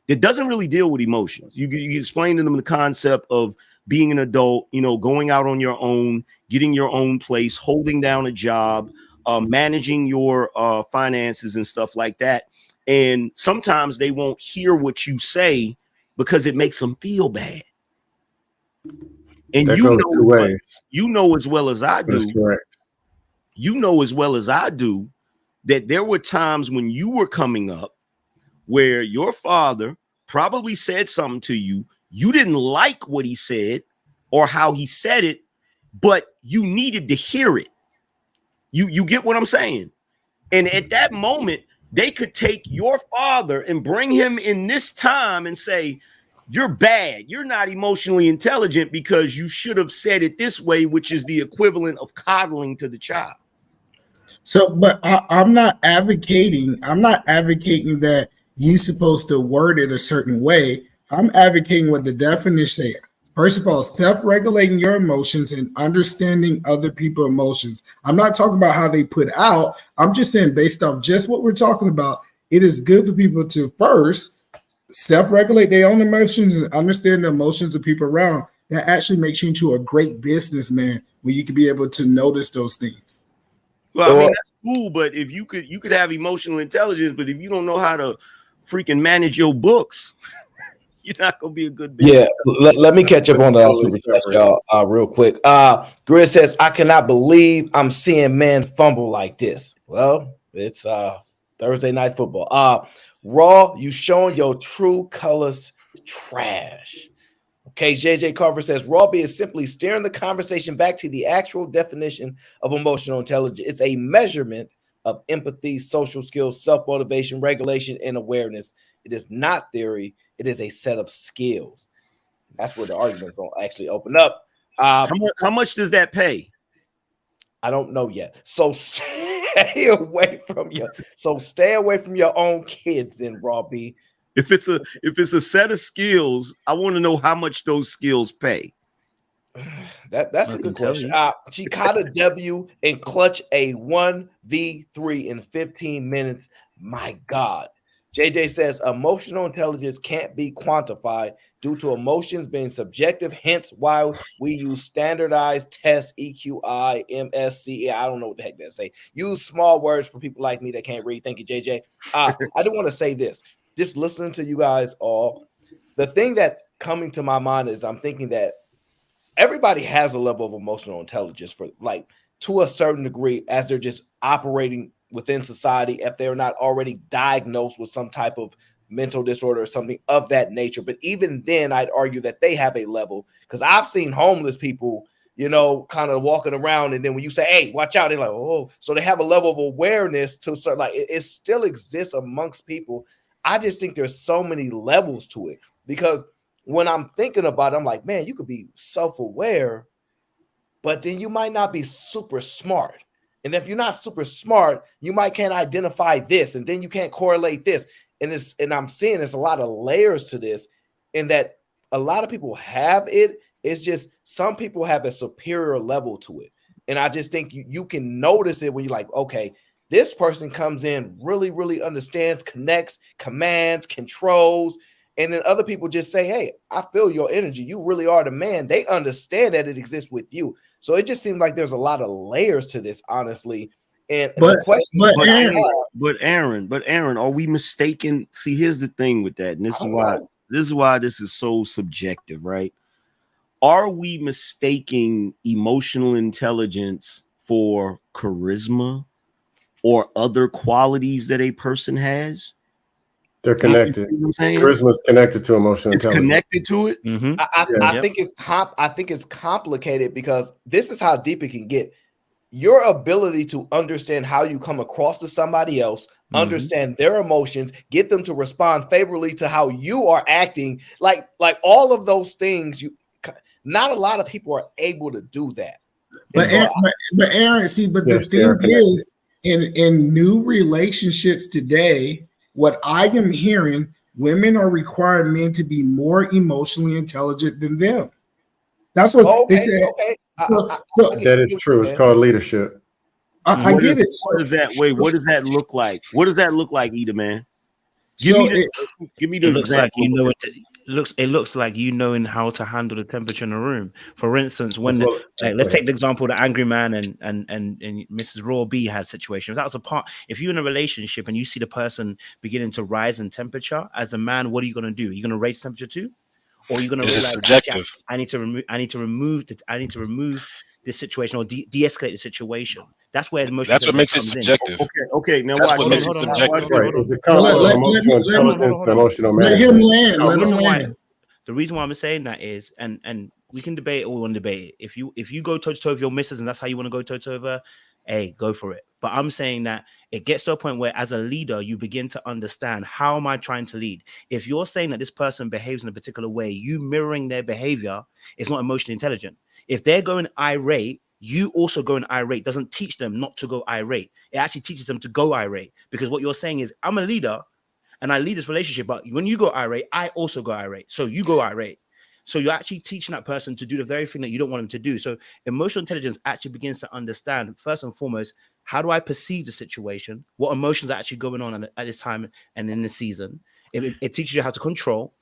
that doesn't really deal with emotions. You explain to them the concept of being an adult, going out on your own, getting your own place, holding down a job, managing your finances and stuff like that. And sometimes they won't hear what you say because it makes them feel bad. And that you know as well as I do. That's correct. You know as well as I do that there were times when you were coming up where your father probably said something to you. You didn't like what he said or how he said it, but you needed to hear it. You get what I'm saying? And at that moment, they could take your father and bring him in this time and say, you're bad. You're not emotionally intelligent because you should have said it this way, which is the equivalent of coddling to the child. So, but I'm not advocating that you're supposed to word it a certain way. I'm advocating what the definition say. First of all, self-regulating your emotions and understanding other people's emotions. I'm not talking about how they put out. I'm just saying based off just what we're talking about, it is good for people to first self-regulate their own emotions and understand the emotions of people around. That actually makes you into a great businessman when you can be able to notice those things. Well, I mean, that's cool, but if you could have emotional intelligence, but if you don't know how to freaking manage your books, you're not gonna be a good business. Yeah, let me catch up on the super chat, y'all, real quick. Grid says, I cannot believe I'm seeing men fumble like this. Well, it's Thursday night football. Raw, you showing your true colors, trash. Okay, JJ Carver says Robbie is simply steering the conversation back to the actual definition of emotional intelligence. It's a measurement of empathy, social skills, self-motivation, regulation, and awareness. It is not theory. It is a set of skills. That's where the argument's going to actually open up. How much does that pay? I don't know yet. So stay away from your own kids then, Robbie. If it's a set of skills, I want to know how much those skills pay. That's a good question. She caught a W and clutch a 1v3 in 15 minutes. My God. JJ says emotional intelligence can't be quantified due to emotions being subjective, hence why we use standardized tests, EQI, MSC. I don't know what the heck that say. Use small words for people like me that can't read. Thank you, JJ. I do want to say this. Just listening to you guys all, the thing that's coming to my mind is I'm thinking that everybody has a level of emotional intelligence for like to a certain degree as they're just operating within society if they're not already diagnosed with some type of mental disorder or something of that nature. But even then, I'd argue that they have a level because I've seen homeless people, kind of walking around. And then when you say, hey, watch out, they're like, oh, so they have a level of awareness to certain, like it still exists amongst people. I just think there's so many levels to it because when I'm thinking about it, I'm like, man, you could be self-aware, but then you might not be super smart. And if you're not super smart, you might can't identify this, and then you can't correlate this. And I'm seeing there's a lot of layers to this, in that a lot of people have it. It's just some people have a superior level to it. And I just think you can notice it when you're like, okay, this person comes in, really, really understands, connects, commands, controls. And then other people just say, hey, I feel your energy. You really are the man. They understand that it exists with you. So it just seems like there's a lot of layers to this, honestly. And the question Aaron, are we mistaken? See, here's the thing with that. And this is why this is so subjective, right? Are we mistaking emotional intelligence for charisma or other qualities that a person has? They're connected. Charisma is connected to emotional intelligence. Connected to it. Mm-hmm. I think it's complicated because this is how deep it can get. Your ability to understand how you come across to somebody else, understand their emotions, get them to respond favorably to how you are acting, like all of those things. Not a lot of people are able to do that. But Aaron, see, but the thing is, in new relationships today, what I am hearing, women are requiring men to be more emotionally intelligent than them. That's what they said. Okay. That is true. It's called leadership. I get it. What is that? Wait, what does that look like? What does that look like, Eda, man? Give me the It looks example. like you know it looks like you knowing how to handle the temperature in a room. For instance, when let's take the example the angry man and Mrs. Raw B had situations. That was a part. If you're in a relationship and you see the person beginning to rise in temperature, as a man, what are you going to do? Are you going to raise temperature too? Or are you going to realize subjective. I need to remove this situation or de-escalate the situation? That's where emotional That's what makes it comes subjective. Okay. Now that's watch. what makes it subjective. Right. It's a conflict of emotional intelligence and emotional management. Let him land. The reason why I'm saying that is, and we can debate all we want to debate. If you go toe to toe with your missus and that's how you want to go toe to toe with her, hey, go for it. But I'm saying that it gets to a point where, as a leader, you begin to understand, how am I trying to lead? If you're saying that this person behaves in a particular way, you mirroring their behavior is not emotionally intelligent. If they're going irate, you also going irate doesn't teach them not to go irate. It actually teaches them to go irate, because what you're saying is, I'm a leader and I lead this relationship, but when you go irate, I also go irate. So you go irate. So you're actually teaching that person to do the very thing that you don't want them to do. So emotional intelligence actually begins to understand, first and foremost, how do I perceive the situation? What emotions are actually going on at this time and in the season? It teaches you how to control.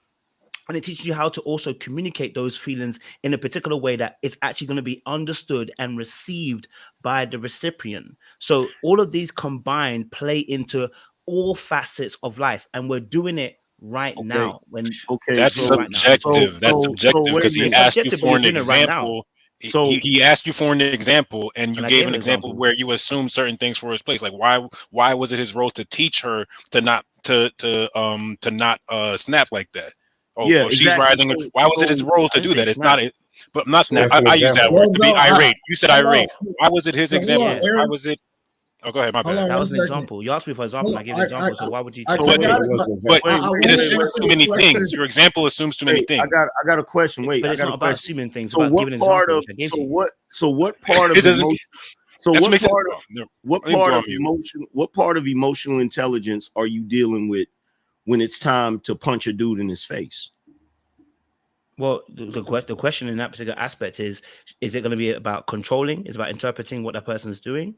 And it teaches you how to also communicate those feelings in a particular way that it's actually going to be understood and received by the recipient. So all of these combined play into all facets of life, and we're doing it right now. That's subjective. That's subjective because he asked you for an example. He asked you for an example, and you gave an example where you assumed certain things for his place. Like why was it his role to teach her to not snap like that? She's rising. Why was it his role to do that? It's not. But not snap. I use that word to be irate. You said irate. Why was it his example? Why was it? Oh, go ahead. My bad. That was an example. You asked me for an example. I gave an example. So why would you? But it assumes too many things. Your example assumes too many things. I got a question. Wait, but it's not about assuming things. So about what giving part of? What part of emotional intelligence are you dealing with when it's time to punch a dude in his face? Well, the question in that particular aspect is it going to be about controlling? Is about interpreting what that person is doing?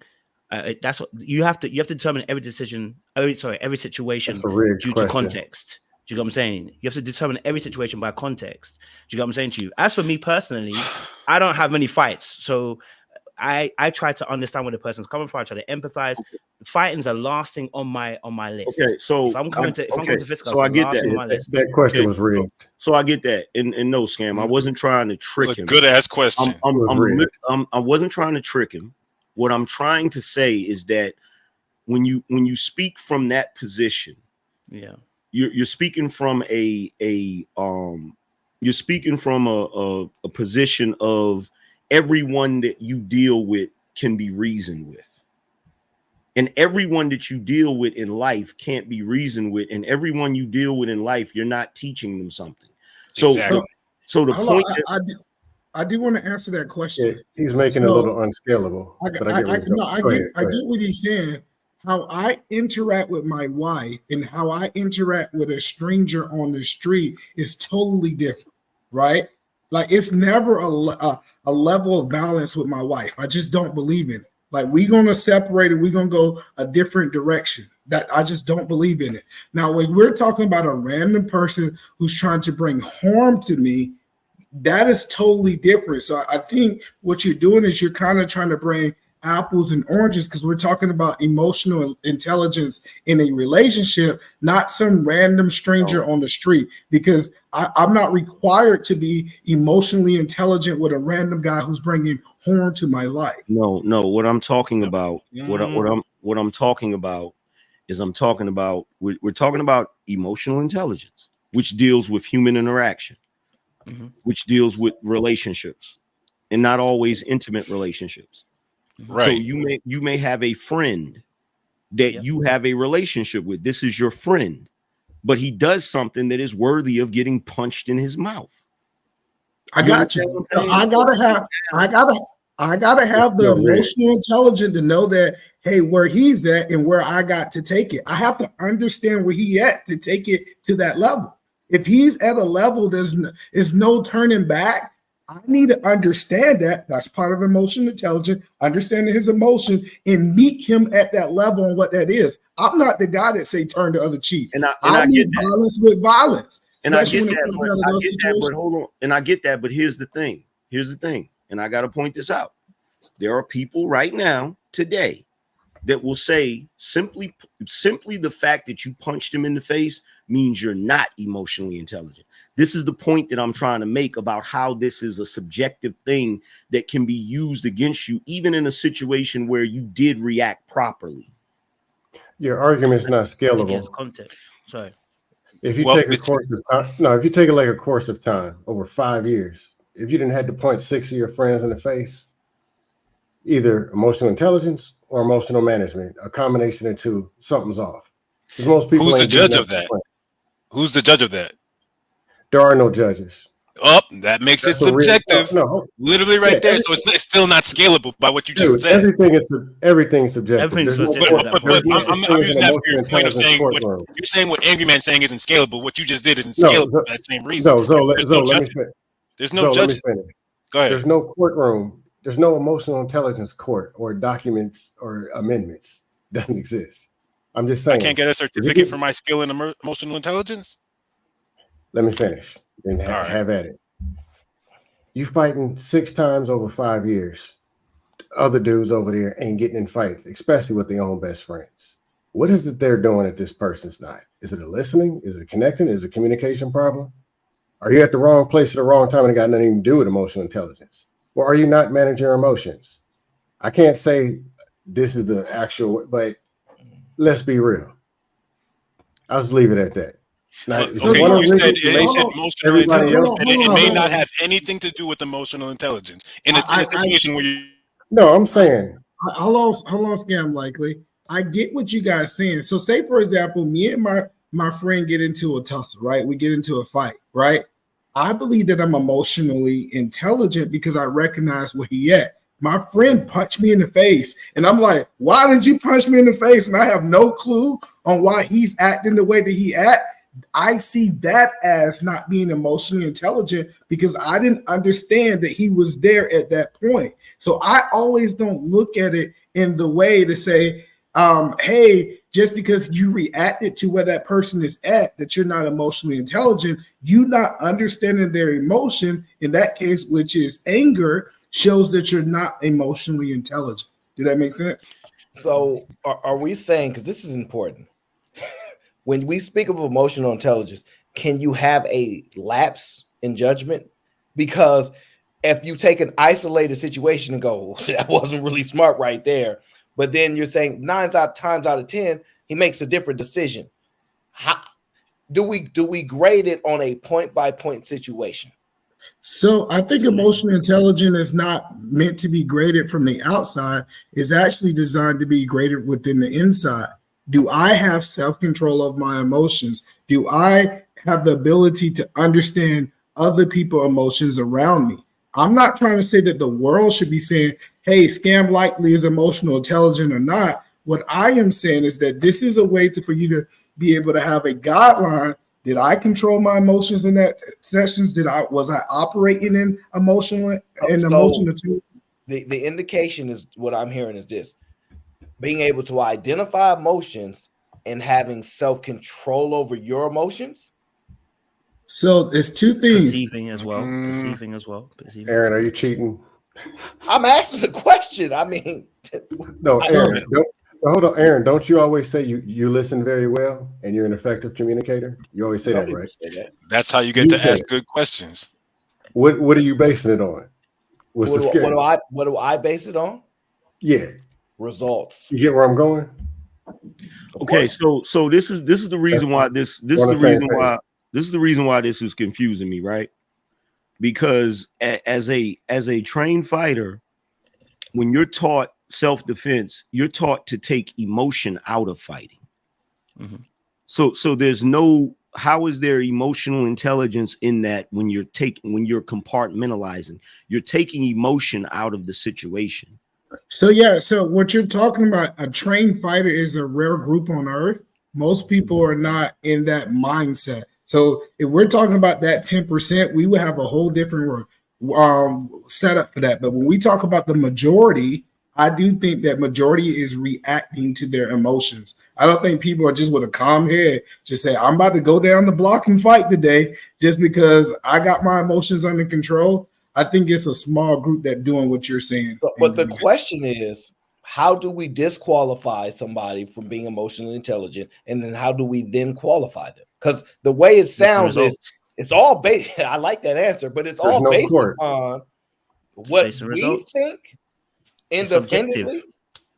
That's what you have to determine every decision. Every situation due to context. Do you get what I'm saying? You have to determine every situation by context. Do you get what I'm saying to you? As for me personally, I don't have many fights, so I try to understand where the person's coming from. I try to empathize. Fighting is the last thing on my list. Okay, so if I'm coming to fiscal, so I get that. That question was real. So I get that, and no scam. I wasn't trying to trick him. Good ass question. I wasn't trying to trick him. What I'm trying to say is that when you speak from that position, you're speaking from a position of everyone that you deal with can be reasoned with. And everyone that you deal with in life can't be reasoned with. And everyone you deal with in life, you're not teaching them something. So, so the point I do want to answer that question. Yeah, he's making it a little unscalable. I get what he's saying. How I interact with my wife and how I interact with a stranger on the street is totally different, right? Like it's never a level of balance with my wife. I just don't believe in it. Like we're gonna separate and we're gonna go a different direction. That I just don't believe in it. Now, when we're talking about a random person who's trying to bring harm to me, that is totally different. So I think what you're doing is you're kind of trying to bring apples and oranges because we're talking about emotional intelligence in a relationship, not some random stranger on the street. Because I'm not required to be emotionally intelligent with a random guy who's bringing harm to my life. No. What I'm talking about, what I'm talking about is we're talking about emotional intelligence, which deals with human interaction. Which deals with relationships and not always intimate relationships. Right. So you may have a friend that you have a relationship with. This is your friend, but he does something that is worthy of getting punched in his mouth. I got you. I I gotta have the emotional intelligence to know that, hey, where he's at and where I got to take it. I have to understand where he at to take it to that level. If he's at a level there's no turning back, I need to understand that. That's part of emotional intelligence, understanding his emotion and meet him at that level and what that is. I'm not the guy that say turn the other cheek. I need violence with violence. And I get that, but hold on. And I get that, but here's the thing. And I got to point this out. There are people right now today that will say simply the fact that you punched him in the face means you're not emotionally intelligent. This is the point that I'm trying to make about how this is a subjective thing that can be used against you, even in a situation where you did react properly. Your argument's not scalable. Context. Sorry. If you take a course of time, if you take a course of time over 5 years, if you didn't have to punch 6 of your friends in the face, either emotional intelligence or emotional management, a combination of two, something's off. Most people. Who's the judge of that? Who's the judge of that? There are no judges. That makes it subjective. Literally right there. So it's still not scalable by what you just said. Everything's subjective. But I'm using that for your point of saying you're saying what Angry Man's saying isn't scalable. What you just did isn't scalable for that same reason. There's no judge. Go ahead. There's no courtroom. There's no emotional intelligence court or documents or amendments. Doesn't exist. I'm just saying. I can't get a certificate for my skill in emotional intelligence. Let me finish and have at it. You fighting 6 times over 5 years. Other dudes over there ain't getting in fights, especially with their own best friends. What is it they're doing that this person's not? Is it a listening? Is it connecting? Is it a communication problem? Are you at the wrong place at the wrong time and it got nothing to do with emotional intelligence? Or are you not managing your emotions? I can't say this is the actual, but let's be real. I'll just leave it at that. Now, you said emotional intelligence, it may not have anything to do with emotional intelligence in a situation where you. No, I'm saying. Hold on, Scam Likely. I get what you guys saying. So, say for example, me and my friend get into a tussle, right? We get into a fight, right? I believe that I'm emotionally intelligent because I recognize where he at. My friend punched me in the face, and I'm like, "Why did you punch me in the face?" And I have no clue on why he's acting the way that he act. I see that as not being emotionally intelligent because I didn't understand that he was there at that point. So I always don't look at it in the way to say, hey, just because you reacted to where that person is at, that you're not emotionally intelligent, you not understanding their emotion in that case, which is anger, shows that you're not emotionally intelligent. Did that make sense? So are we saying, because this is important, when we speak of emotional intelligence, can you have a lapse in judgment? Because if you take an isolated situation and go, that wasn't really smart right there, but then you're saying 9 times out of 10, he makes a different decision. How do we grade it on a point-by-point situation? So I think emotional intelligence is not meant to be graded from the outside. It's actually designed to be graded within the inside. Do I have self-control of my emotions? Do I have the ability to understand other people's emotions around me? I'm not trying to say that the world should be saying, hey, Scam Likely is emotional intelligent or not. What I am saying is that this is a way for you to be able to have a guideline. Did I control my emotions in that sessions? Was I operating in emotional intelligence? The indication is what I'm hearing is this: being able to identify emotions and having self-control over your emotions. So it's two things. Perceiving as well. Aaron, are you cheating? I'm asking the question. I mean, no, Aaron. Hold on, Aaron. Don't you always say you listen very well and you're an effective communicator? You always say that, right? That's how you get to ask good questions. What are you basing it on? What do I base it on? Yeah. Results. You get where I'm going? Okay, so this is the reason why this is the reason why this is confusing me, right? Because as a trained fighter, when you're taught self-defense, you're taught to take emotion out of fighting. Mm-hmm. So there's no how is there emotional intelligence in that when you're compartmentalizing, you're taking emotion out of the situation? So what you're talking about, a trained fighter is a rare group on earth. Most people are not in that mindset. So if we're talking about that 10%, we would have a whole different setup for that. But when we talk about the majority, I do think that majority is reacting to their emotions. I don't think people are just with a calm head, just say, I'm about to go down the block and fight today just because I got my emotions under control. I think it's a small group that doing what you're saying. But the question is, how do we disqualify somebody from being emotionally intelligent? And then how do we then qualify them? Because the way it sounds is it's all based. I like that answer, but it's all based on what we think independently.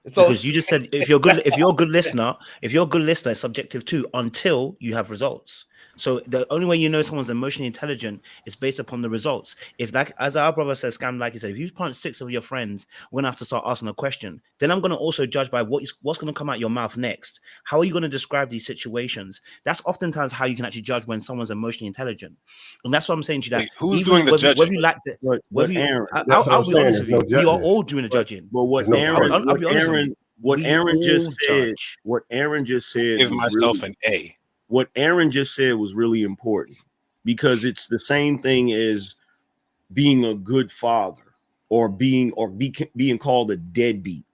So because you just said if you're a good listener, it's subjective too until you have results. So the only way you know someone's emotionally intelligent is based upon the results. If that, as our brother says, Scam, like you said, if you punch 6 of your friends, we're gonna have to start asking a question. Then I'm gonna also judge by what's gonna come out your mouth next. How are you gonna describe these situations? That's oftentimes how you can actually judge when someone's emotionally intelligent. And that's what I'm saying to you. That who's doing the judging? Whether you like it, I'll be honest with you. We are all doing the judging. But what Aaron just said, give myself an A. What Aaron just said was really important, because it's the same thing as being a good father or being called a deadbeat.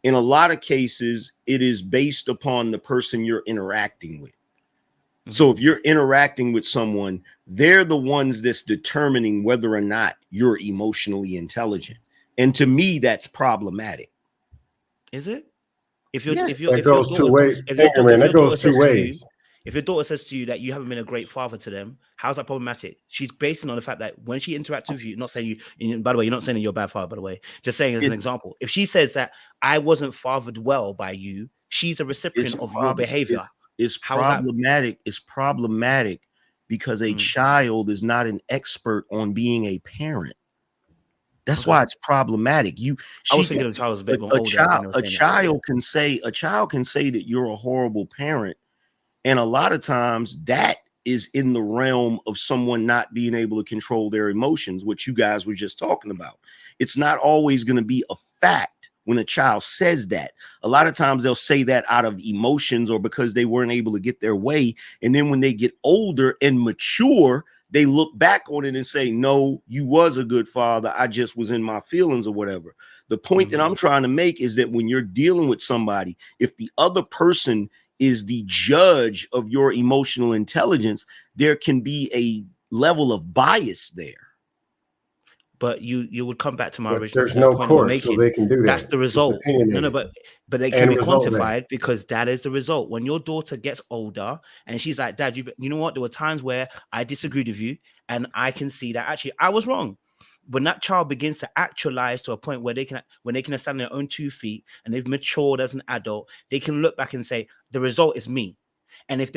In a lot of cases, it is based upon the person you're interacting with. Mm-hmm. So if you're interacting with someone, they're the ones that's determining whether or not you're emotionally intelligent. And to me, that's problematic. Is it? If your daughter says to you that you haven't been a great father to them, how's that problematic? She's basing on the fact that when she interacts with you, not saying you, by the way, you're not saying that you're a bad father, by the way, just saying as an example. If she says that I wasn't fathered well by you, she's a recipient of your behavior. It's problematic. It's problematic because a child is not an expert on being a parent. That's why it's problematic. I was thinking a child was a bit more older. A child can say that you're a horrible parent. And a lot of times that is in the realm of someone not being able to control their emotions, which you guys were just talking about. It's not always going to be a fact when a child says that. A lot of times they'll say that out of emotions or because they weren't able to get their way. And then when they get older and mature, they look back on it and say, no, you was a good father. I just was in my feelings or whatever. The point that I'm trying to make is that when you're dealing with somebody, if the other person is the judge of your emotional intelligence, there can be a level of bias there. But you would come back to my original there's no point court, so they can do that. That's the result. No, but they can be quantified because that is the result. When your daughter gets older and she's like, Dad, you know what? There were times where I disagreed with you, and I can see that actually I was wrong. When that child begins to actualize to a point where they can stand on their own 2 feet and they've matured as an adult, they can look back and say, the result is me. And if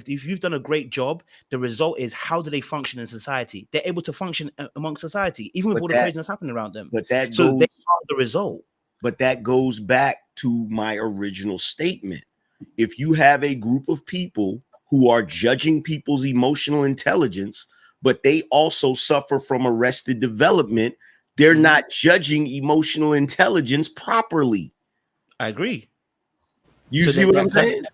you've done a great job, the result is how do they function in society? They're able to function among society, even with all the craziness happening around them. But they are the result. But that goes back to my original statement. If you have a group of people who are judging people's emotional intelligence, but they also suffer from arrested development, they're not judging emotional intelligence properly. I agree. You see what I'm saying?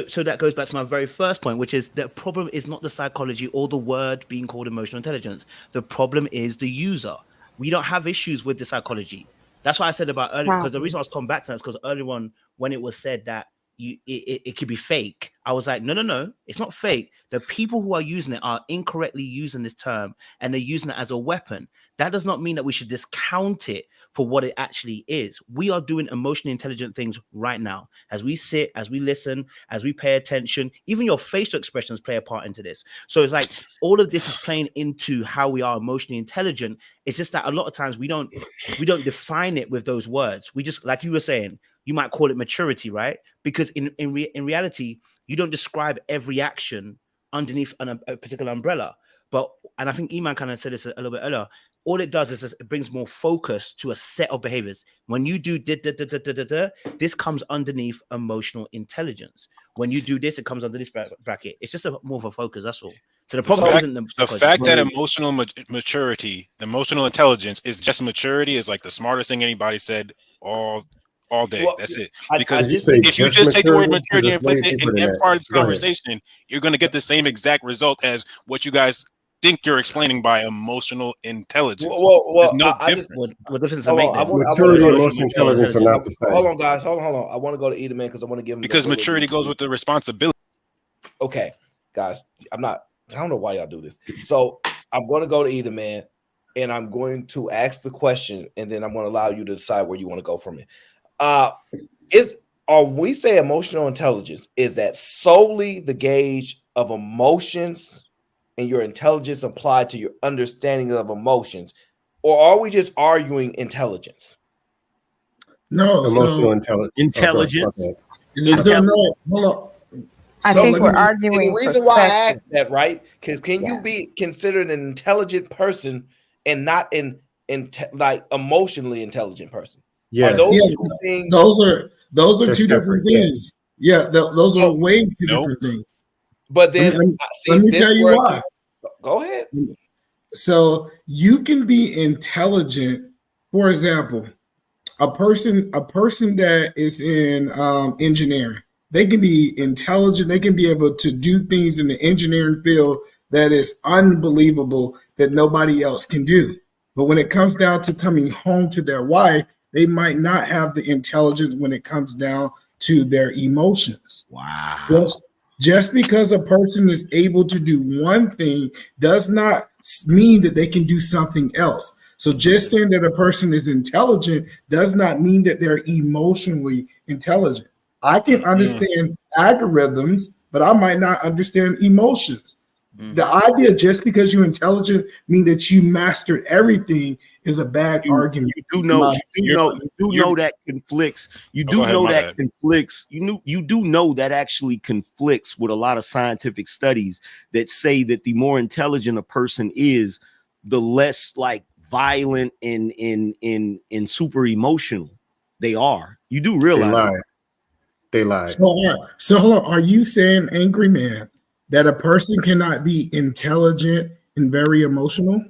So that goes back to my very first point, which is the problem is not the psychology or the word being called emotional intelligence. The problem is the user. We don't have issues with the psychology. That's why I said about earlier, because the reason I was coming back to that is because earlier on, when it was said that it could be fake, I was like, no, it's not fake. The people who are using it are incorrectly using this term, and they're using it as a weapon. That does not mean that we should discount it for what it actually is. We are doing emotionally intelligent things right now. As we sit, as we listen, as we pay attention, even your facial expressions play a part into this. So it's like all of this is playing into how we are emotionally intelligent. It's just that a lot of times we don't define it with those words. We just, like you were saying, you might call it maturity, right? Because in reality, you don't describe every action underneath a particular umbrella. And I think Iman kind of said this a little bit earlier. All it does is it brings more focus to a set of behaviors. When you do this comes underneath emotional intelligence. When you do this, it comes under this bracket. It's just more of a focus. That's all. So the problem isn't the fact that emotional maturity, emotional intelligence is just maturity is like the smartest thing anybody said all day. Well, that's it. Because if you just take the word maturity and place it in every part of the conversation, you're going to get the same exact result as what you guys think you're explaining by emotional intelligence. There's no difference. What difference does it make then? Maturity and emotional intelligence are not the same. Hold on, guys. Hold on. I want to go to Eda, man, because I want to give him because maturity goes with the responsibility. Okay, guys. I don't know why y'all do this. So I'm going to go to Eda, man, and I'm going to ask the question, and then I'm going to allow you to decide where you want to go from it. We say emotional intelligence, is that solely the gauge of emotions and your intelligence applied to your understanding of emotions, or are we just arguing intelligence? No, emotional intelligence. Hold on. I think we're arguing. The reason why I asked that, right? Because can you be considered an intelligent person and not like emotionally intelligent person? Yeah, those are two different things. Yeah, those are way two different things. But then let me tell you why. Go ahead. So you can be intelligent. For example, a person that is in engineering. They can be intelligent. They can be able to do things in the engineering field that is unbelievable that nobody else can do. But when it comes down to coming home to their wife, they might not have the intelligence when it comes down to their emotions. Wow. Just because a person is able to do one thing does not mean that they can do something else. So just saying that a person is intelligent does not mean that they're emotionally intelligent. I can understand algorithms, but I might not understand emotions. The idea just because you're intelligent mean that you mastered everything is a bad argument. You do know that conflicts. You do know that conflicts. You do know that actually conflicts with a lot of scientific studies that say that the more intelligent a person is, the less like violent and super emotional they are. You do realize they lie. So hold on. Are you saying, Angry Man, that a person cannot be intelligent and very emotional?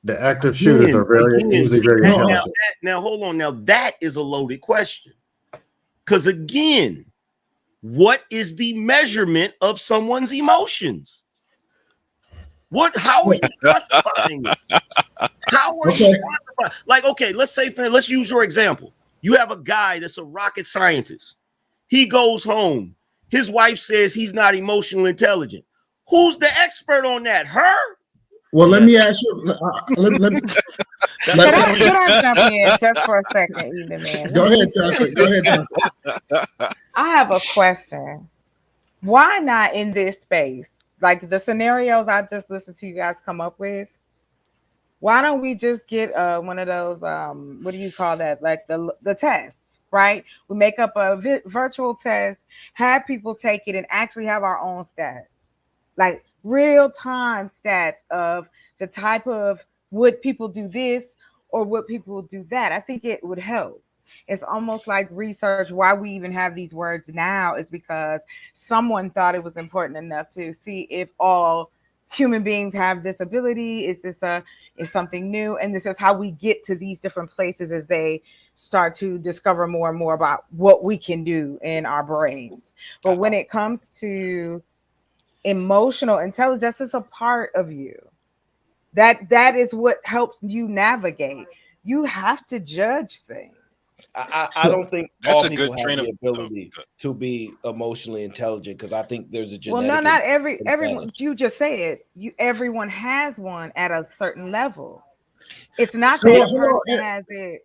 The active shooters are usually very intelligent. Now, hold on. Now, that is a loaded question. Because again, what is the measurement of someone's emotions? How are you quantifying it? How are you quantifying? Like, okay, let's use your example. You have a guy that's a rocket scientist. He goes home. His wife says he's not emotionally intelligent. Who's the expert on that? Her? Well, let me ask you. Can I jump in just for a second, Eda, man? Go ahead, Tucker. I have a question. Why not in this space? Like the scenarios I just listened to you guys come up with. Why don't we just get one of those, what do you call that? Like the test, right? We make up a virtual test, have people take it, and actually have our own stats. Like real-time stats of the type of would people do this or would people do that. I think it would help. It's almost like research. Why we even have these words now is because someone thought it was important enough to see if all human beings have this ability. Is something new? And this is how we get to these different places as they start to discover more and more about what we can do in our brains. But when it comes to emotional intelligence, is a part of you. That is what helps you navigate. You have to judge things. I don't think all people have the ability to be emotionally intelligent, because I think there's a genetic. Well, no, not everyone. You just said everyone has one at a certain level. It's not that person has it.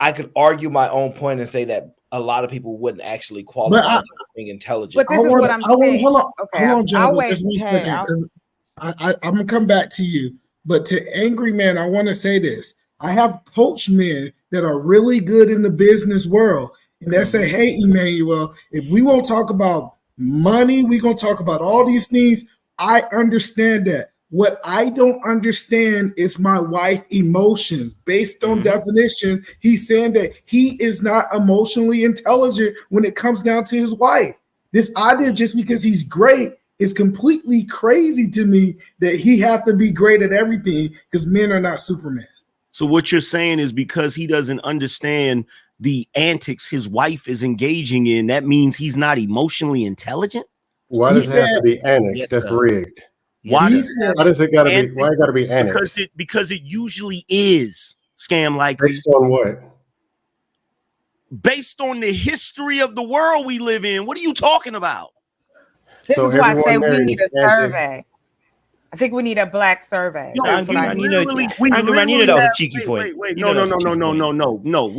I could argue my own point and say that a lot of people wouldn't actually qualify as being intelligent. But this is what I'm saying. Hold on, John. Just 1 second, because I'm gonna come back to you. But to Angry Man, I want to say this. I have coach men that are really good in the business world, and they say, "Hey, Emmanuel, if we won't talk about money, we're gonna talk about all these things." I understand that. What I don't understand is my wife's emotions. Based on definition, he's saying that he is not emotionally intelligent when it comes down to his wife. This idea just because he's great is completely crazy to me that he has to be great at everything because men are not Superman. So what you're saying is because he doesn't understand the antics his wife is engaging in, that means he's not emotionally intelligent? Why does it have to be annexed? That's rigged. Why does it got to be? Why it got to be annexed? Because it usually is scam like based on what? Based on the history of the world we live in. What are you talking about? This is why I say we need a survey. I think we need a black survey. No, That's what I need. You know that was a cheeky point. Wait, no. We're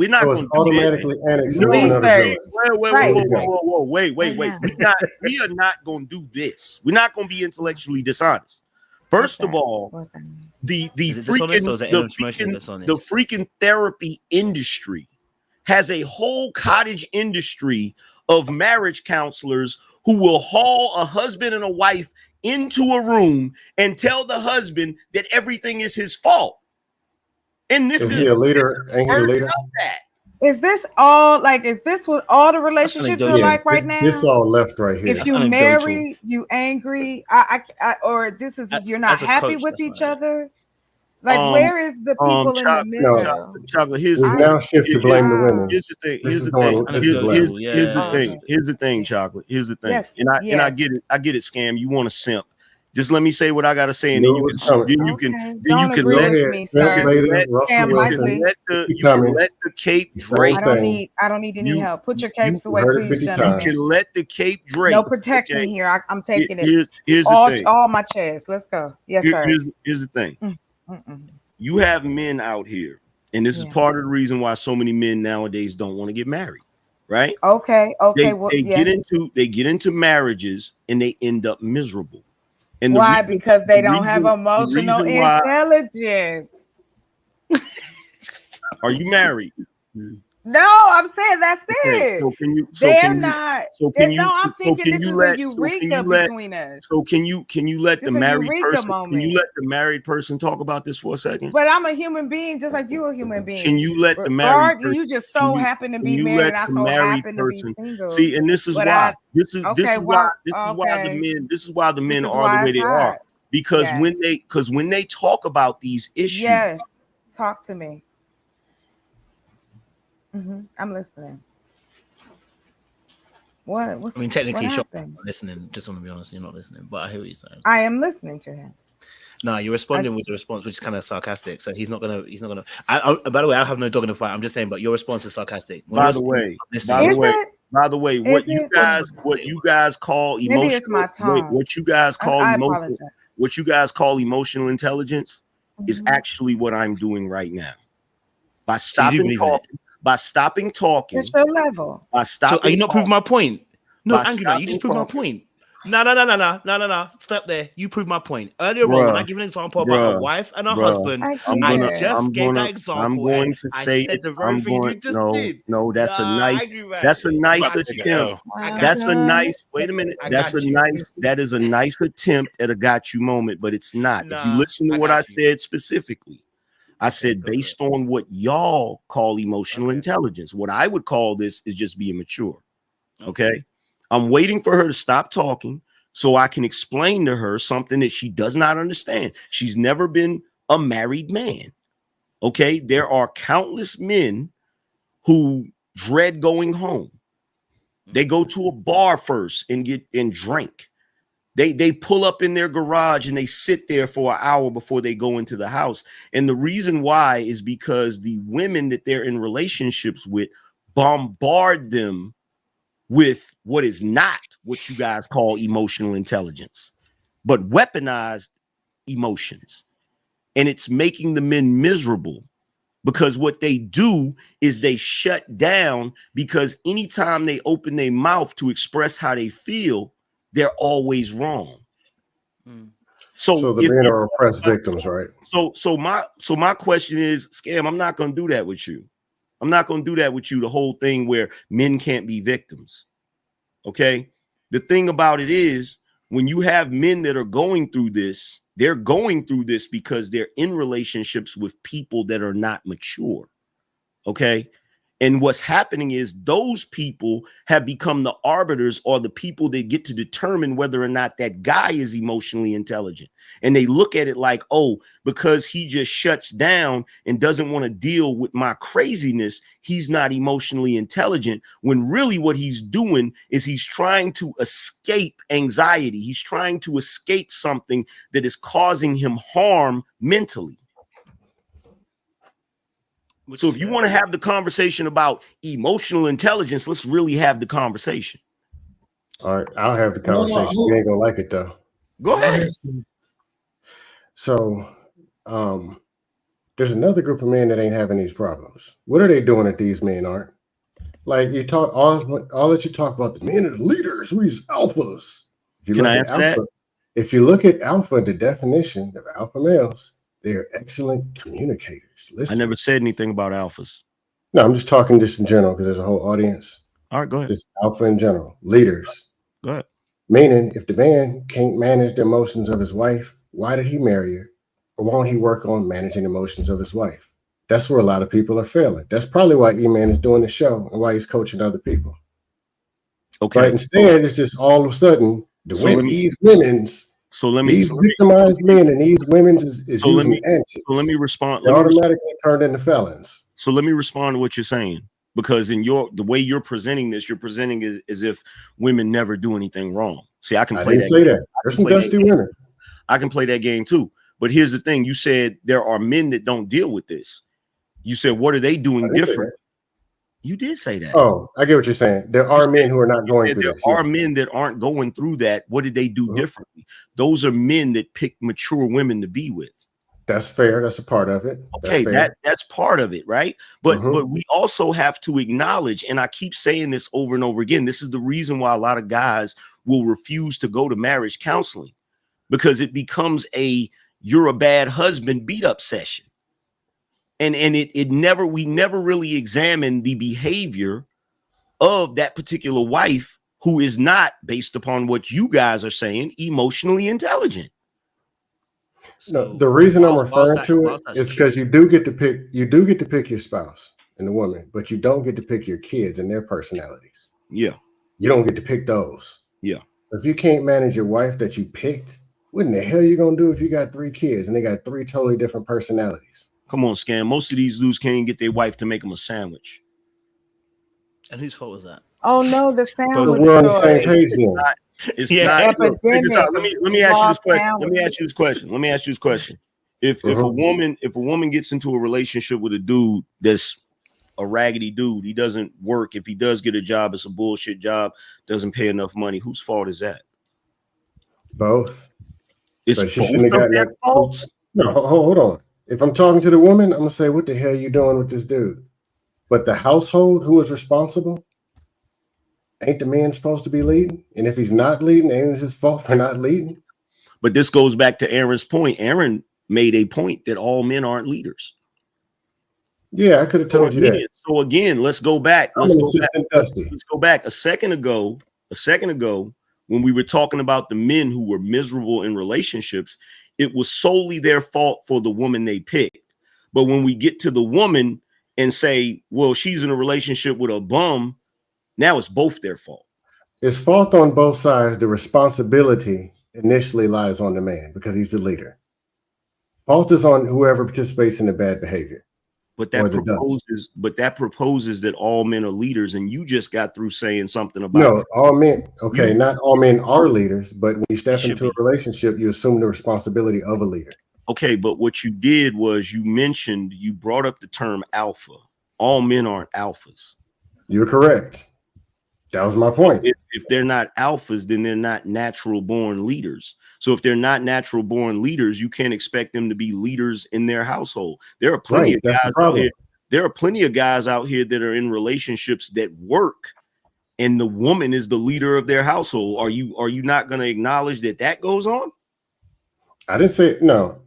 not going to automatically annex. Wait. We are not going to do this. We're not going to be intellectually dishonest. First of all, the freaking therapy industry has a whole cottage industry of marriage counselors who will haul a husband and a wife into a room and tell the husband that everything is his fault. And this is he a leader? Ain't he a leader? Is this all like? Is this what all the relationships are like right now? This all left right here. If you married, you angry, or this is you're not happy with each other. Like, where is the people in the middle? Chocolate. We now shift to blame the women. Here's the thing. Here's the thing. Chocolate. Here's the thing. Yes, and I get it. I get it. Scam. You want to simp? Just let me say what I gotta say, and then you can let the cape drape. I don't need any help. Put your capes away, please, gentlemen. You can let the cape drape. No protection here. I'm taking it. Here's the thing. All my chest. Let's go. Yes, sir. Here's the thing. You have men out here, and this is part of the reason why so many men nowadays don't want to get married, right? Okay. They get into marriages and they end up miserable. And why? Because they don't have emotional intelligence. Are you married? No, I'm saying that's it. So can you? I'm thinking this is a eureka between us. So can you let the married person? Can you let the married person talk about this for a second? But I'm a human being, just like you're a human being. Can you let the married person? You just so happen to be married, and I so happen to be single. See, and this is why. This is why the men are the way they are. Because when they talk about these issues, yes, talk to me. I'm listening. What's technically, what you're not listening. Just want to be honest, you're not listening. But I hear what you're saying. I am listening to him. No, you're responding with the response, which is kind of sarcastic. So he's not gonna. By the way, I have no dog in the fight. I'm just saying, but your response is sarcastic. By the way, what you guys call emotional, what you guys call emotional intelligence is actually what I'm doing right now. By stopping talking. By stopping talking. It's your level. By stopping. So are you not proving my point? No, angry man, you just proved my point. No. Stop there. You proved my point. Earlier on, when I give an example about a wife and a husband, I just gave that example. I'm going to say it. No, that's a nice attempt. That's a nice. Wait a minute. That is a nice attempt at a got you moment, but it's not. If you listen to what I said specifically. I said, based on what y'all call emotional intelligence, what I would call this is just being mature. Okay. I'm waiting for her to stop talking so I can explain to her something that she does not understand. She's never been a married man. Okay. There are countless men who dread going home. They go to a bar first and drink. They pull up in their garage and they sit there for an hour before they go into the house. And the reason why is because the women that they're in relationships with bombard them with what is not what you guys call emotional intelligence, but weaponized emotions. And it's making the men miserable because what they do is they shut down because anytime they open their mouth to express how they feel, they're always wrong. So the men are oppressed victims, right? So my question is, Scam, I'm not going to do that with you. I'm not going to do that with you. The whole thing where men can't be victims. Okay. The thing about it is When you have men that are going through this, they're going through this because they're in relationships with people that are not mature. Okay. And what's happening is those people have become the arbiters or the people that get to determine whether or not that guy is emotionally intelligent. And they look at it like, oh, because he just shuts down and doesn't want to deal with my craziness, he's not emotionally intelligent. When really what he's doing is he's trying to escape anxiety. He's trying to escape something that is causing him harm mentally. So if you want to have the conversation about emotional intelligence, let's really have the conversation. All right, I'll have the conversation. You ain't gonna like it though. Go ahead. So, there's another group of men that ain't having these problems. What are they doing that these men aren't? Like you talk all that you talk about, the men are the leaders, we's alphas. Can I answer that? If you look at alpha, the definition of alpha males, they are excellent communicators. Listen, I never said anything about alphas. No, I'm just talking just in general because there's a whole audience. All right, go ahead. Just alpha in general. Leaders. Go ahead. Meaning, if the man can't manage the emotions of his wife, why did he marry her? Or won't he work on managing emotions of his wife? That's where a lot of people are failing. That's probably why E-Man is doing the show and why he's coaching other people. Okay. But instead, it's just all of a sudden, these victimized men and these women's is using antics. So let me respond. They're automatically turned into felons. So let me respond to what you're saying, because in the way you're presenting this, you're presenting it as if women never do anything wrong. See, I can play that. Say that. There's some dusty women. I can play that game too. But here's the thing: you said there are men that don't deal with this. You said, what are they doing different? You did say that. Oh, I get what you're saying. There are men who are not going through that. There are men that aren't going through that. What did they do differently? Those are men that pick mature women to be with. That's fair. That's a part of it. Okay, that's part of it, right? But we also have to acknowledge, and I keep saying this over and over again, this is the reason why a lot of guys will refuse to go to marriage counseling, because it becomes a you're a bad husband beat up session. And we never really examine the behavior of that particular wife who is not, based upon what you guys are saying, emotionally intelligent. No, the reason I'm referring to it is because you do get to pick your spouse and the woman, but you don't get to pick your kids and their personalities. Yeah. You don't get to pick those. Yeah. If you can't manage your wife that you picked, what in the hell are you gonna do if you got 3 kids and they got 3 totally different personalities? Come on, Scam. Most of these dudes can't even get their wife to make them a sandwich. And whose fault was that? Oh no, the sandwich. We're on the same page then. It's not. Let me ask you this question. Let me ask you this question. If a woman gets into a relationship with a dude that's a raggedy dude, he doesn't work. If he does get a job, it's a bullshit job, doesn't pay enough money. Whose fault is that? Both. It's both of their faults. No, hold on. If I'm talking to the woman, I'm gonna say, what the hell are you doing with this dude? But the household, who is responsible? Ain't the man supposed to be leading? And if he's not leading, ain't it his fault for not leading? But this goes back to Aaron's point. Aaron made a point that all men aren't leaders. Yeah, I could have told you that. So again, let's go back. Let's go back. A second ago, when we were talking about the men who were miserable in relationships, it was solely their fault for the woman they picked. But when we get to the woman and say, well, she's in a relationship with a bum, now it's both their fault. It's fault on both sides. The responsibility initially lies on the man because he's the leader. Fault is on whoever participates in the bad behavior. But that proposes that all men are leaders, and you just got through saying something about all men. Okay, not all men are leaders, but when you step into a relationship, you assume the responsibility of a leader. Okay, but what you did was you brought up the term alpha. All men aren't alphas. You're correct. That was my point. If they're not alphas, then they're not natural born leaders. So if they're not natural born leaders, you can't expect them to be leaders in their household. There are plenty of guys out here. There are plenty of guys out here that are in relationships that work, and the woman is the leader of their household. Are you not going to acknowledge that goes on? I didn't say no.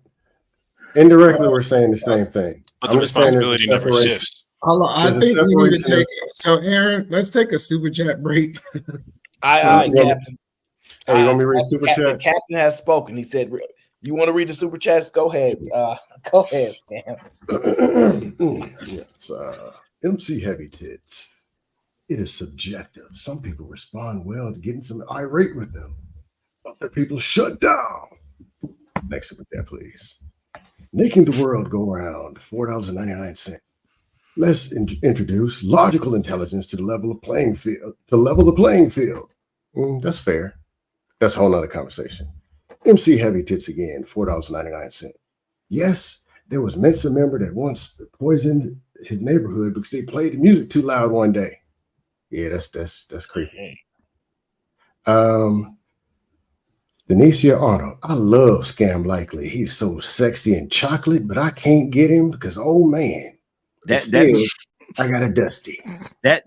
Indirectly, we're saying the same thing. But the responsibility never shifts. I think we need to take it. So, Aaron, let's take a super chat break. Captain. Hey, you want me to read super chat? The captain has spoken. He said, "You want to read the super chats? Go ahead. Go ahead, Scam." Yes, MC Heavy Tits. It is subjective. Some people respond well to getting some irate with them. Other people shut down. Next super chat, please. Making the world go round. $4.99. Let's introduce logical intelligence to the level of playing field. To level the playing field. That's fair. That's a whole nother conversation. MC Heavy Tits again, $4.99. Yes, there was Mensa member that once poisoned his neighborhood because they played the music too loud one day. Yeah, that's creepy. Denisha Arnold, I love Scam Likely. He's so sexy and chocolate, but I can't get him because oh man. Instead, I got a Dusty. That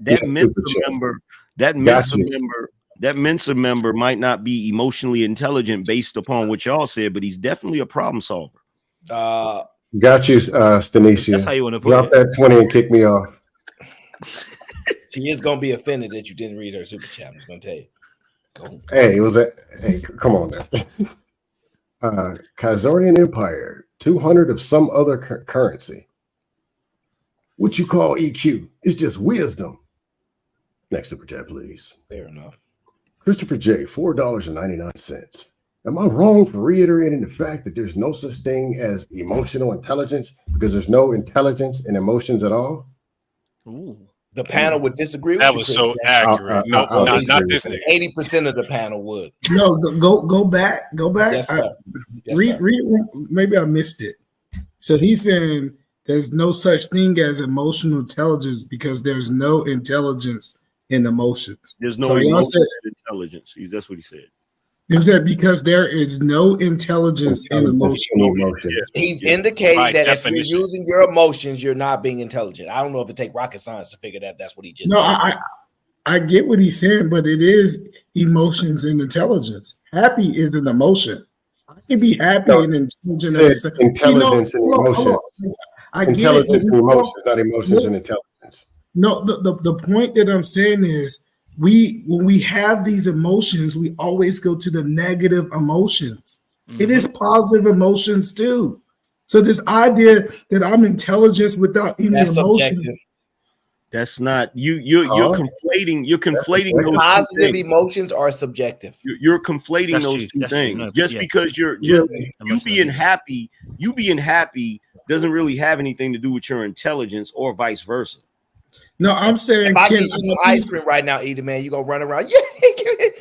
Mensa member might not be emotionally intelligent based upon what y'all said, but he's definitely a problem solver. Got you, Stanisha. That's how you want to put Drop that 20 and kick me off. She is gonna be offended that you didn't read her super chat. I'm just gonna tell you. Go. Hey, come on now. Khazarian Empire, 200 of some other currency. What you call EQ? It's just wisdom. Next super chat, please. Fair enough. Christopher J, $4.99. Am I wrong for reiterating the fact that there's no such thing as emotional intelligence because there's no intelligence in emotions at all? Ooh. The panel would disagree with that you. That was so accurate. No, not this nigga. 80% of the panel would. No, go back. Yes, sir. Read. Maybe I missed it. So he's saying there's no such thing as emotional intelligence because there's no intelligence in emotions. There's no emotional intelligence. That's what he said. Is that because there is no intelligence in emotion? He's indicating that definition. If you're using your emotions, you're not being intelligent. I don't know if it takes rocket science to figure that. That's what he just said. I get what he's saying, but it is emotions and intelligence. Happy is an emotion. I can be happy and intelligent. Intelligence and emotions. Intelligence and emotions, not emotions and intelligence. No, the point that I'm saying is when we have these emotions, we always go to the negative emotions. Mm-hmm. It is positive emotions too. So this idea that I'm intelligent without any emotion. Subjective. That's not you're conflating. You're conflating those positive emotions are subjective. You're conflating those two things. No, just because you being happy doesn't really have anything to do with your intelligence or vice versa. No, I'm saying if I give you some ice cream right now, eat it, man, you gonna run around. Yeah,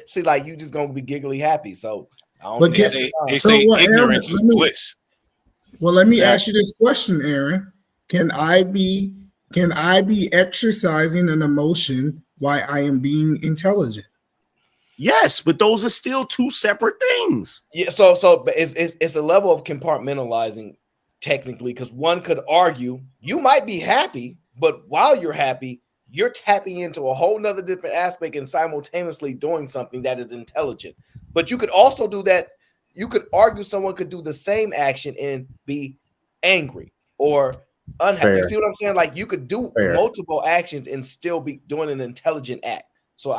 see, like you just gonna be giggly happy. So I don't they say ignorance is bliss. Well, let me ask you this question, Aaron. Can I be exercising an emotion while I am being intelligent? Yes, but those are still two separate things. Yeah, so but it's a level of compartmentalizing technically, because one could argue you might be happy, but while you're happy, you're tapping into a whole nother different aspect and simultaneously doing something that is intelligent. But you could also do that. You could argue someone could do the same action and be angry or unhappy. Fair. You see what I'm saying? Like you could do multiple actions and still be doing an intelligent act. So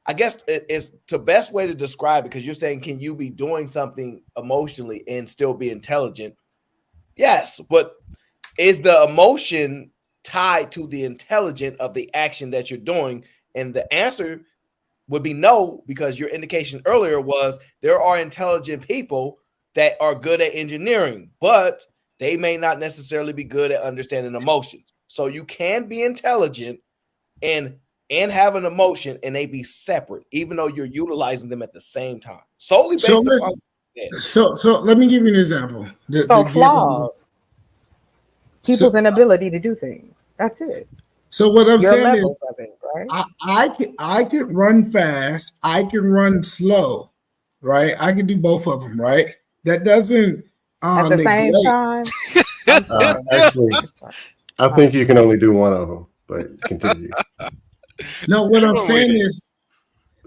I guess it's the best way to describe it, because you're saying, can you be doing something emotionally and still be intelligent? Yes, but is the emotion tied to the intelligence of the action that you're doing? And the answer would be no, because your indication earlier was there are intelligent people that are good at engineering, but they may not necessarily be good at understanding emotions. So you can be intelligent and have an emotion and they be separate, even though you're utilizing them at the same time. Solely based upon So let me give you an example. Flaws. People's inability to do things. That's it. So what I'm saying is, right? I can run fast. I can run slow, right? I can do both of them, right? That doesn't at the same time. Actually, I think you can only do one of them, but continue. No, what I'm saying is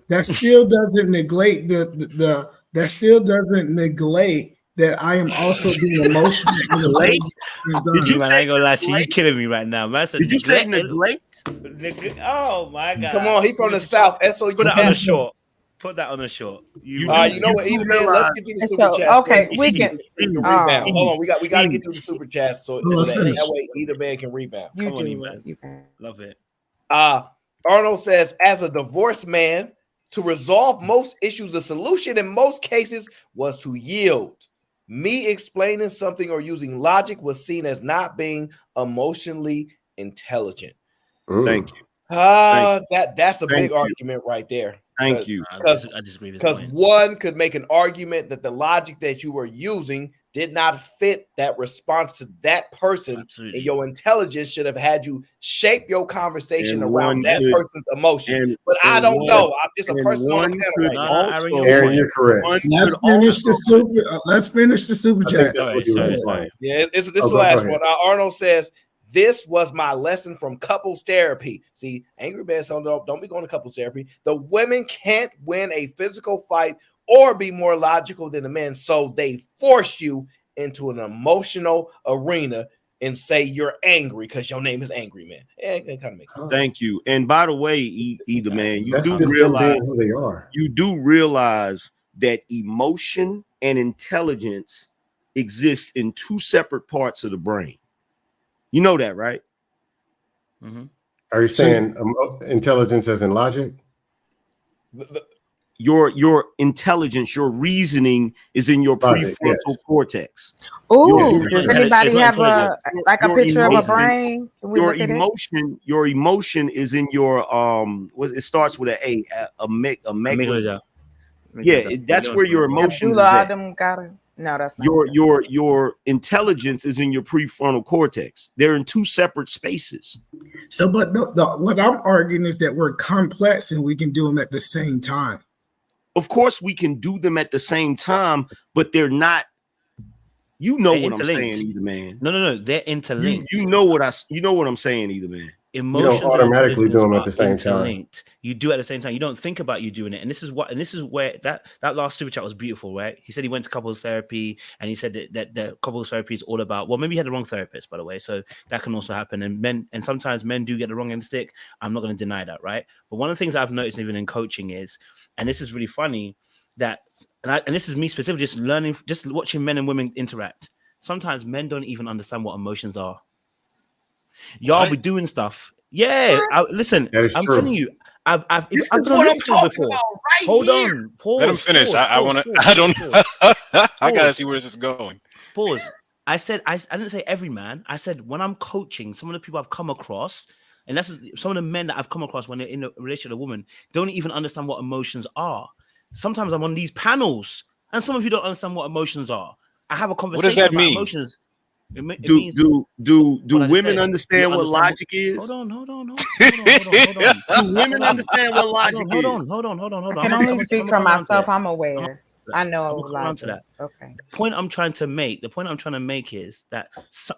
that still doesn't neglect that still doesn't neglect that I am also being emotional. Did you say, I ain't gonna lie to you, you're killing me right now, man. Did you say neglect? Oh my god! Come on, he from the South. Put it on the short. Put that on a short. You know what, either man, let's get through the super chat. Okay, we can rebound. Hold on, we got to get through the super chat so that way either man can rebound. You Come on, do man. it. You can. Love it. Arnold says, as a divorced man, to resolve most issues, the solution in most cases was to yield. Me explaining something or using logic was seen as not being emotionally intelligent. Thank you. That's a big argument right there. Thank you. I disagree with because one could make an argument that the logic that you were using did not fit that response to that person. Absolutely. And your intelligence should have had you shape your conversation around that person's emotions. But I don't know. I'm just a person on the panel. Aaron, you're correct. Let's finish the super chat. Yeah, this is the last one. Arnold says, this was my lesson from couples therapy. See, angry man, so don't be going to couples therapy. The women can't win a physical fight or be more logical than the men, so they force you into an emotional arena and say you're angry because your name is Angry Man. It kind of makes sense. Thank you. And by the way, either man, you do realize that emotion and intelligence exist in two separate parts of the brain. You know that, right? Mm-hmm. Are you saying intelligence as in logic? Your intelligence, your reasoning is in your prefrontal cortex. Ooh, does anybody have a picture of a brain? Your emotion is in your it starts with an amygdala. Yeah, that's where your emotions are. No, that's not your intelligence is in your prefrontal cortex. They're in two separate spaces. So, but what I'm arguing is that we're complex and we can do them at the same time. Of course, we can do them at the same time, but they're not. You know what I'm saying, either man. No, they're interlinked. You know what I'm saying, either man. Emotions you don't automatically do them at the same time. You do at the same time. You don't think about you doing it. And this is where that last super chat was beautiful, right? He said he went to couples therapy and he said that couples therapy is all about, well, maybe he had the wrong therapist, by the way. So that can also happen. And sometimes men do get the wrong end of the stick. I'm not going to deny that, right? But one of the things I've noticed even in coaching is, and this is really funny, that and this is me specifically just watching men and women interact. Sometimes men don't even understand what emotions are. Y'all be doing stuff. Yeah, listen, I'm telling you, I've done this before. Right Hold here. on, pause. Let him finish. I want to. I don't. I gotta see where this is going. Pause. I didn't say every man. I said when I'm coaching, some of the people I've come across, and that's some of the men that I've come across when they're in a relationship with a woman, don't even understand what emotions are. Sometimes I'm on these panels, and some of you don't understand what emotions are. I have a conversation what does that about mean? Emotions. Do women understand what logic is? Hold on. Do women understand what logic is? Hold on. I can only speak for myself. I'm aware. I know logic. Okay. The point I'm trying to make is that,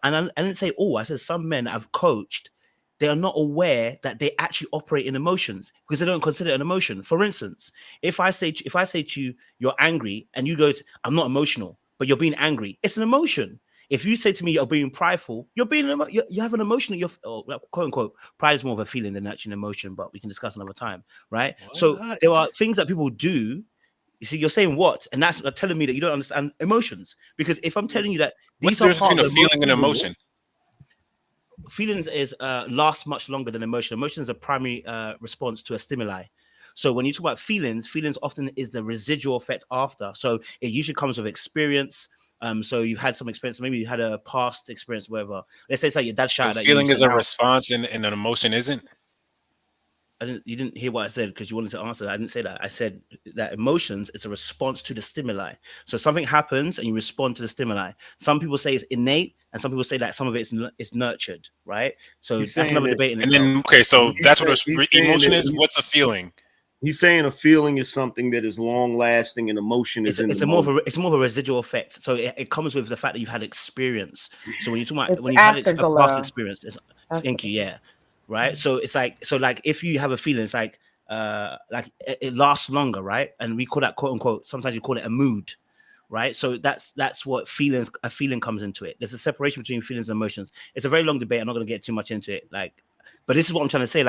and I didn't say all. I said some men I've coached, they are not aware that they actually operate in emotions because they don't consider it an emotion. For instance, if I say to you, you're angry, and you go, I'm not emotional, but you're being angry, it's an emotion. If you say to me you're being prideful, you have an emotion. Quote unquote, pride is more of a feeling than actually an emotion, but we can discuss another time, right? What? So there are things that people do. You see, you're saying what, and that's telling me that you don't understand emotions. Because if I'm telling you that these are part of a feeling and emotion. Feelings is last much longer than emotion. Emotion is a primary response to a stimuli. So when you talk about feelings often is the residual effect after. So it usually comes with experience. So you've had some experience, maybe you had a past experience, whatever. Let's say it's like your dad shouted at you. Feeling is a response and an emotion isn't? You didn't hear what I said because you wanted to answer that. I didn't say that. I said that emotions is a response to the stimuli. So something happens and you respond to the stimuli. Some people say it's innate and some people say that some of it's nurtured, right? So that's another debate in itself. So that's what emotion is? What's a feeling? He's saying a feeling is something that is long lasting, and emotion is it's more of a residual effect. So it comes with the fact that you've had experience. So when you talk about when you've had a past experience, thank you, yeah, right. So it's like if you have a feeling, it's like it lasts longer, right? And we call that quote unquote. Sometimes you call it a mood, right? So that's what a feeling comes into it. There's a separation between feelings and emotions. It's a very long debate. I'm not going to get too much into it, But this is what I'm trying to say.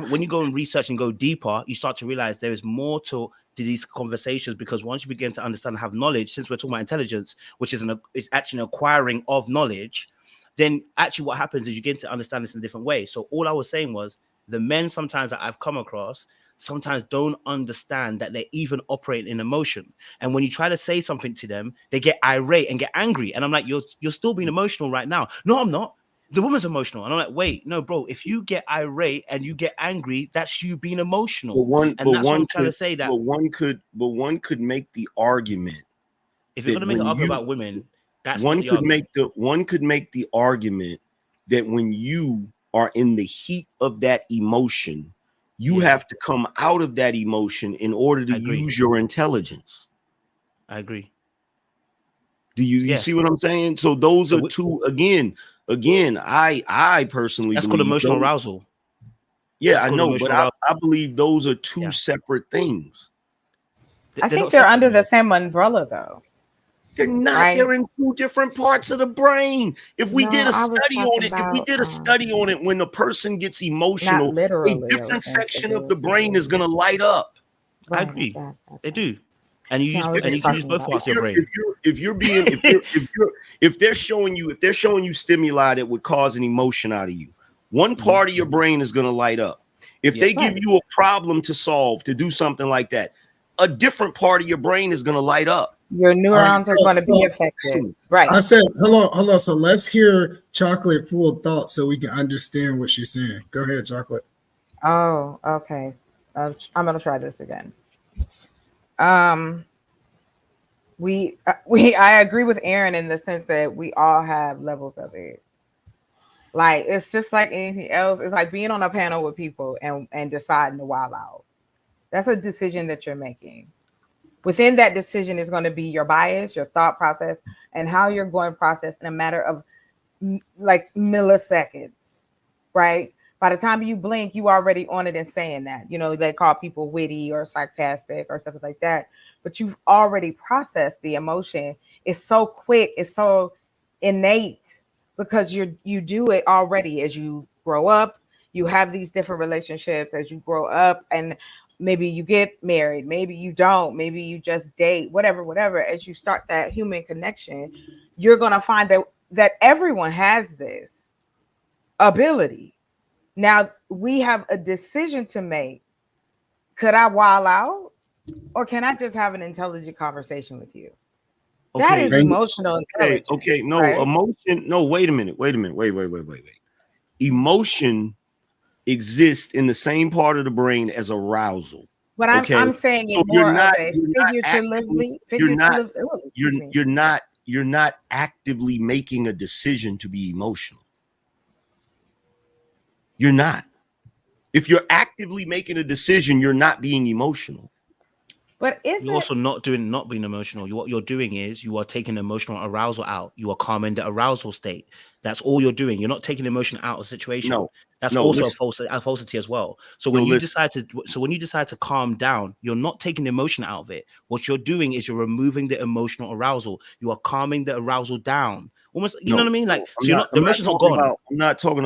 When you go and research and go deeper, you start to realize there is more to to these conversations, because once you begin to understand and have knowledge, since we're talking about intelligence, which is it's actually an acquiring of knowledge, then actually what happens is you get to understand this in a different way. So all I was saying was the men sometimes that I've come across sometimes don't understand that they're even operating in emotion. And when you try to say something to them, they get irate and get angry. And I'm like, you're still being emotional right now. No, I'm not. The woman's emotional. And I'm like, wait, no, bro, if you get irate and you get angry, that's you being emotional. What I'm trying to say. That one could make the argument. If you're gonna make an argument about women, that's one could make the argument that when you are in the heat of that emotion, you have to come out of that emotion in order to use your intelligence. I agree. Do you see what I'm saying? So those are two, again, I personally that's called emotional arousal. Yeah, I know, but I believe those are two separate things. I think they're under the same umbrella, though. They're not. Right? They're in two different parts of the brain. If we did a study on it, when a person gets emotional, a different section of the brain is going to light up. I agree. They do. And you use both parts of your brain. If they're showing you stimuli that would cause an emotion out of you, one part of your brain is going to light up. If they give you a problem to solve, to do something like that, a different part of your brain is going to light up. Your neurons are going to be affected. Right. I said, hello. So let's hear Chocolate full thought so we can understand what she's saying. Go ahead, Chocolate. Oh, okay. I'm going to try this again. I agree with Aaron in the sense that we all have levels of it. Like, it's just like anything else. It's like being on a panel with people and deciding to wild out. That's a decision that you're making. Within that decision is going to be your bias, your thought process, and how you're going to process in a matter of like milliseconds, right? By the time you blink, you already on it and saying that. You know, they call people witty or sarcastic or something like that. But you've already processed the emotion. It's so quick. It's so innate because you do it already as you grow up. You have these different relationships as you grow up, and maybe you get married, maybe you don't, maybe you just date, whatever. As you start that human connection, you're going to find that everyone has this ability. Now, we have a decision to make. Could I wild out, or can I just have an intelligent conversation with you? Okay. That is emotional intelligence. Okay. No, right? Emotion. No, wait a minute. Wait. Emotion exists in the same part of the brain as arousal. But I'm saying it more of a figuratively. You're not actively making a decision to be emotional. You're not. If you're actively making a decision, you're not being emotional. But you're also not being emotional. What you're doing is you are taking emotional arousal out. You are calming the arousal state. That's all you're doing. You're not taking emotion out of the situation. That's also a falsity as well. So when you decide to calm down, you're not taking the emotion out of it. What you're doing is you're removing the emotional arousal. You are calming the arousal down. Almost, you know what I mean? Like, so the emotion's not gone. I'm not talking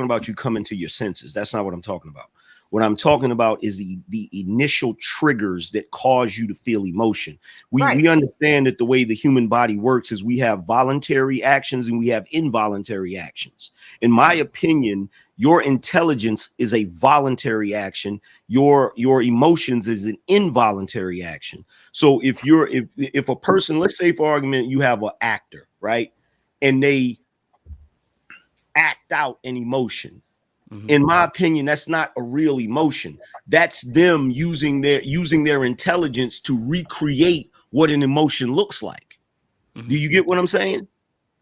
about you coming to your senses. That's not what I'm talking about. What I'm talking about is the initial triggers that cause you to feel emotion. We understand that the way the human body works is we have voluntary actions and we have involuntary actions. In my opinion, your intelligence is a voluntary action. Your emotions is an involuntary action. So if a person, let's say for argument, you have an actor, right? And they act out an emotion. In my opinion, that's not a real emotion. That's them using their intelligence to recreate what an emotion looks like. Do you get what I'm saying?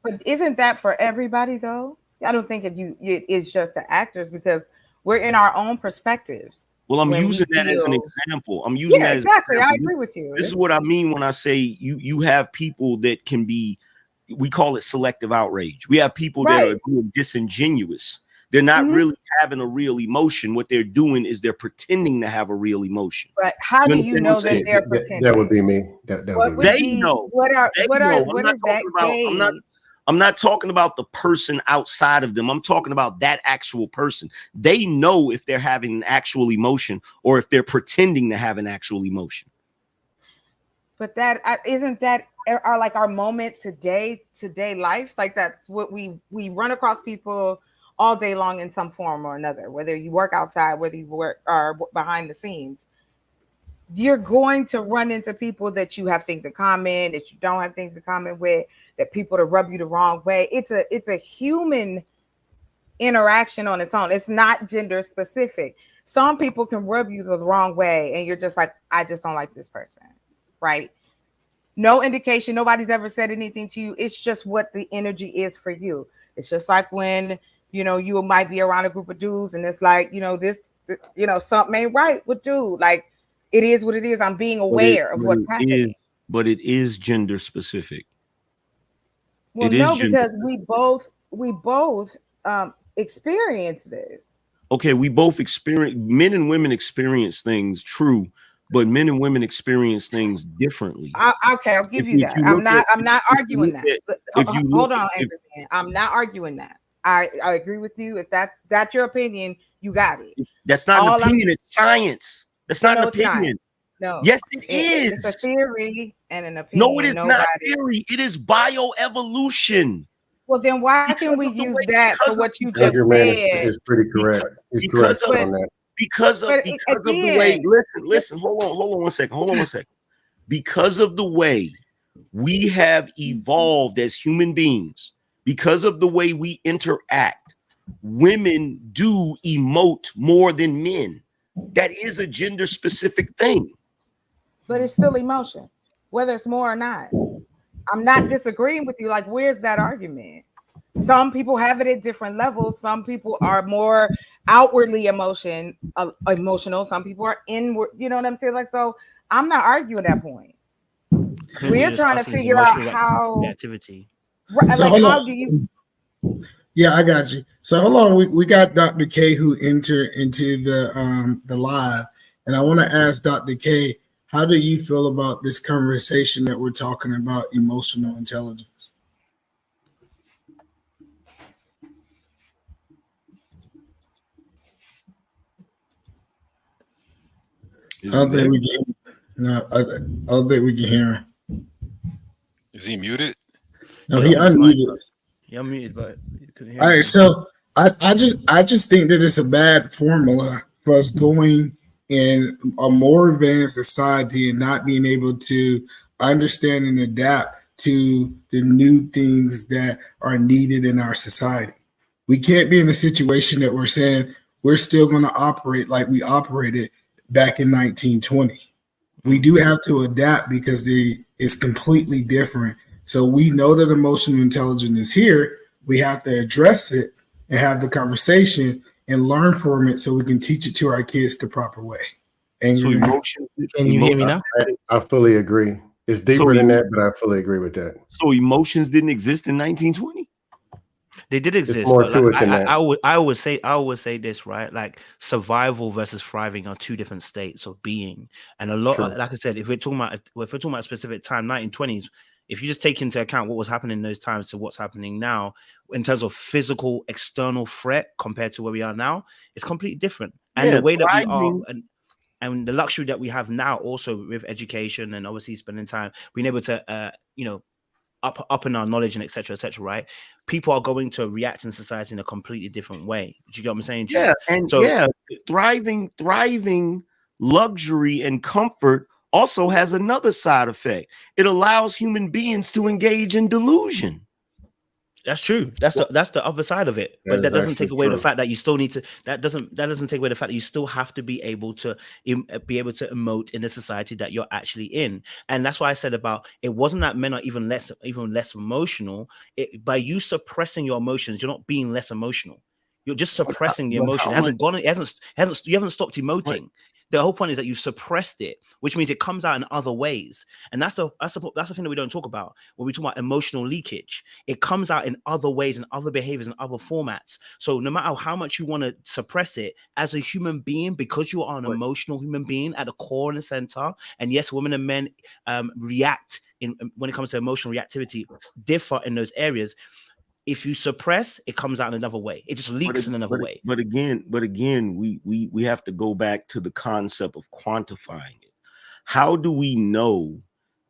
But isn't that for everybody though? I don't think it's just to actors because we're in our own perspectives. Well, I'm using that as an example. I'm using that exactly. I agree with you. This is what I mean when I say you have people that can be, we call it selective outrage. We have people that are being disingenuous. They're not really having a real emotion. What they're doing is they're pretending to have a real emotion. Right. How do you know that they're pretending? That would be me. That would be me. They know. What is that gauge? I'm not talking about the person outside of them. I'm talking about that actual person. They know if they're having an actual emotion or if they're pretending to have an actual emotion. But that isn't that our moment today life. Like that's what we run across people all day long in some form or another, whether you work outside, whether you work or behind the scenes. You're going to run into people that you have things in common, that you don't have things in common with, that people to rub you the wrong way. It's a human interaction on its own. It's not gender specific. Some people can rub you the wrong way and you're just like, I just don't like this person, right? No indication, nobody's ever said anything to you. It's just what the energy is for you. It's just like when, you might be around a group of dudes and it's like, something ain't right with dude. Like, it is what it is. I'm being aware of what's happening. But it is gender specific. Well, no, because we both experience this. Okay, we both experience, men and women experience things, true, but men and women experience things differently. Okay, I'll give you that. I'm not arguing that. Hold on, Angry Man. I'm not arguing that. I agree with you. If that's your opinion, you got it. That's not an opinion. It's science. That's not an opinion. No. Yes, it is. It's a theory and an opinion. No, it is not theory. It is bioevolution. Well, then why can we use that for what you just said? Is pretty correct. He's correct on that. Because of the way. Listen. Hold on one second. Because of the way we have evolved as human beings, because of the way we interact, women do emote more than men. That is a gender specific thing. But it's still emotion, whether it's more or not. I'm not disagreeing with you. Like, where's that argument? Some people have it at different levels. Some people are more outwardly emotional. Some people are inward. You know what I'm saying? Like, so I'm not arguing that point. We're trying to figure out how activity. Right, so like, how do you? Yeah, I got you. So hold on, we got Dr. K who entered into the live, and I want to ask Dr. K, how do you feel about this conversation that we're talking about emotional intelligence? I don't think we can hear him. Is he muted? No, he unmuted. He unmuted, but you couldn't hear. All right, so I just think that it's a bad formula for us going in a more advanced society and not being able to understand and adapt to the new things that are needed in our society. We can't be in a situation that we're saying we're still going to operate like we operated back in 1920. We do have to adapt because it's completely different. So we know that emotional intelligence is here. We have to address it and have the conversation and learn from it so we can teach it to our kids the proper way. Can you hear me now? I fully agree. It's deeper than that, but I fully agree with that. So emotions didn't exist in 1920? They did exist. But like, I always say this, right? Like survival versus thriving are two different states of being. And a lot, like I said, if we're talking about a specific time, 1920s, if you just take into account what was happening in those times to what's happening now, in terms of physical external threat compared to where we are now, it's completely different. And the way that we are, and the luxury that we have now, also with education and obviously spending time, being able to, up in our knowledge and etc., right? People are going to react in society in a completely different way. Do you get what I'm saying? Yeah, and so, thriving luxury and comfort also has another side effect. It allows human beings to engage in delusion. That's true. That's the other side of it. But that doesn't take away the fact that you still need to. That doesn't take away the fact that you still have to be able to emote in the society that you're actually in. And that's why I said about it wasn't that men are even less emotional. By you suppressing your emotions, you're not being less emotional. You're just suppressing the emotion. It hasn't gone. You haven't stopped emoting. The whole point is that you've suppressed it, which means it comes out in other ways. And that's the thing that we don't talk about when we talk about emotional leakage. It comes out in other ways and other behaviors and other formats. So no matter how much you want to suppress it, as a human being, because you are an emotional human being at the core and the center, and yes, women and men react when it comes to emotional reactivity differ in those areas. If you suppress, it comes out in another way. It just leaks in another way. But again, we have to go back to the concept of quantifying it. How do we know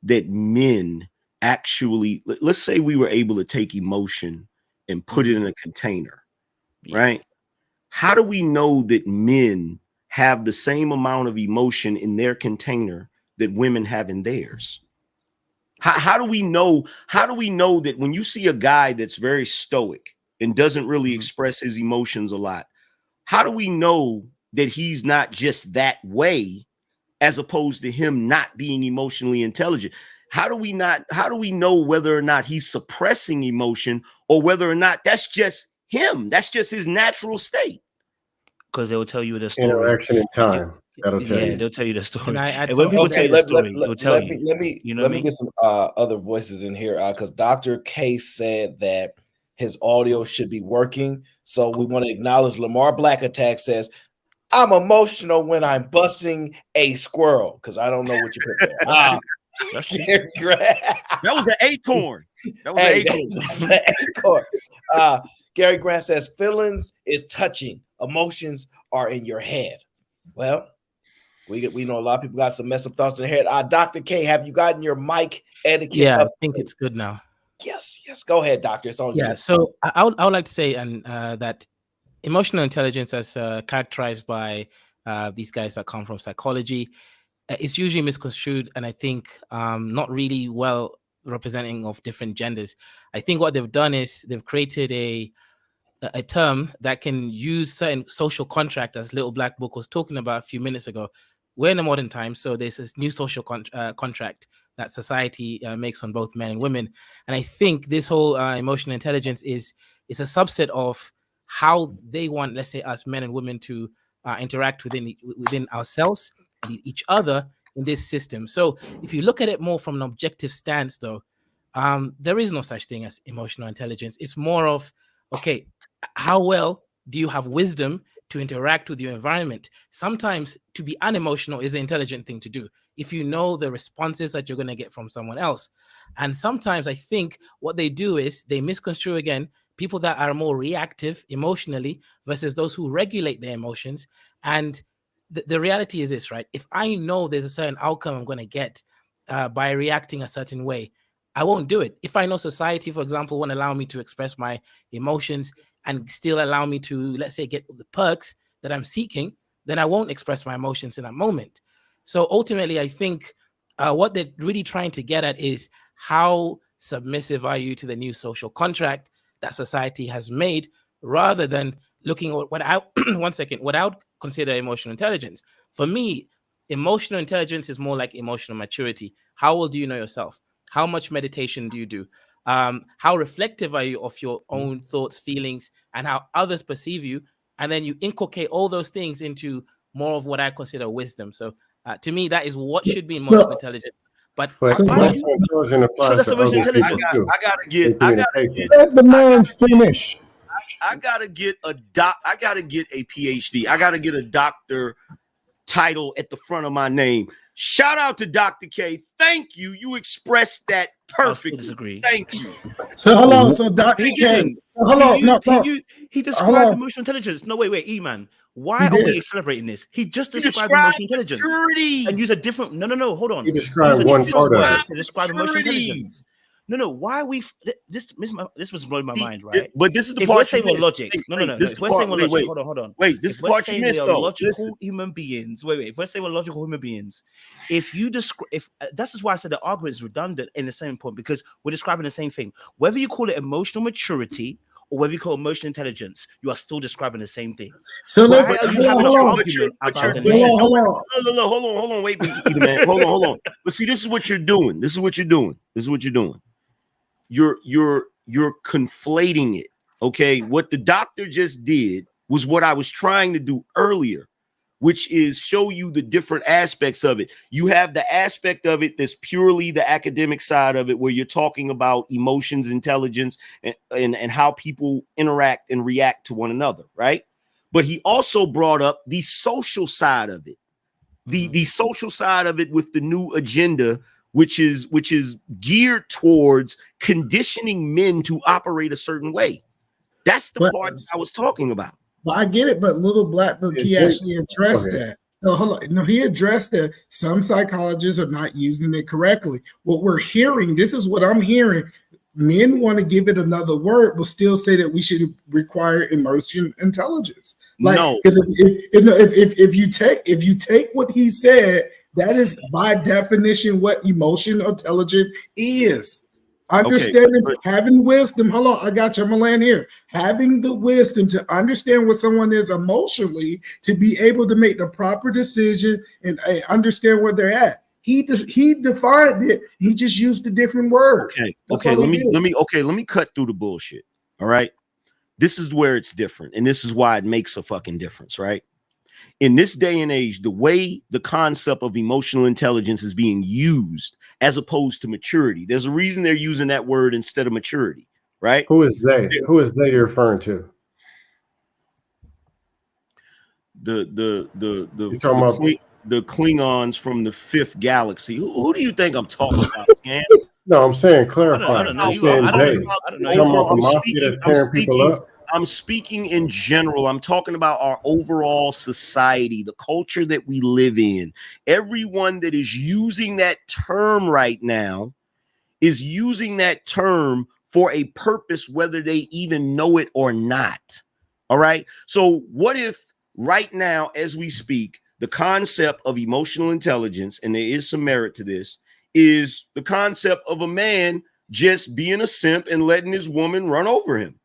that men actually, let's say we were able to take emotion and put it in a container, right? How do we know that men have the same amount of emotion in their container that women have in theirs? How do we know? How do we know that when you see a guy that's very stoic and doesn't really express his emotions a lot, how do we know that he's not just that way, as opposed to him not being emotionally intelligent? How do we know whether or not he's suppressing emotion or whether or not that's just him? That's just his natural state. Because they'll tell you the story. Interaction in time. That'll tell you. They'll tell you the story. And when people tell you the story, they'll tell you. Let me get some other voices in here because Dr. K said that his audio should be working. So we want to acknowledge Lamar Black Attack says, I'm emotional when I'm busting a squirrel because I don't know what you put there. That was an acorn. That was an acorn. Gary Grant says feelings is touching, emotions are in your head. Well, we know a lot of people got some messed up thoughts in their head. Dr. K, have you gotten your mic etiquette? Yeah, I think it's good now. Yes. Go ahead, doctor. It's on you. So I would like to say that emotional intelligence, as characterized by these guys that come from psychology, is usually misconstrued, and I think not really well representing of different genders. I think what they've done is they've created a term that can use certain social contract, as Little Black Book was talking about a few minutes ago. We're in a modern time, so there's this new social contract that society makes on both men and women. And I think this whole emotional intelligence is a subset of how they want, let's say, us men and women to interact within ourselves and each other in this system. So if you look at it more from an objective stance, though, there is no such thing as emotional intelligence. It's more of, okay, how well do you have wisdom to interact with your environment? Sometimes to be unemotional is the intelligent thing to do if you know the responses that you're going to get from someone else. And sometimes I think what they do is they misconstrue, again, people that are more reactive emotionally versus those who regulate their emotions. And the reality is this, right? If I know there's a certain outcome I'm going to get by reacting a certain way, I won't do it. If I know society, for example, won't allow me to express my emotions and still allow me to, let's say, get the perks that I'm seeking, then I won't express my emotions in that moment. So ultimately, I think what they're really trying to get at is how submissive are you to the new social contract that society has made, rather than looking at what I would consider emotional intelligence. For me, emotional intelligence is more like emotional maturity. How well do you know yourself? How much meditation do you do? How reflective are you of your own thoughts, feelings, and how others perceive you? And then you inculcate all those things into more of what I consider wisdom. So to me, that is what should be emotional intelligence. But that's emotional intelligence. I gotta get Let the man finish. I gotta get a PhD. I gotta get a doctor title at the front of my name. Shout out to Dr. K. Thank you. You expressed that perfectly. Disagree. Thank you. So hold on. So Dr. K. He described emotional intelligence. No, wait, E-man. Why are we celebrating this? He just described emotional intelligence and use a different. No. Hold on. He described one part of it to describe emotional intelligence. No. Why are we? This was blowing my mind, right? But this is the if part. We're saying logic. No. If we're saying logic, hold on. Wait, this is the part you missed, though. Logical human beings. Wait. If we're saying we're logical human beings, if you describe, that's just why I said the argument is redundant in the same point, because we're describing the same thing. Whether you call it emotional maturity or whether you call it emotional intelligence, you are still describing the same thing. So hold on. Wait, man. Hold on. But see, this is what you're doing. You're conflating it. Okay, what the doctor just did was what I was trying to do earlier, which is show you the different aspects of it. You have the aspect of it that's purely the academic side of it, where you're talking about emotions, intelligence, and how people interact and react to one another, right? But he also brought up the social side of it, the social side of it with the new agenda, which is geared towards conditioning men to operate a certain way. That's the part I was talking about. But I get it, but Little Black Book, he actually addressed that. No, hold on. No, he addressed that some psychologists are not using it correctly. What we're hearing, this is what I'm hearing. Men want to give it another word, but still say that we should require emotional intelligence. Like, because if you take what he said, that is by definition what emotional intelligence is. Understanding, having wisdom. Hold on, I got you. I'm gonna land here. Having the wisdom to understand what someone is emotionally, to be able to make the proper decision and understand where they're at. He defined it. He just used a different word. Okay. Let me cut through the bullshit. All right. This is where it's different, and this is why it makes a fucking difference, right? In this day and age, the way the concept of emotional intelligence is being used as opposed to maturity, there's a reason they're using that word instead of maturity, right? Who is they? Who is they you're referring to? The Klingons from the Fifth Galaxy. Who do you think I'm talking about, Scan? No, I'm saying clarify. I'm saying they. I'm speaking in general. I'm talking about our overall society, the culture that we live in. Everyone that is using that term right now is using that term for a purpose, whether they even know it or not. All right. So what if right now, as we speak, the concept of emotional intelligence, and there is some merit to this, is the concept of a man just being a simp and letting his woman run over him?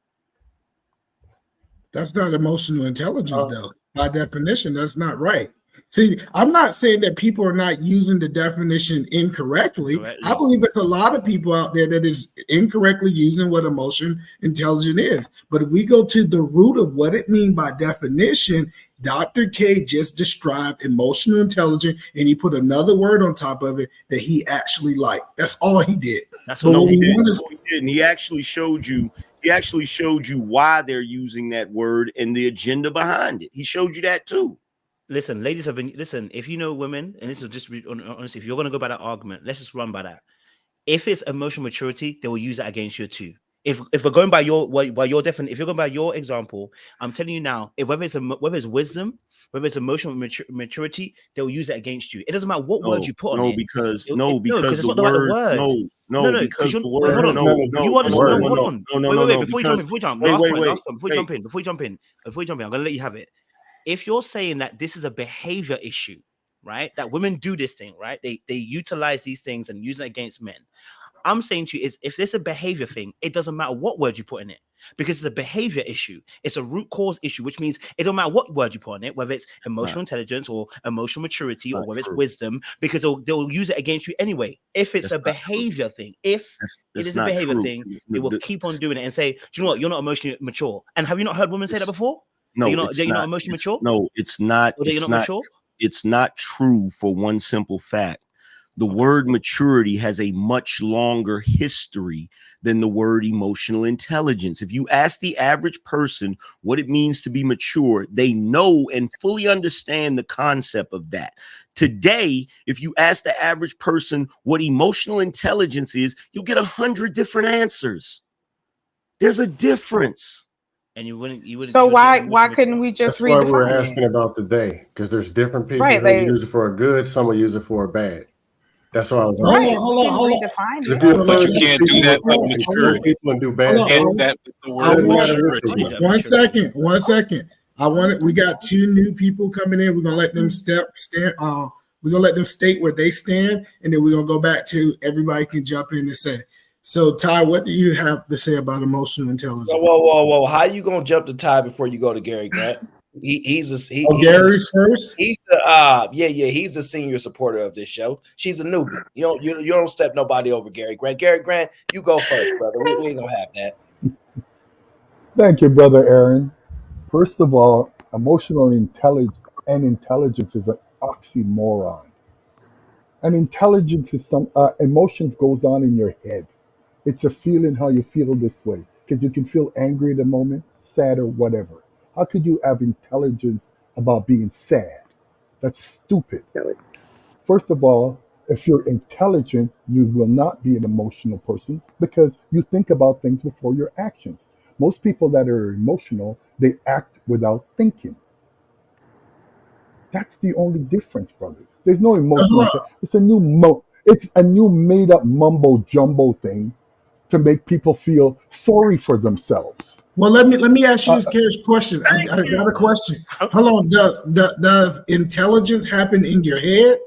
That's not emotional intelligence, though. By definition, that's not right. See, I'm not saying that people are not using the definition incorrectly. I believe it's a lot of people out there that is incorrectly using what emotion intelligence is. But if we go to the root of what it means by definition, Dr. K just described emotional intelligence, and he put another word on top of it that he actually liked. That's all he did. That's what he did. And he actually showed you. He actually showed you why they're using that word and the agenda behind it. He showed you that too. Listen, ladies have been if you know women, and this will just be honestly, if you're gonna go by that argument, let's just run by that. If it's emotional maturity, they will use that against you too. If we're going by your if you're going by your example, I'm telling you now, whether it's wisdom, whether it's emotional maturity, they will use it against you. It doesn't matter what words you put on it. Because it's not the right word. Because you understand. Hold on. Wait. Before you jump in, I'm gonna let you have it. If you're saying that this is a behavior issue, right? That women do this thing, right? They utilize these things and use it against men. I'm saying to you is if it's a behavior thing, it doesn't matter what word you put in it because it's a behavior issue. It's a root cause issue, which means it don't matter what word you put on it, whether it's emotional intelligence or emotional maturity or whether it's wisdom, because they'll use it against you anyway. If it's a behavior thing, if it is a behavior thing, they will keep on doing it and say, do you know what? You're not emotionally mature. And have you not heard women say that before? No, you're not emotionally mature. No, it's not. It's not true for one simple fact. The word maturity has a much longer history than the word emotional intelligence. If you ask the average person what it means to be mature, they know and fully understand the concept of that. Today, if you ask the average person what emotional intelligence is, you'll get 100 different answers. There's a difference. And you wouldn't. So why couldn't we just redefine it? That's why we're asking about the day, because there's different people who use it for a good, some will use it for a bad. That's why I was hold on. But you can't do that with maturity. People and do bad things. 1 second. We got two new people coming in. We're gonna let them stand. We're gonna let them state where they stand, and then we're gonna go back to everybody can jump in and say. So, Ty, what do you have to say about emotional intelligence? Whoa! How you gonna jump to Ty before you go to Gary Grant? Gary's first. He's the senior supporter of this show. She's a newbie. You don't step nobody over, Gary Grant. Gary Grant, you go first, brother. We ain't gonna have that. Thank you, brother Aaron. First of all, emotional intelligence is an oxymoron. And intelligence is emotions goes on in your head. It's a feeling how you feel this way. Because you can feel angry at a moment, sad or whatever. How could you have intelligence about being sad? That's stupid. First of all, If you're intelligent, you will not be an emotional person because you think about things before your actions. Most people that are emotional, they act without thinking. That's the only difference, brothers. There's no emotional. It's a new It's a new made up mumbo jumbo thing to make people feel sorry for themselves. Well, let me ask you this question. I got a question. Hold on. Does intelligence happen in your head?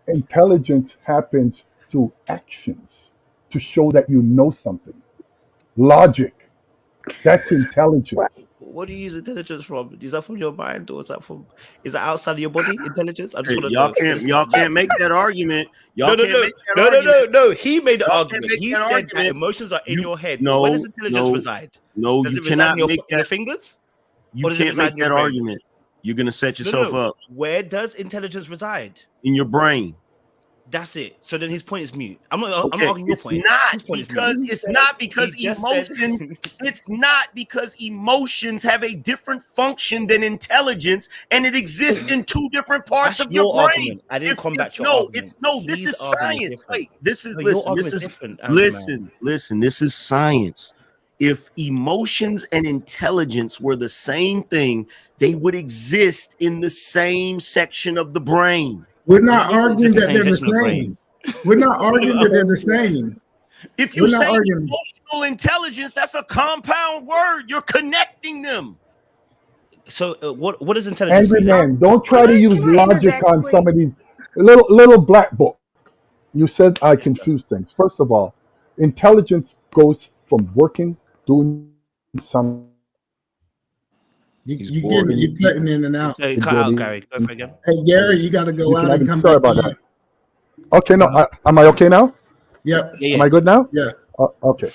Intelligence happens through actions to show that you know something. Logic. That's intelligence. What do you use intelligence from? Is that from your mind, or is that outside of your body? Intelligence? I just Hey, want to know. y'all can't make that argument. Y'all No. can't make that argument. No. He made the Y'all can't argument. make He that said argument. that emotions are in your head. No, Where does intelligence reside? No, Does you it reside cannot make in your that. fingers? You Or does it can't reside make in your that brain? argument. You're gonna set yourself up Where does intelligence reside? in your brain. That's it. So then his point is mute. I'm not Okay, arguing your point. His point is mute. it's not because emotions. It's not because emotions have a different function than intelligence, and it exists in two different parts That's of your your brain. argument. I didn't combat your argument. This His is argument is science. different. Wait, this is No, your listen. This argument is is different, Angry Man. listen. This is science. If emotions and intelligence were the same thing, they would exist in the same section of the brain. We're not arguing that they're the same. We're not arguing that they're the same. If you say emotional intelligence, that's a compound word. You're connecting them. So what is intelligence? Angry Man, don't try to use logic on some of these little black book. You said I confuse things. First of all, intelligence goes from working, doing something. You cutting in and out. Cut out, Gary. Go for it again. Hey, Gary, you got to go out and come Sorry back about in. that. Okay, no, am I okay now? Yep. Am I good now? Yeah. Okay.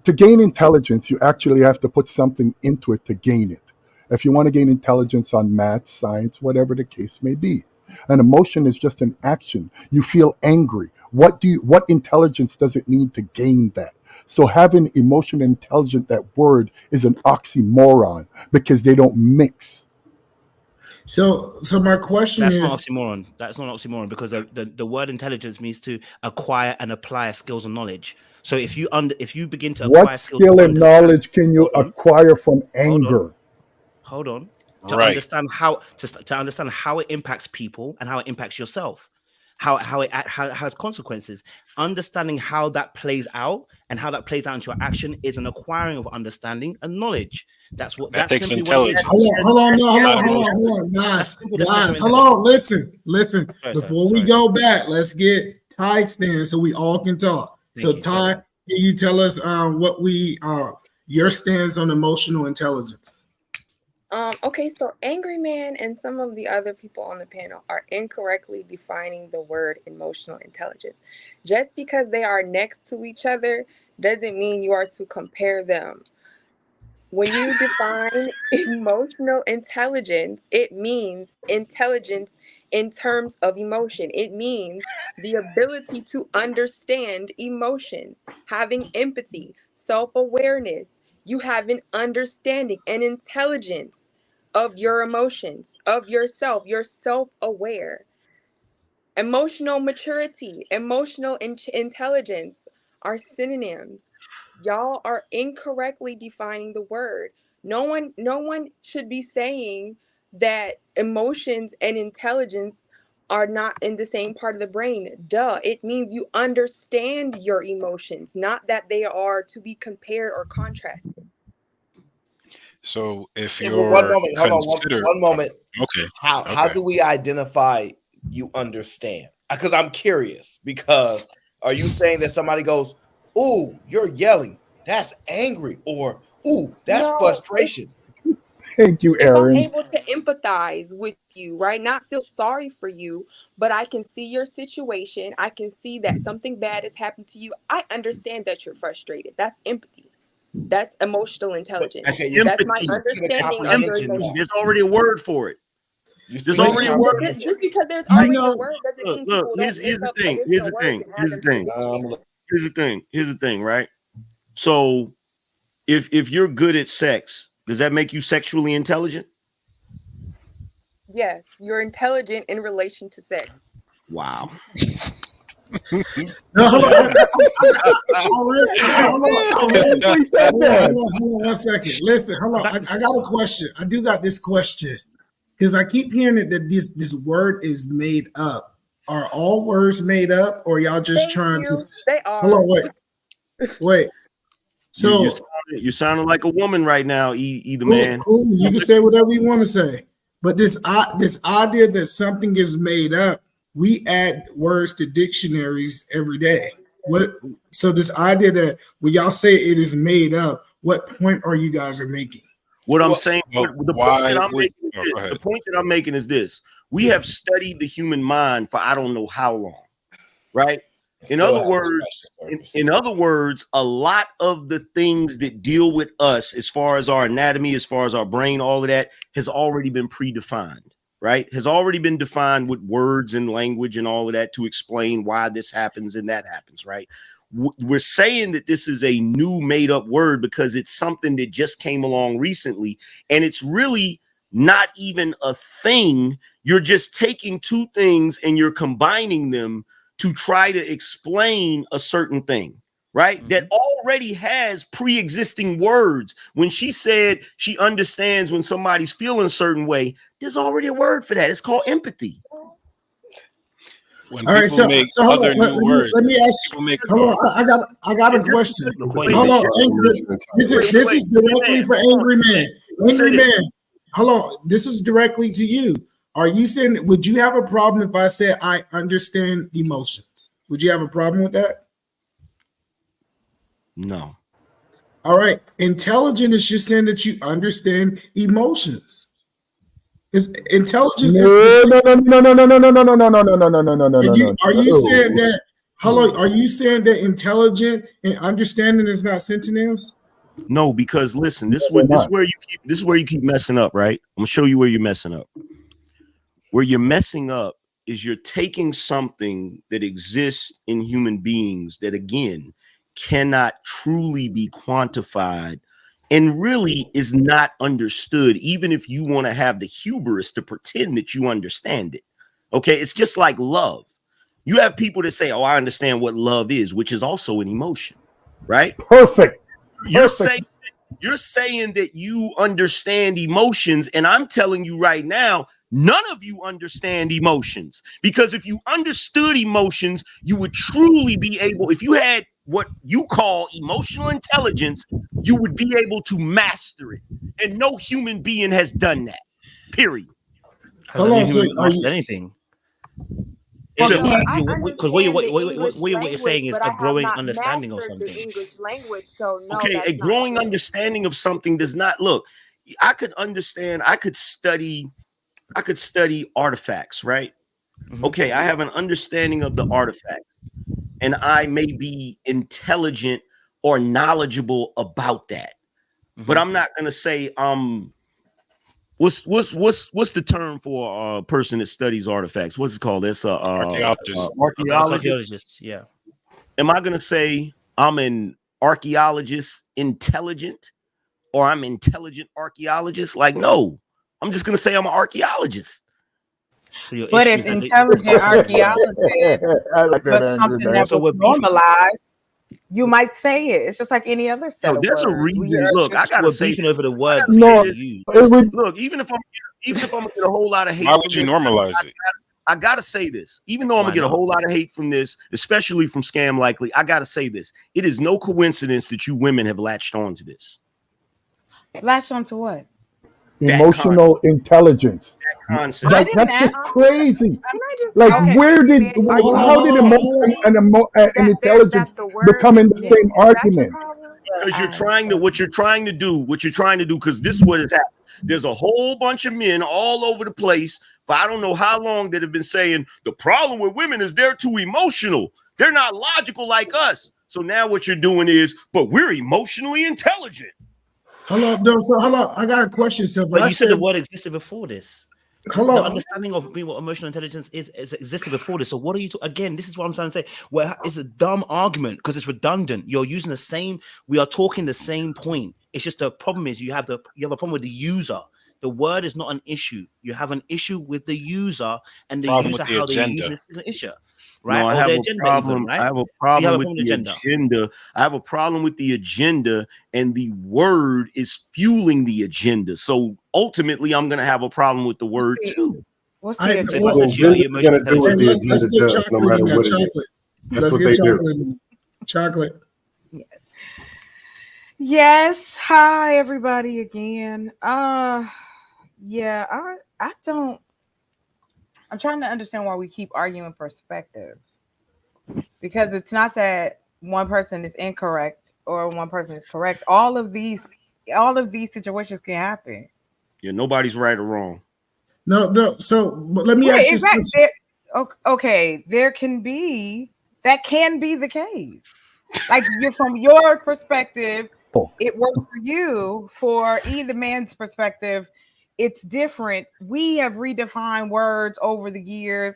To gain intelligence, you actually have to put something into it to gain it. If you want to gain intelligence on math, science, whatever the case may be. An emotion is just an action. You feel angry. What intelligence does it need to gain that? So having emotion and intelligent, that word is an oxymoron because they don't mix. So my question That's is, not oxymoron. That's not oxymoron because the word intelligence means to acquire and apply skills and knowledge. So if you begin to acquire What skill and knowledge can you acquire from anger? Hold on. To understand how it impacts people and how it impacts yourself, how it has consequences. Understanding how that plays out and how that plays out into your action is an acquiring of understanding and knowledge. That's takes simply intelligence. Hold on, guys, hold on, listen. Before we go back, let's get Ty stand so we all can talk. Ty, can you tell us your stance on emotional intelligence? Okay, so Angry Man and some of the other people on the panel are incorrectly defining the word emotional intelligence. Just because they are next to each other doesn't mean you are to compare them. When you define emotional intelligence, it means intelligence in terms of emotion. It means the ability to understand emotions, having empathy, self-awareness. You have an understanding, an intelligence of your emotions, of yourself. You're self-aware. Emotional maturity, emotional intelligence are synonyms. Y'all are incorrectly defining the word. No one should be saying that emotions and intelligence are not in the same part of the brain. Duh. It means you understand your emotions, not that they are to be compared or contrasted. So if you're one moment, hold on, one moment. Okay. How do we identify you understand? Because I'm curious. Because are you saying that somebody goes, "Ooh, you're yelling. That's angry," or "Ooh, that's frustration"? Thank you, Aaron. If I'm able to empathize with you, right? Not feel sorry for you, but I can see your situation. I can see that something bad has happened to you. I understand that you're frustrated. That's empathy. That's emotional intelligence. That's my understanding of your emotions. There's already a word for it. There's already a word. Just because there's already a word doesn't mean people here's don't make up the thing. Here's the thing, right? So if you're good at sex, does that make you sexually intelligent? Yes, you're intelligent in relation to sex. Wow. No, hold on. Hold on 1 second. Listen, hold on. I got a question. I do got this question because I keep hearing that this word is made up. Are all words made up, or y'all just trying to? They are. Hold on, wait. So you sounding like a woman right now, either cool, man. Cool. You can say whatever you want to say, but this idea that something is made up, we add words to dictionaries every day. So this idea that when y'all say it is made up, what point are you guys making? What I'm saying, the point that I'm making is this: we have studied the human mind for I don't know how long, right? In other words, a lot of the things that deal with us, as far as our anatomy, as far as our brain, all of that has already been predefined, right? Has already been defined with words and language and all of that to explain why this happens and that happens, right? We're saying that this is a new made up word because it's something that just came along recently, and it's really not even a thing. You're just taking two things and you're combining them to try to explain a certain thing, right? That already has pre-existing words. When she said she understands when somebody's feeling a certain way, there's already a word for that. It's called empathy. When people make other new words, let me ask you. Hold on, I got a question. Hold on, this is directly for Angry Man. Angry Man, hold on. This is directly to you. Are you saying, would you have a problem if I said I understand emotions? Would you have a problem with that? No. All right. Intelligent is just saying that you understand emotions. Is intelligence? No. Are you saying that? Hello. Are you saying that intelligent and understanding is not synonyms? No, because listen, this is where you keep messing up, right? I'm gonna show you where you're messing up. Where you're messing up is you're taking something that exists in human beings that, again, cannot truly be quantified and really is not understood, even if you want to have the hubris to pretend that you understand it. Okay, it's just like love. You have people that say, oh, I understand what love is, which is also an emotion, right? Perfect. You're saying that you understand emotions, and I'm telling you right now, none of you understand emotions, because if you understood emotions, you would truly be able, if you had what you call emotional intelligence, you would be able to master it. And no human being has done that, period. Has any human mastered anything? Because what you're saying is a growing understanding of something. The English language, so no. Okay, a growing understanding of something does not look. I could understand. I could study artifacts, right? Mm-hmm. Okay, I have an understanding of the artifacts, and I may be intelligent or knowledgeable about that, but I'm not gonna say what's the term for a person that studies artifacts? What's it called? That's archaeologist. Archaeologist, yeah. Am I gonna say I'm an archaeologist intelligent, or I'm intelligent archaeologist? Like, no, I'm just gonna say I'm an archaeologist. So but if intelligent archaeologist was something that was normalized, you might say it. It's just like any other set of there's words. A reason. Look, I gotta say over the word. Look, even if I'm gonna get a whole lot of hate, why would you normalize it? I gotta say this, even though I'm gonna get a whole lot of hate from this, especially from Scam Likely. I gotta say this: it is no coincidence that you women have latched on to this. Latched on to what? Emotional intelligence. Like, that's just crazy. Like, how did emotion and intelligence become in the same argument? Because what you're trying to do, because this is what has happened. There's a whole bunch of men all over the place for I don't know how long that have been saying the problem with women is they're too emotional. They're not logical like us. So now what you're doing is, but we're emotionally intelligent. Hello. I got a question. So but you said the word existed before this. Hello. The understanding of what emotional intelligence is existed before this. So what are you again? This is what I'm trying to say. Well, it's a dumb argument because it's redundant. You're using the same. We are talking the same point. It's just the problem is you have a problem with the user. The word is not an issue. You have an issue with the user and the Problem user with the how they use agenda. the issue, right? No, I or have the a agenda problem. even, right? I have a You problem have a with problem the with agenda. agenda. I have a problem with the agenda, and the word is fueling the agenda. So ultimately, I'm going to have a problem with the word too. What's the agenda? The agenda is going to do what the agenda does, no matter what it is. That's what they do. Chocolate. Yes. Hi, everybody again. Yeah, I don't. I'm trying to understand why we keep arguing perspective, because it's not that one person is incorrect or one person is correct. All of these situations can happen. Yeah, nobody's right or wrong. No. So, but let me Right, ask you exactly. Okay, that can be the case. Like, from your perspective, it works for you. For either man's perspective, it's different. We have redefined words over the years.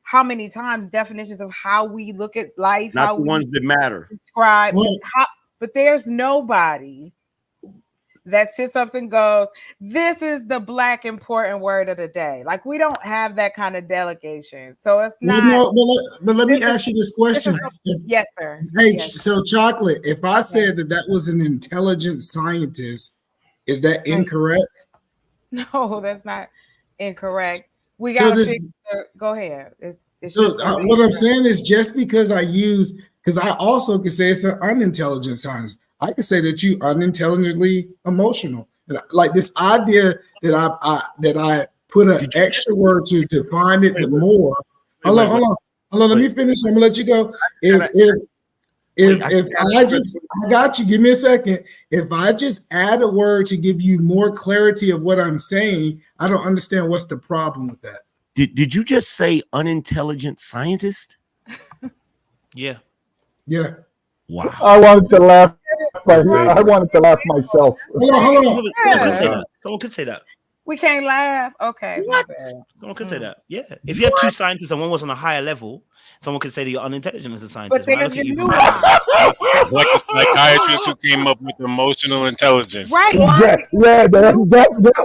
How many times definitions of how we look at life, Not how the we ones that matter. describe, but there's nobody that sits up and goes, this is the black important word of the day. Like, we don't have that kind of delegation. So it's not. Well, no, but let me ask you this question. Yes, sir. Hey, Yes. so Chocolate, if I said that was an intelligent scientist, is that incorrect? No, that's not incorrect. We So got to go ahead. What I'm saying is, just because because I also could say it's an unintelligent science. I could say that you unintelligently emotional. Like this idea that I put an extra word to define it more. Hold on. Let me finish. I'm gonna let you go. If I got you, give me a second. If I just add a word to give you more clarity of what I'm saying, I don't understand what's the problem with that. Did you just say unintelligent scientist? Yeah. Wow. I wanted to laugh. I wanted to laugh myself. Hold on. Someone could say that. We can't laugh. Okay. What? Someone could say that. Yeah. If you had two scientists and one was on a higher level, someone could say that you're unintelligent as a scientist. But there's your new like the psychiatrist who came up with emotional intelligence. Right. Yeah, that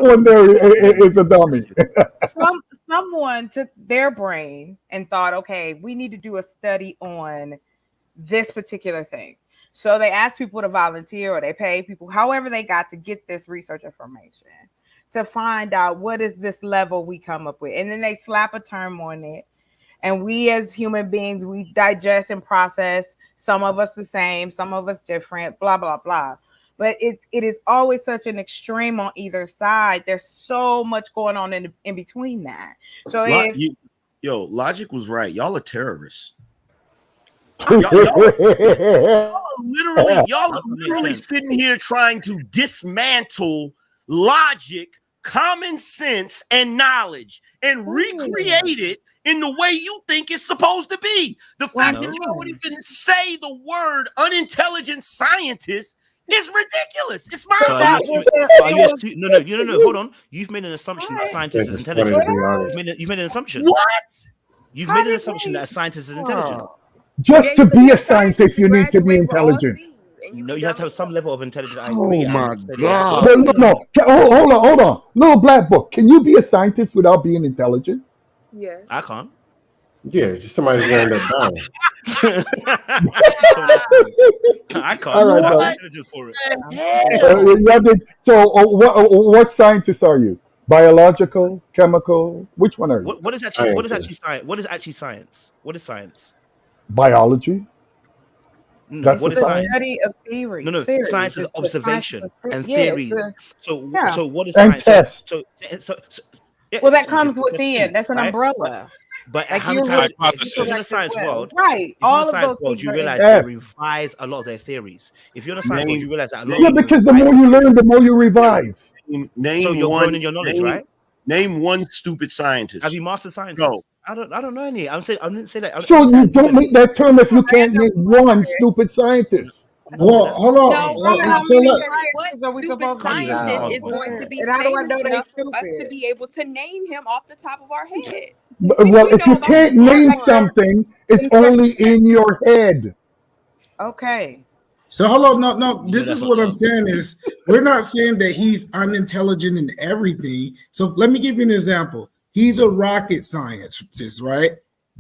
one there is a dummy. Someone took their brain and thought, okay, we need to do a study on this particular thing. So they asked people to volunteer, or they paid people, however they got to get this research information, to find out what is this level we come up with. And then they slap a term on it. And we as human beings, we digest and process, some of us the same, some of us different, blah, blah, blah. But it is always such an extreme on either side. There's so much going on in between that. So Logic was right. Y'all are terrorists. Y'all literally sitting here trying to dismantle logic, common sense, and knowledge and recreate it in the way you think it's supposed to be. The fact that y'all would even say the word unintelligent scientist is ridiculous. It's my No. Hold on. You've made an assumption that scientist is intelligent. You've made an assumption. What? You've made an assumption that a scientist is intelligent. Just to be a scientist, you need to be intelligent. No, you have to have some level of intelligence. I agree. Oh my God! No. Hold on. Little black book. Can you be a scientist without being intelligent? Yes. I can't. Yeah, just somebody's gonna end up dying. I can't. All right, I just for it. So, what scientists are you? Biological, chemical? Which one are you? What is actually science? What is actually science? What is science? Biology. No, what is science? Study of theory. No. Theory. Science is observation and theories. So what is and science? Tests. Well, that comes within. That's an umbrella. But like how many times if you're in the science world, right? All of those things you realize they revise a lot of their theories. If you're in the science world, you realize that a lot. Yeah, because the more you learn, the more you revise. So you're growing in your knowledge, right? Name one stupid scientist. Have you mastered science? No. I don't know any. I didn't say that. So you don't make that term if you can't name one stupid scientist. Well, hold on. What stupid scientist is going to be famous enough for us to be able to name him off the top of our head? Well, if you can't name something, it's only in your head. Okay. So hold on, no. This is what I'm saying is we're not saying that he's unintelligent in everything. So let me give you an example. He's a rocket scientist, right?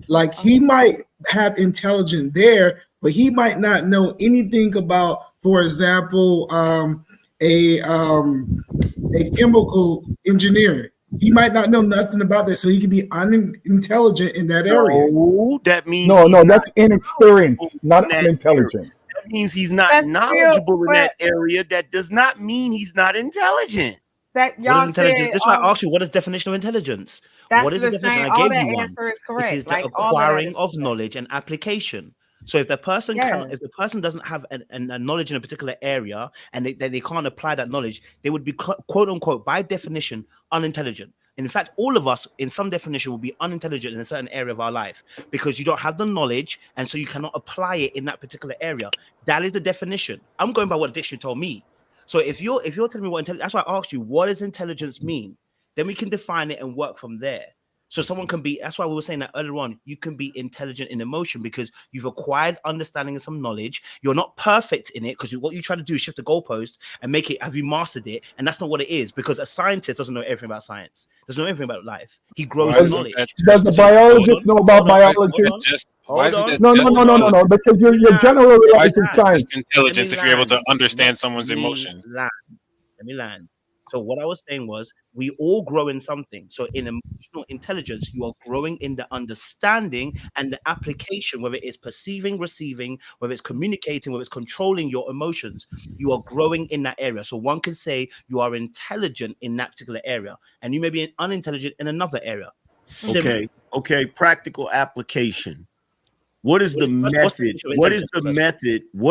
Like he might have intelligence there, but he might not know anything about, for example, a chemical engineering. He might not know nothing about that, so he can be unintelligent in that area. No, that means no, that's inexperience, not unintelligent. That means he's not knowledgeable in that area. That does not mean he's not intelligent. That what is intelligence? This is why I asked you, what is definition of intelligence? What is the definition? I gave you one. It is the acquiring of knowledge and application. So if the person if the person doesn't have a knowledge in a particular area and they can't apply that knowledge, they would be quote unquote by definition unintelligent. In fact, all of us in some definition will be unintelligent in a certain area of our life because you don't have the knowledge and so you cannot apply it in that particular area. That is the definition. I'm going by what the dictionary told me. So if you're telling me what intelligence, that's why I asked you, what does intelligence mean? Then we can define it and work from there. So someone can be, that's why we were saying that earlier on, you can be intelligent in emotion because you've acquired understanding and some knowledge. You're not perfect in it because what you try to do is shift the goalpost and make it, have you mastered it? And that's not what it is because a scientist doesn't know everything about science. Doesn't know everything about life. He grows in knowledge. Does the biologist know about biology? No, because you're generalizing science. Intelligence if you're able to understand someone's emotions. Let me land. So what I was saying was we all grow in something. So in emotional intelligence, you are growing in the understanding and the application, whether it's perceiving, receiving, whether it's communicating, whether it's controlling your emotions, you are growing in that area. So one can say you are intelligent in that particular area and you may be unintelligent in another area. Okay. Practical application. What is the method? What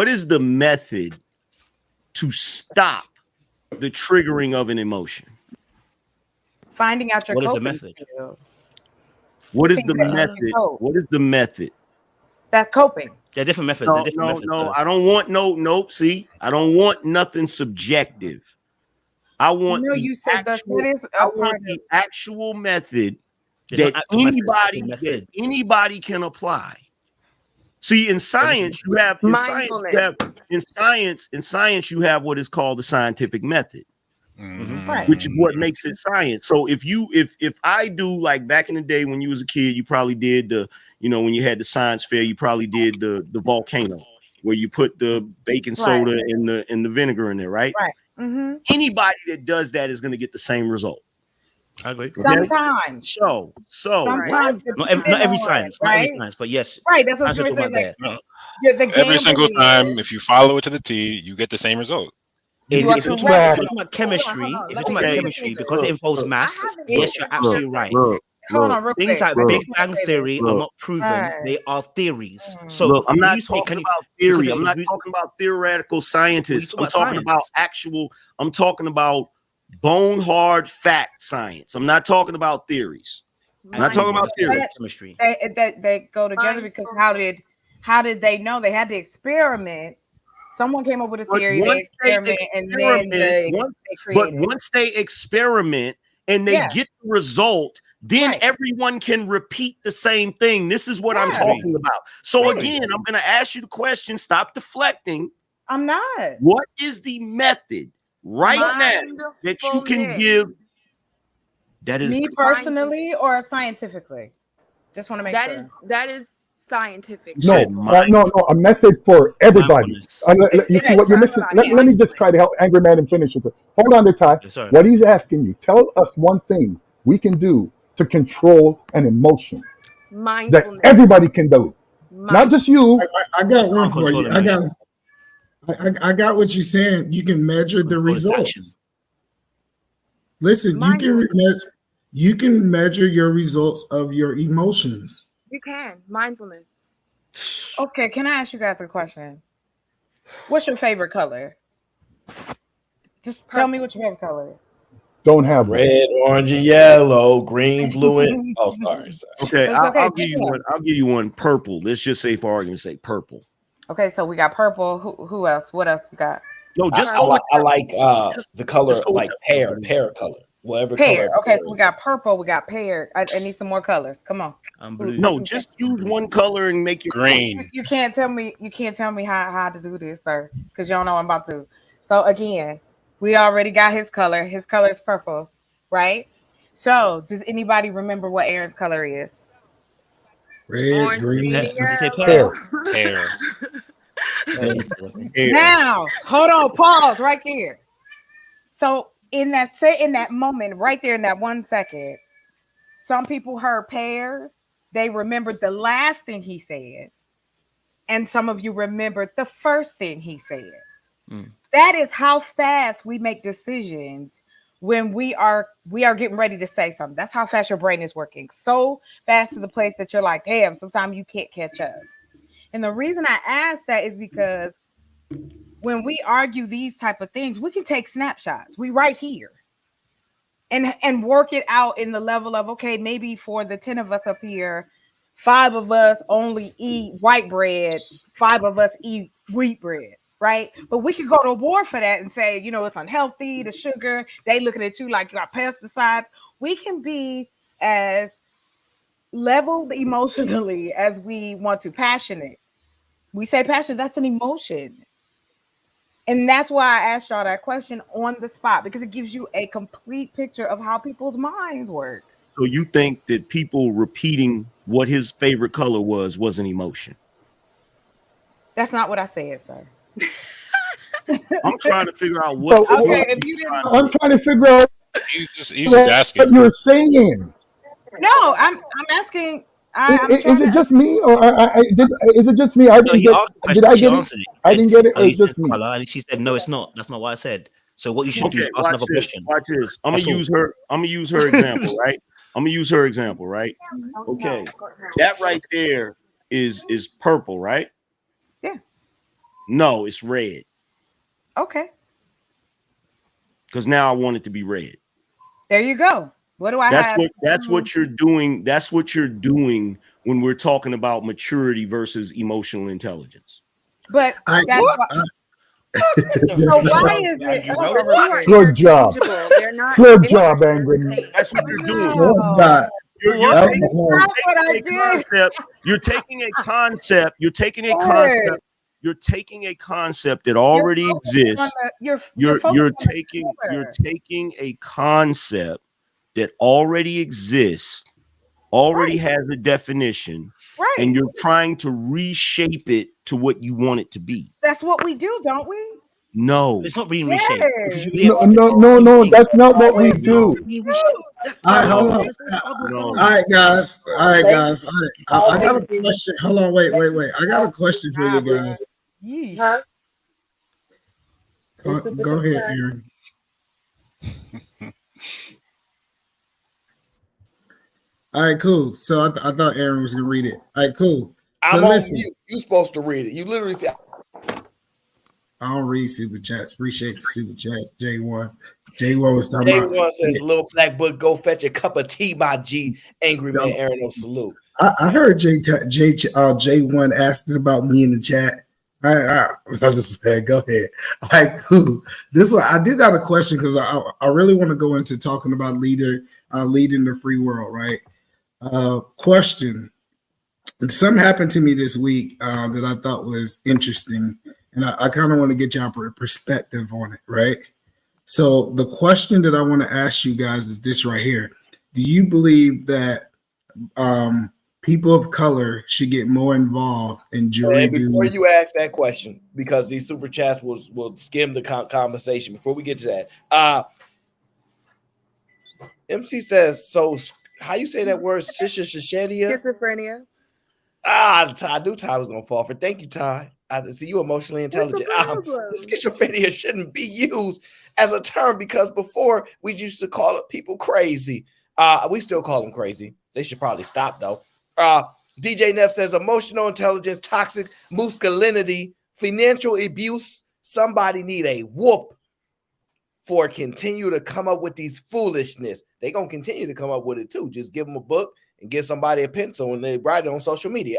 is the method to stop the triggering of an emotion? Finding out your what is the method skills. What is the method? What is the method? That coping. There are different methods. No. I don't want nope. See, I don't want nothing subjective. I want the actual method that anybody can apply. See, in science, you have what is called the scientific method, which is what makes it science. So if I do, like back in the day when you was a kid, you probably did when you had the science fair, you probably did the volcano where you put the baking soda and the vinegar in there, right? Right. Mm-hmm. Anybody that does that is going to get the same result. I agree. Sometimes. Sometimes not every science, but yes. Right. That's what I'm saying. Every single time, if you follow it to the T, you get the same result. If you're talking about chemistry, because it involves maths, yes, you're absolutely right. Hold on, real quick. Things like Big Bang Theory are not proven; they are theories. So look, I'm not talking about theory. I'm not talking about theoretical scientists. I'm talking about actual. I'm talking about bone hard fact science. I'm not talking about theories. I'm not talking about theory. Chemistry. They go together because how did they know? They had to experiment. Someone came up with a theory, they experiment, and then they created. But once they experiment and they get the result, then everyone can repeat the same thing. This is what I'm talking about. So again, I'm going to ask you the question. Stop deflecting. I'm not. What is the method right now that you can give? That is me personally or scientifically. Just want to make sure that is scientific. No, a method for everybody. You see what you're missing? Let me just try to help Angry Man and finish it. Hold on to Ty. What he's asking you, tell us one thing we can do to control an emotion that everybody can do, not just you. I got one for you. I got what you're saying. You can measure the results. Listen, you can measure your results of your emotions. You can. Mindfulness. Okay, can I ask you guys a question? What's your favorite color? Just tell me what your favorite color is. Don't have red, orange, and yellow, green, blue, and sorry. Okay, I'll give you one. I'll give you one. Purple. Let's just say, for argument's sake, purple. Okay, so we got purple. Who else? What else you got? No, just I like the color like pear color. Whatever pear. color. Okay, so we got purple. We got pear. I need some more colors. Come on. Blue. No, just use one color and make it green. You can't tell me. You can't tell me how to do this, sir, because you don't know what I'm about to. So again, we already got his color. His color is purple, right? So does anybody remember what Aaron's color is? Red, green, Pear. Now, hold on, pause right there. So in that moment, right there in that 1 second, some people heard pears. They remembered the last thing he said, and some of you remembered the first thing he said. That is how fast we make decisions when we are getting ready to say something. That's how fast your brain is working. So fast to the place that you're like, damn, sometimes you can't catch up. And the reason I ask that is because when we argue these type of things, we can take snapshots. We right here. And work it out in the level of, okay, maybe for the 10 of us up here, 5 of us only eat white bread, 5 of us eat wheat bread, right? But we could go to war for that and say, it's unhealthy, the sugar, they looking at you like you got pesticides. We can be as leveled emotionally as we want to. Passionate. We say passion, that's an emotion. And that's why I asked y'all that question on the spot, because it gives you a complete picture of how people's minds work. So you think that people repeating what his favorite color was an emotion? That's not what I said, sir. I'm trying to figure out what. Okay, if you didn't, I'm trying to figure out. He's just asking what you're saying. No, I'm asking. Is it just me, or is it just me? Did I get it? I didn't get it, or it's just me? And she said, "No, it's not. That's not what I said." So what you should do is ask another question. Watch this. I'm gonna use her example, right? I'm gonna use her example, right? Okay, that right there is purple, right? Yeah. No, it's red. Okay. Because now I want it to be red. There you go. What do I have? That's what you're doing. That's what you're doing when we're talking about maturity versus emotional intelligence. But that's so why is it? Good job. Good job, Angry. That's what you're doing. You're taking a concept. You're taking a concept that already exists. You're taking a concept that already exists, already has a definition, and you're trying to reshape it to what you want it to be. That's what we do, don't we? No, it's not being reshaped. No, that's not what we do. All right, guys. I got a question. Hold on, wait. I got a question for you guys. Go ahead, Aaron. All right, cool. So I thought Aaron was gonna read it. All right, cool. So I'm on mute. You're supposed to read it. You literally say, I don't read super chats. Appreciate the super chats. J1 was talking about. J1 says, "Little black book, go fetch a cup of tea, my G." Angry man, Aaron, no salute. I heard J1 asking about me in the chat. I was just saying, go ahead. All right, cool. I did got a question because I really want to go into talking about leading the free world, right? Question. Something happened to me this week that I thought was interesting, and I kind of want to get y'all perspective on it, right? So the question that I want to ask you guys is this right here. Do you believe that people of color should get more involved in jury duty? Before you ask that question, because these super chats will skim the conversation. Before we get to that, MC says, so how you say that word? Schizophrenia. I knew Ty was gonna fall for. Thank you, Ty. I see you emotionally intelligent. Schizophrenia shouldn't be used as a term because before we used to call people crazy. We still call them crazy. They should probably stop though. DJ Neff says emotional intelligence, toxic masculinity, financial abuse. Somebody need a whoop for continue to come up with these foolishness. They're gonna continue to come up with it too. Just give them a book and give somebody a pencil and they write it on social media.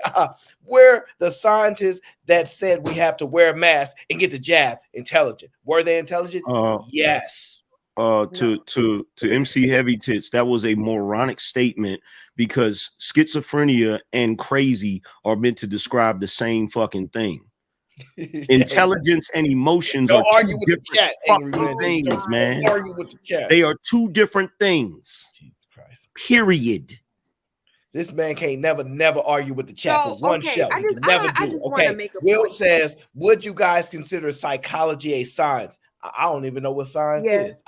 Were the scientists that said we have to wear a mask and get the jab intelligent? Were they intelligent? Yes. to MC Heavy Tits, that was a moronic statement because schizophrenia and crazy are meant to describe the same fucking thing. Intelligence and emotions don't are argue two with the different chat, angry fucking man. things, man. Don't argue with the chat. They are two different things. Jesus Christ. Period. This man can't never argue with the chat for one show. I just Okay. want to make a Will point. says, would you guys consider psychology a science? I don't even know what science is.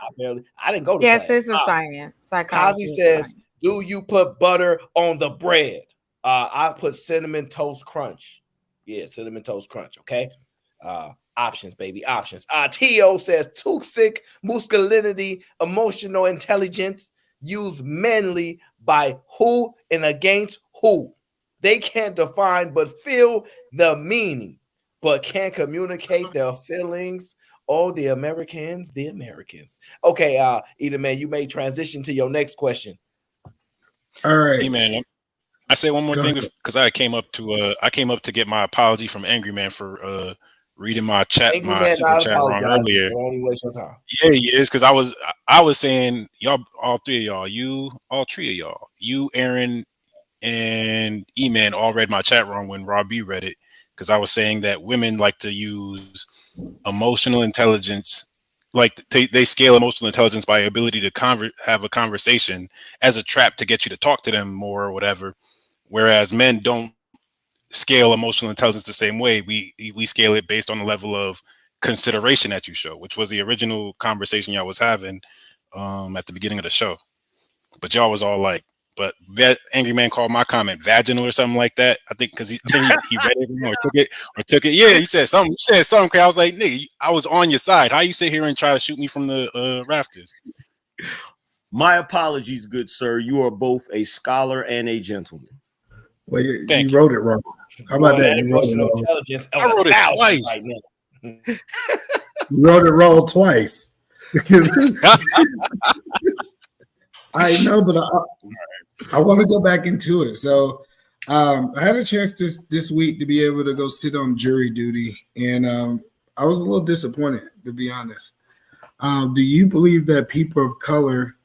I didn't go to class. Yes, it's a science. Psychology Kazi says, do you put butter on the bread? I put cinnamon toast crunch. Yeah, cinnamon toast crunch. Okay. Options, baby, options. T.O. says toxic masculinity, emotional intelligence used mainly by who and against who. They can't define but feel the meaning, but can't communicate their feelings. Oh, the Americans. Okay, Eda man, you may transition to your next question. All right. Hey man, I say one more thing because I came up to get my apology from Angry Man for reading my super chat wrong earlier. Don't waste your time. Yeah, he is, because I was saying y'all, all three of y'all, all three of y'all, you, Aaron, and E-Man all read my chat wrong when Rob B read it, because I was saying that women like to use emotional intelligence, like they scale emotional intelligence by ability to have a conversation as a trap to get you to talk to them more or whatever, whereas men don't scale emotional intelligence the same way. We scale it based on the level of consideration that you show, which was the original conversation y'all was having at the beginning of the show. But y'all was all like, but that Angry Man called my comment vaginal or something like that. I think because he read it or took it. Yeah, he said something. You said something. I was like, nigga, I was on your side. How you sit here and try to shoot me from the rafters? My apologies, good sir. You are both a scholar and a gentleman. Well, you wrote it wrong. How about that? You wrote it wrong. Intelligence. I wrote it twice. Right now. You wrote it wrong twice. I know, but I want to go back into it. So I had a chance this week to be able to go sit on jury duty, and I was a little disappointed, to be honest. Do you believe that people of color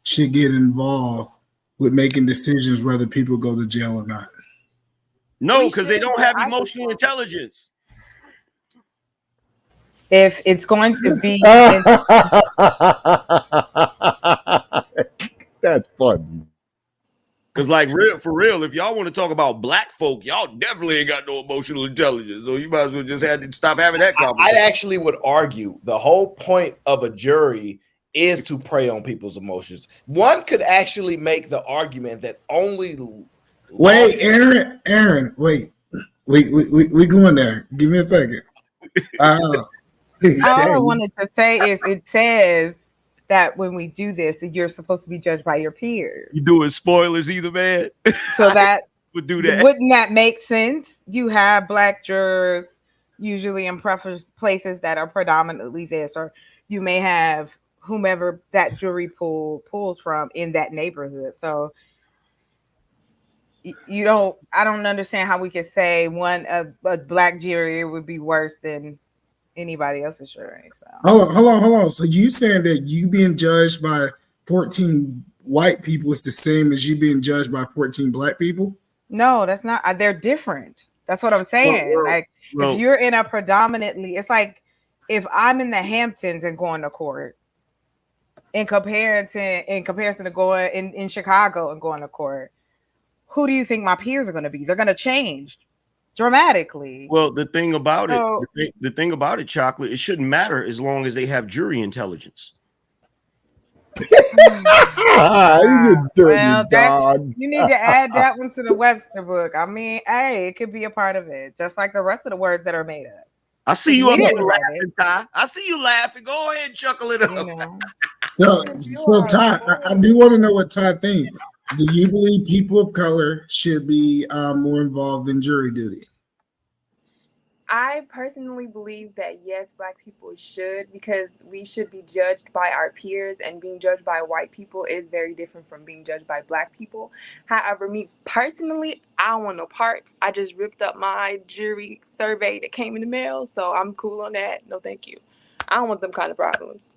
should get involved with making decisions whether people go to jail or not? No, because they don't have emotional intelligence. If it's going to be that's funny. Because for real, if y'all want to talk about black folk, y'all definitely ain't got no emotional intelligence. So you might as well just have to stop having that conversation. I actually would argue the whole point of a jury is to prey on people's emotions. One could actually make the argument that only wait, Aaron, wait. We going there. Give me a second. All I wanted to say is it says that when we do this, you're supposed to be judged by your peers. You doing spoilers either, man? So that would do that. Wouldn't that make sense? You have black jurors usually in places that are predominantly this, or you may have whomever that jury pool pulls from in that neighborhood. So I don't understand how we could say a black jury would be worse than anybody else's jury. So hold on. So you saying that you being judged by 14 white people is the same as you being judged by 14 black people? No, that's not. They're different. That's what I'm saying. If you're in a predominantly, it's like if I'm in the Hamptons and going to court, in comparison to going in Chicago and going to court, who do you think my peers are going to be? They're going to change dramatically. Well, the thing about it, Chocolate, it shouldn't matter as long as they have jury intelligence. Well, you need to add that one to the Webster book. I mean, hey, it could be a part of it, just like the rest of the words that are made up. I see you laughing, Ty. I see you laughing. Go ahead and chuckle it up. So Ty, I do want to know what Ty thinks. Do you believe people of color should be more involved in jury duty? I personally believe that yes, black people should, because we should be judged by our peers, and being judged by white people is very different from being judged by black people. However, me personally, I don't want no parts. I just ripped up my jury survey that came in the mail, so I'm cool on that. No, thank you. I don't want them kind of problems.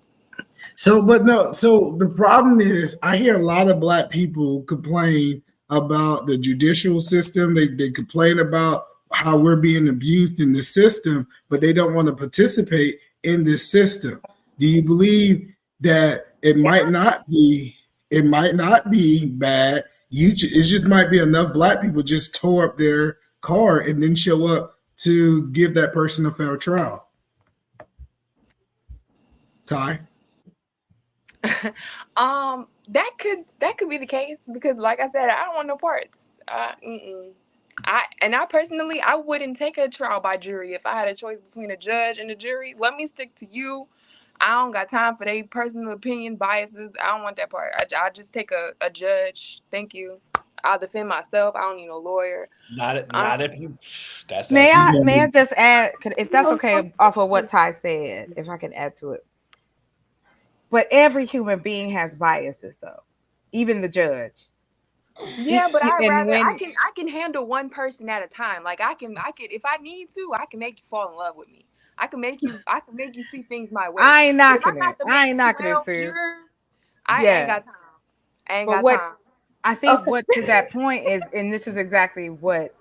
So the problem is I hear a lot of black people complain about the judicial system. They complain about how we're being abused in the system, but they don't want to participate in this system. Do you believe that it might not be bad? It just might be enough black people just tore up their car and then show up to give that person a fair trial. Ty? That could be the case because, like I said, I don't want no parts. I personally, I wouldn't take a trial by jury if I had a choice between a judge and a jury. Let me stick to you. I don't got time for their personal opinion biases. I don't want that part. I just take a judge. Thank you. I'll defend myself. I don't need no lawyer. Not if you. That's may I just add, if that's okay, off of what Ty said, if I can add to it. But every human being has biases, though, even the judge. Yeah, but I can handle one person at a time. Like I can if I need to, I can make you fall in love with me. I can make you see things my way. I ain't knocking it. I ain't knocking it, sis. I ain't got time. I ain't got time. I think what to that point is, and this is exactly what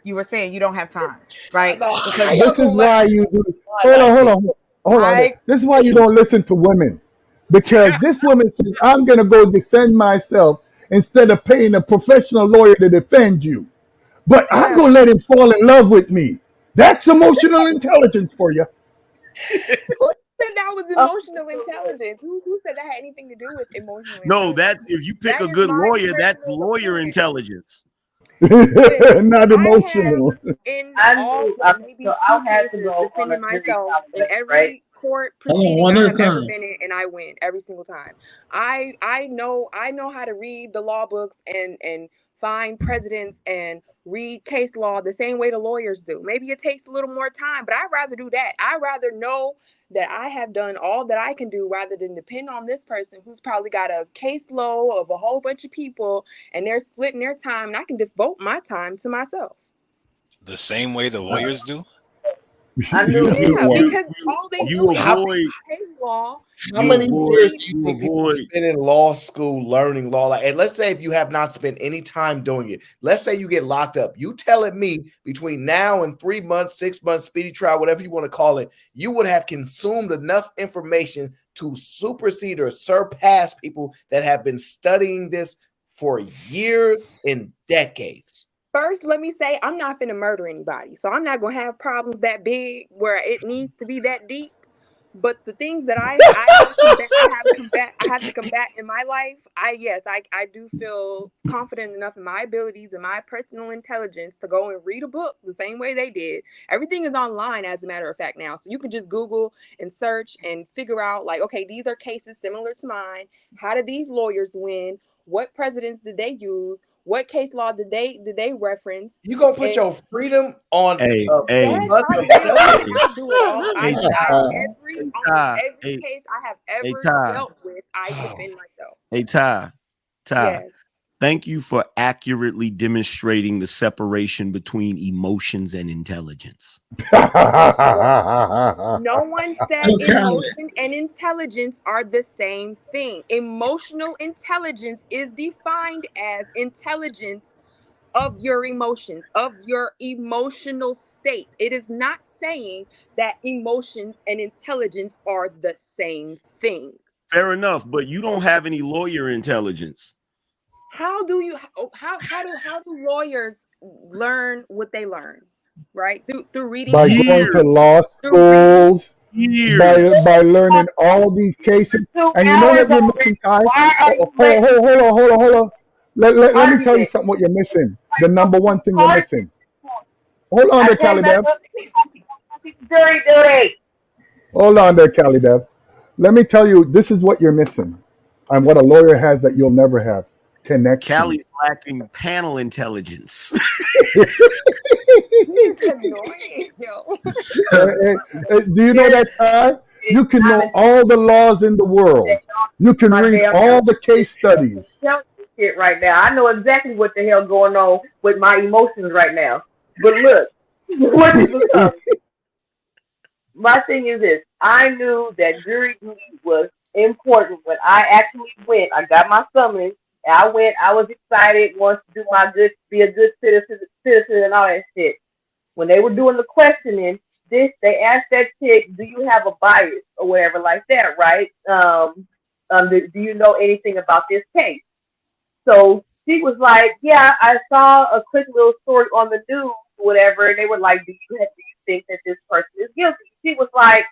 you were saying, you don't have time, right? Because this is why you do. Hold on. This is why you don't listen to women, because this woman says, "I'm going to go defend myself instead of paying a professional lawyer to defend you, but I'm going to let him fall in love with me." That's emotional intelligence for you. Who said that was emotional intelligence? Who said that had anything to do with emotional intelligence? No, that's if you pick a good lawyer, that's lawyer intelligence. Not emotional. In all, maybe 2 cases, defending myself in every court proceeding I have ever been in, and I win every single time. I know how to read the law books and find precedents and read case law the same way the lawyers do. Maybe it takes a little more time, but I'd rather do that. I'd rather know that I have done all that I can do rather than depend on this person who's probably got a caseload of a whole bunch of people and they're splitting their time, and I can devote my time to myself. The same way the lawyers do? Yeah, because all they do is case law. How many years do you think people spend in law school learning law? And let's say if you have not spent any time doing it, let's say you get locked up. You telling me between now and 3 months, 6 months, speedy trial, whatever you want to call it, you would have consumed enough information to supersede or surpass people that have been studying this for years and decades. First, let me say I'm not finna murder anybody, so I'm not gonna have problems that big where it needs to be that deep. But the things that I have to combat in my life, I do feel confident enough in my abilities and my personal intelligence to go and read a book the same way they did. Everything is online, as a matter of fact, now. So you can just Google and search and figure out, like, okay, these are cases similar to mine. How did these lawyers win? What precedents did they use? What case law did they reference? You gonna put your freedom on? Hey, yes, I do it all. Every case I have ever dealt with, I defend myself. Hey, Ty. Yes. Thank you for accurately demonstrating the separation between emotions and intelligence. No one said emotion and intelligence are the same thing. Emotional intelligence is defined as intelligence of your emotions, of your emotional state. It is not saying that emotions and intelligence are the same thing. Fair enough, but you don't have any lawyer intelligence. How do lawyers learn what they learn? Right? Through reading. By going to law schools, by learning all these cases. And you know what you're missing, Ty? Hold on. Let me tell you something what you're missing. The number one thing you're missing. Hold on there, Calidev. Hold on there, Calidev. Let me tell you, this is what you're missing. And what a lawyer has that you'll never have. Connection. Callie's lacking panel intelligence. Do you know that, Ty? You can know all the laws in the world. You can read all the case studies. Right now, I know exactly what the hell going on with my emotions right now. But look, my thing is this: I knew that jury duty was important. When I actually went, I got my summons. And I went. I was excited. Wanted to do my good, be a good citizen, and all that shit. When they were doing the questioning, they asked that chick, "Do you have a bias or whatever like that?" Right? Do you know anything about this case? So she was like, "Yeah, I saw a quick little story on the news, whatever." And they were like, "Do you think that this person is guilty?" She was like,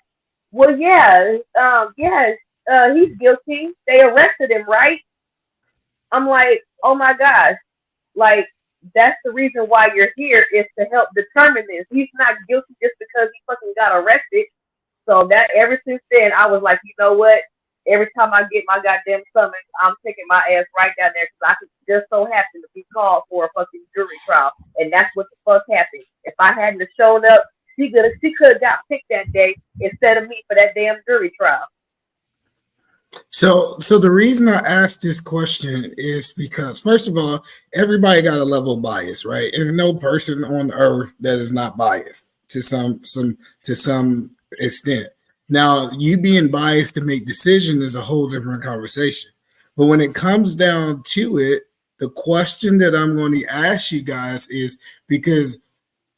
"Well, yeah, he's guilty. They arrested him, right?" I'm like, "Oh my gosh, like that's the reason why you're here is to help determine this. He's not guilty just because he fucking got arrested." So that ever since then, I was like, you know what? Every time I get my goddamn summons, I'm taking my ass right down there because I could just so happen to be called for a fucking jury trial, and that's what the fuck happened. If I hadn't have shown up, she could have got picked that day instead of me for that damn jury trial. So the reason I asked this question is because, first of all, everybody got a level of bias, right? There's no person on earth that is not biased to some extent. Now, you being biased to make decisions is a whole different conversation. But when it comes down to it, the question that I'm going to ask you guys is because,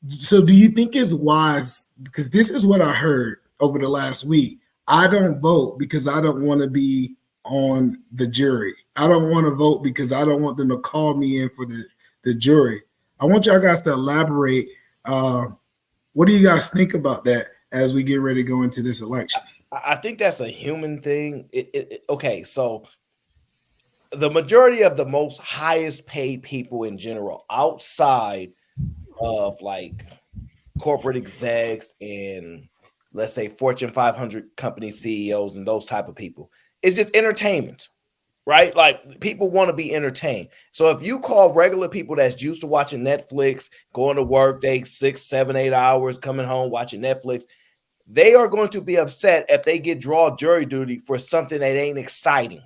so do you think it's wise? Because this is what I heard over the last week. I don't vote because I don't want to be on the jury. I don't want to vote because I don't want them to call me in for the jury. I want y'all guys to elaborate. What do you guys think about that as we get ready to go into this election? I think that's a human thing. Okay, so the majority of the most highest paid people in general outside of like corporate execs and let's say Fortune 500 company CEOs and those type of people, it's just entertainment, right? Like people want to be entertained. So if you call regular people that's used to watching Netflix, going to work, they 6, 7, 8 hours, coming home, watching Netflix, they are going to be upset if they get draw jury duty for something that ain't exciting.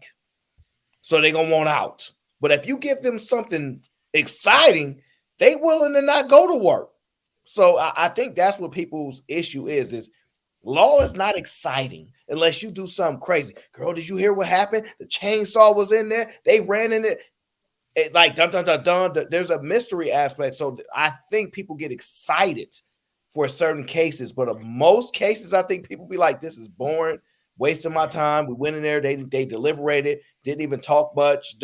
So they're going to want out. But if you give them something exciting, they willing to not go to work. So I think that's what people's issue is law is not exciting unless you do something crazy. Girl, did you hear what happened? The chainsaw was in there. They ran in it like dun dun dun dun. There's a mystery aspect. So I think people get excited for certain cases, but of most cases, I think people be like, "This is boring, wasting my time." We went in there, they deliberated, didn't even talk much,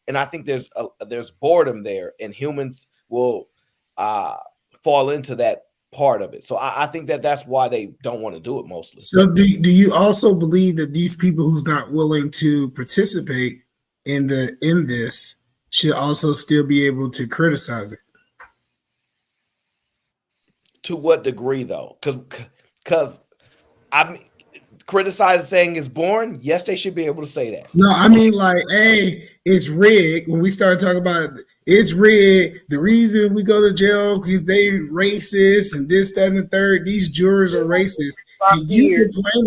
and I think there's boredom there, and humans will fall into that part of it. So I think that's why they don't want to do it mostly. So do you also believe that these people who's not willing to participate in this should also still be able to criticize it? To what degree though? Because I'm criticizing saying it's boring. Yes, they should be able to say that. No, I mean like, hey, it's rigged. When we start talking about it's rigged, the reason we go to jail because they racist and this, that, and the third. These jurors are racist. Can you complain?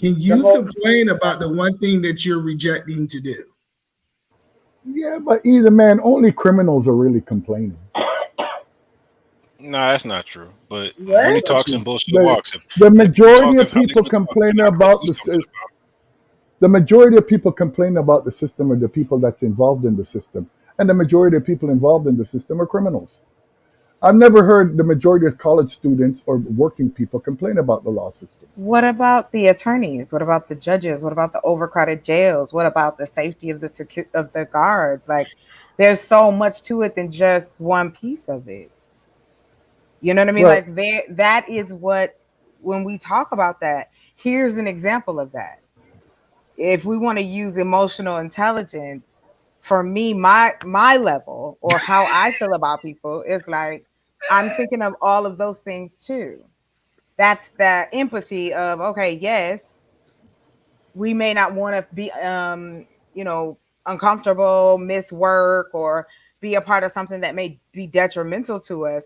Can you complain about the one thing that you're rejecting to do? Yeah, but either man, only criminals are really complaining. Nah, that's not true. But money talks and bullshit walks. The majority of people complain about the majority of people complain about the system are the people that's involved in the system, and the majority of people involved in the system are criminals. I've never heard the majority of college students or working people complain about the law system. What about the attorneys? What about the judges? What about the overcrowded jails? What about the safety of the guards? Like, there's so much to it than just one piece of it. You know what I mean? Right. Like that is what, when we talk about that, here's an example of that. If we want to use emotional intelligence, for me, my level or how I feel about people is like, I'm thinking of all of those things too. That's the empathy of, okay, yes, we may not want to be, uncomfortable, miss work, or be a part of something that may be detrimental to us.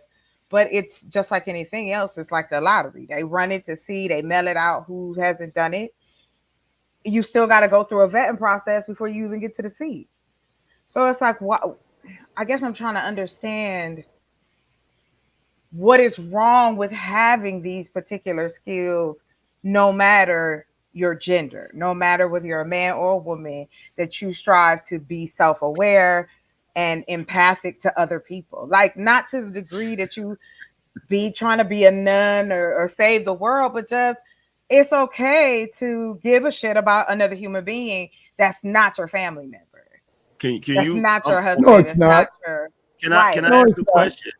But it's just like anything else. It's like the lottery. They run it to see, they mail it out. Who hasn't done it? You still got to go through a vetting process before you even get to the seat. So it's like, what? I guess I'm trying to understand what is wrong with having these particular skills, no matter your gender, no matter whether you're a man or a woman, that you strive to be self-aware and empathic to other people. Like, not to the degree that you be trying to be a nun or save the world, but just it's okay to give a shit about another human being that's not your family member. Can That's you? not your husband. No, it's It's not. not your Can right. I No, ask it's a not. question?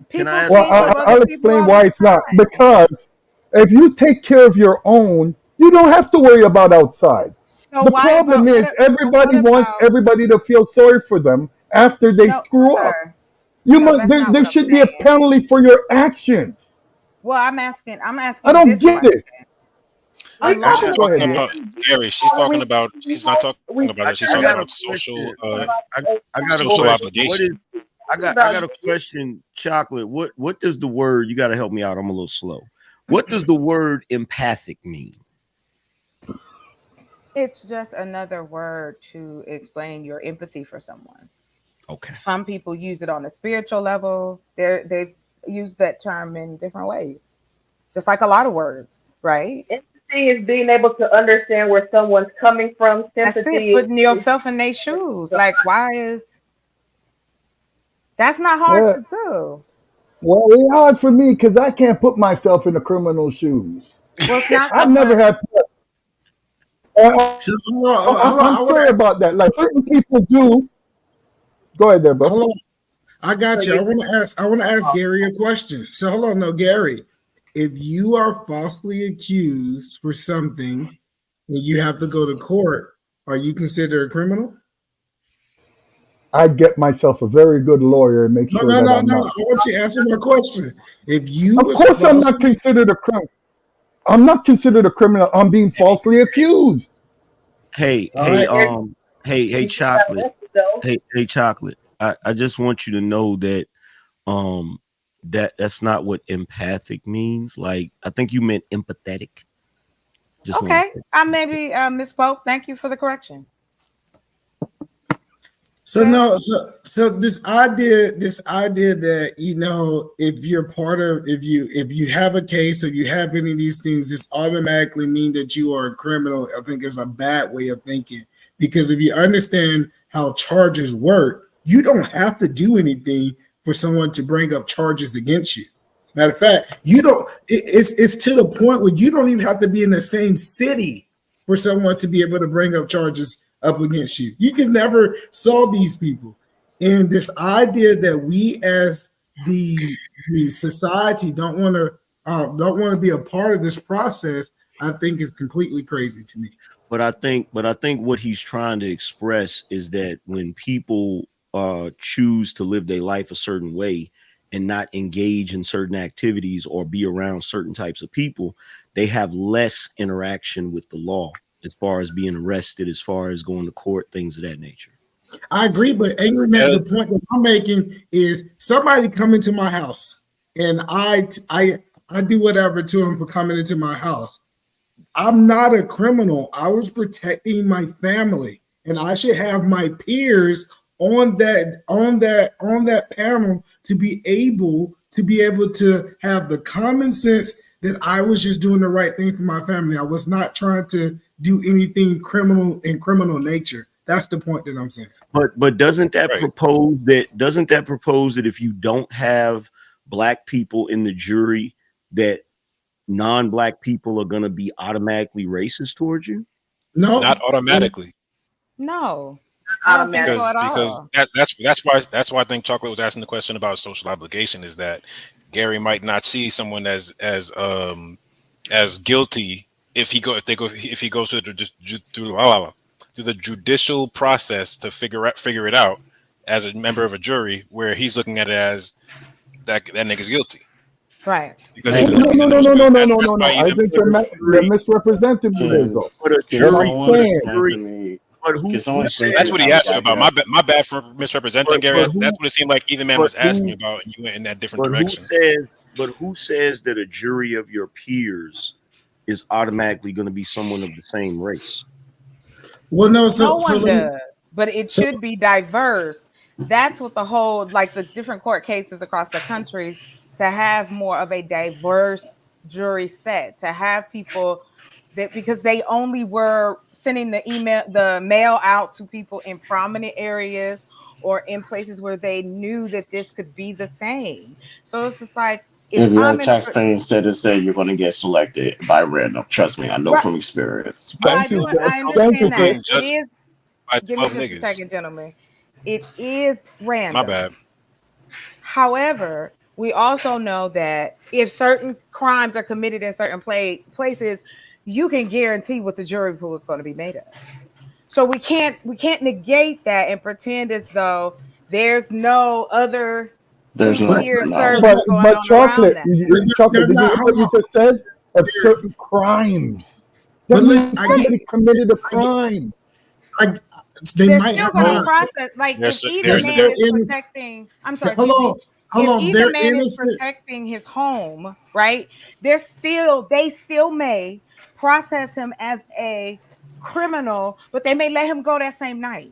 Can I People ask a Well, think of question? other I'll people explain all why the it's not. time. Because if you take care of your own, you don't have to worry about outside. So The why problem about is what everybody wants about everybody to feel sorry for them after they no, screw up. sir. You No, must that's there, not there what I'm should be a saying. penalty for your actions. Well, I'm I asking you don't this get question. this. A We lot She's of Go talking ahead, understand man. about Gary. She's talking we about. She's not talking about her. She's I talking got a about social, question. I got a social question. What is? obligation. I got a question. Chocolate. What does the word? You got to help me out. I'm a little slow. What does the word empathic mean? It's just another word to explain your empathy for someone. Okay. Some people use it on a spiritual level. They use that term in different ways, just like a lot of words, right? empathy is being able to understand where someone's coming from. That's it. Sympathy Putting is yourself in their shoes. Like, why is that's not hard Well, to do? well, it's hard for me because I can't put myself in the criminal's shoes. Well, it's not I've so never much. had. So hold on, I'm I want sorry to about that. Like certain people do. Go ahead, there, bro. hold on. I got you. I want to ask Gary a question. So hold on, no, Gary. If you are falsely accused for something and you have to go to court, are you considered a criminal? I'd get myself a very good lawyer and make No, sure no, that no, I'm no. not. I want you to answer my question. If you Of was course, I'm not falsely, considered a criminal. I'm not considered a criminal. I'm being falsely accused. Hey, all right. hey, you still got chocolate. arrested though. Hey, chocolate. I just want you to know that um that's not what empathic means. Like, I think you meant empathetic. Just want to Okay, say. I maybe misspoke. Thank you for the correction. So Good. no, so this idea that if you're part of if you have a case or you have any of these things, this automatically mean that you are a criminal. I think is a bad way of thinking because if you understand how charges work, you don't have to do anything for someone to bring up charges against you. Matter of fact, you don't. It's to the point where you don't even have to be in the same city for someone to be able to bring up charges up against you. You can never solve these people. And this idea that we as the society don't want to be a part of this process, I think is completely crazy to me. But I think what he's trying to express is that when people choose to live their life a certain way and not engage in certain activities or be around certain types of people, they have less interaction with the law as far as being arrested, as far as going to court, things of that nature. I agree, but angry man, the point that I'm making is somebody come into my house and I do whatever to him for coming into my house. I'm not a criminal. I was protecting my family, and I should have my peers on that panel to be able to have the common sense that I was just doing the right thing for my family. I was not trying to do anything criminal in criminal nature. That's the point that I'm saying. But doesn't that propose that if you don't have black people in the jury, that non-black people are going to be automatically racist towards you? No, not automatically. No, I don't think so at Because all. that's why I think Chocolate was asking the question about social obligation, is that Gary might not see someone as guilty if he goes through the judicial process to figure it out as a member of a jury, where he's looking at it as that nigga's guilty Right. because No, he's no, in no, those no, no, shoes. no, That's no, no, why no. I either. think you're Jury, misrepresenting me, Can Bezo. but a can What I'm jury, someone but a saying, explain to jury, me? but Can someone who explain to That's me says, what how he we asked you got about. here? My bad for misrepresenting, Gary. but That's who, what it seemed like either man but was asking you who, about, and you went in that different but who direction. says, but who says that a jury of your peers is automatically going to be someone of the same race? well, no. No So one let me. does, but it So should be diverse. That's what the whole, like the different court cases across the country, to have more of a diverse jury set, to have people that because they only were sending the mail out to people in prominent areas or in places where they knew that this could be the same. So it's just like if your taxpaying citizen, you're going to get selected by random. Trust me, I know from experience. Well, I understand that. It is. Give me just a second, gentlemen. It is random. My bad. However, we also know that if certain crimes are committed in certain places, you can guarantee what the jury pool is going to be made of. So we can't negate that and pretend as though there's no other two-tier service going but on chocolate, around that. chocolate. Did you hear what you just said? Of certain crimes. That means somebody committed a crime. They're still going to process. Like if either man is protecting, I'm sorry, excuse me. If either man is protecting his home, right? They still may process him as a criminal, but they may let him go that same night.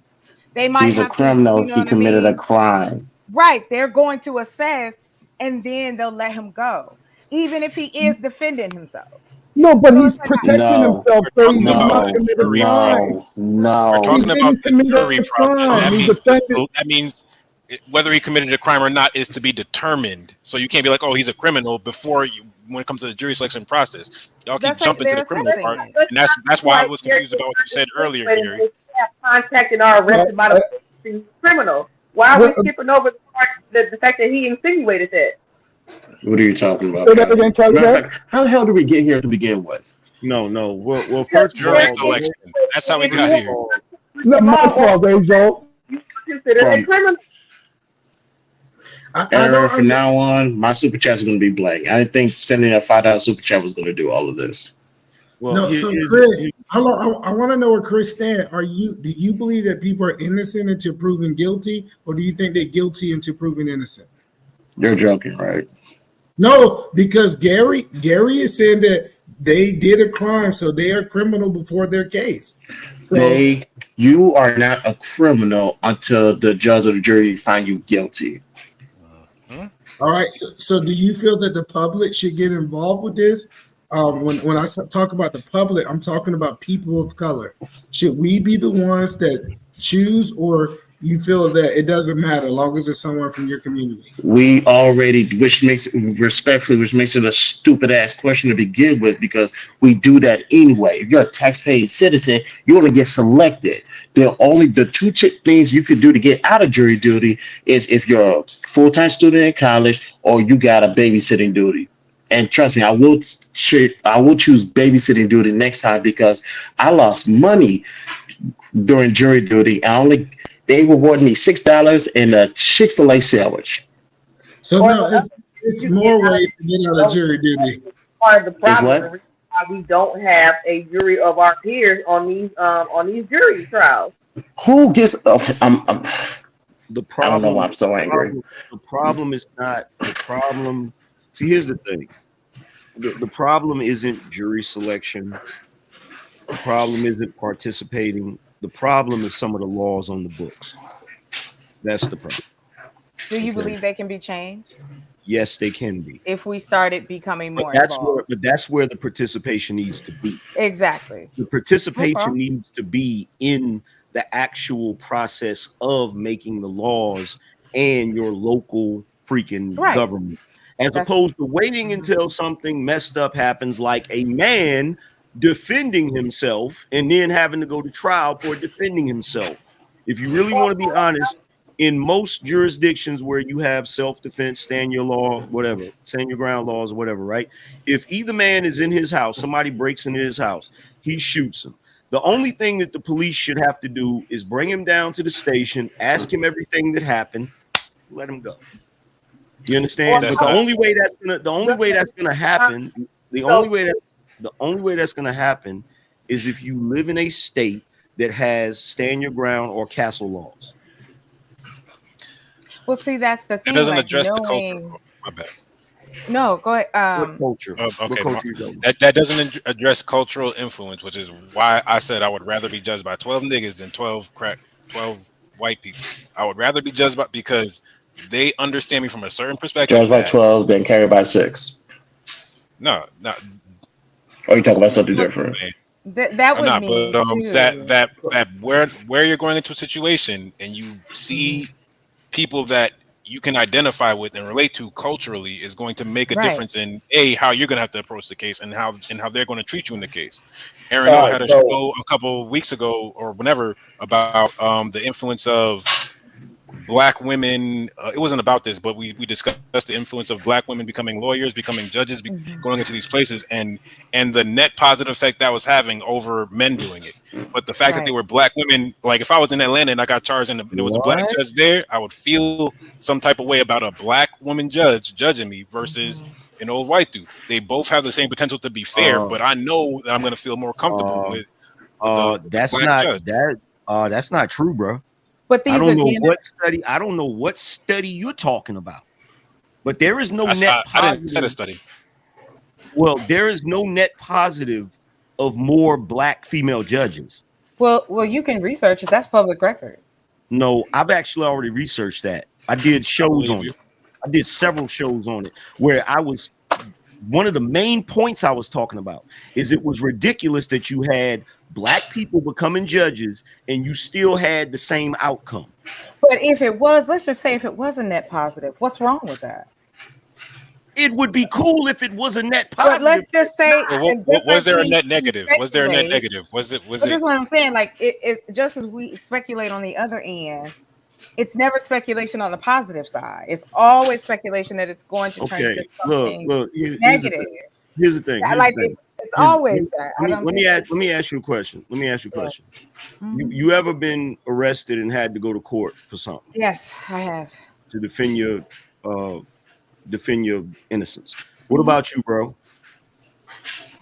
They might He's a criminal. He committed a crime. Right. They're going to assess and then they'll let him go, even if he is defending himself. No, but he's protecting himself, so he did not commit a crime. No, we're talking about the jury process. That means whether he committed a crime or not is to be determined. So you can't be like, oh, he's a criminal before you. When it comes to the jury selection process, y'all keep jumping to the criminal part, and that's why I was confused about what you said earlier, Gary. Contacted or arrested by the criminal. Why are we skipping over the fact that he insinuated that? What are you talking about? How the hell did we get here to begin with? No. Well, first jury selection. That's how we got here. Not my fault, Angel. You consider a criminal. Aaron, from now on, my super chats are going to be blank. I didn't think sending a $5 super chat was going to do all of this. Well, no, so Chris, hello, I want to know where Chris stands. Do you believe that people are innocent until proven guilty, or do you think they're guilty until proven innocent? You're joking, right? No, because Gary is saying that they did a crime, so they are criminal before their case. So, you are not a criminal until the judge or the jury find you guilty. All right. So do you feel that the public should get involved with this? When I talk about the public, I'm talking about people of color. Should we be the ones that choose, or you feel that it doesn't matter as long as it's someone from your community? We already, which makes it a stupid ass question to begin with, because we do that anyway. If you're a taxpaying citizen, you want to get selected. The two things you could do to get out of jury duty is if you're a full-time student in college or you got a babysitting duty. And trust me, I will choose babysitting duty next time, because I lost money during jury duty. They rewarded me $6 and a Chick-fil-A sandwich. So now it's more ways to get out of jury duty. Part of the problem is why we don't have a jury of our peers on these jury trials. Who gets? The problem. I don't know why I'm so angry. The problem is not the problem. See, here's the thing. The problem isn't jury selection. The problem isn't participating. The problem is some of the laws on the books. That's the problem. Do you believe they can be changed? Yes, they can be. If we started becoming more involved. But that's where the participation needs to be. Exactly. The participation needs to be in the actual process of making the laws and your local freaking government. As opposed to waiting until something messed up happens, like a man defending himself and then having to go to trial for defending himself. If you really want to be honest, in most jurisdictions where you have self-defense, stand your ground laws or whatever, right? If either man is in his house, somebody breaks into his house, he shoots him. The only thing that the police should have to do is bring him down to the station, ask him everything that happened, let him go. You understand? But the only way that's gonna happen is if you live in a state that has stand your ground or castle laws. Well, see, that's the thing. It doesn't address the culture. My bad. No, go ahead. What culture? Okay, that doesn't address cultural influence, which is why I said I would rather be judged by 12 niggas than 12 white people. I would rather be judged because they understand me from a certain perspective. Judged by 12, then carried by 6. No. Or you talking about something different? That was not, me but too. that where you're going into a situation and you see people that you can identify with and relate to culturally is going to make a difference in how you're going to have to approach the case and how they're going to treat you in the case. Aaron O had a show a couple of weeks ago or whenever about the influence of Black women. It wasn't about this, but we discussed the influence of Black women becoming lawyers, becoming judges, going into these places, and the net positive effect that was having over men doing it. But the fact that they were Black women, like if I was in Atlanta and I got charged and it was a Black judge there, I would feel some type of way about a Black woman judge judging me versus an old white dude. They both have the same potential to be fair, but I know that I'm going to feel more comfortable with the that's Black not judge. that's not true, bro. But I don't know what study. I don't know what study you're talking about. But there is no net positive. I didn't say a study. Well, there is no net positive of more Black female judges. Well, you can research it. That's public record. No, I've actually already researched that. I did shows on it. I did several shows on it where I was. One of the main points I was talking about is it was ridiculous that you had Black people becoming judges and you still had the same outcome. But if it was, let's just say if it was a net positive, what's wrong with that? It would be cool if it was a net positive. But let's just say, was there a net negative? Was there a net negative? Was it? That's what I'm saying. Like it just as we speculate on the other end, it's never speculation on the positive side. It's always speculation that it's going to turn into something negative. Here's the thing. It's always that. Let me ask you a question. You ever been arrested and had to go to court for something? Yes, I have. To defend your innocence. What about you, bro?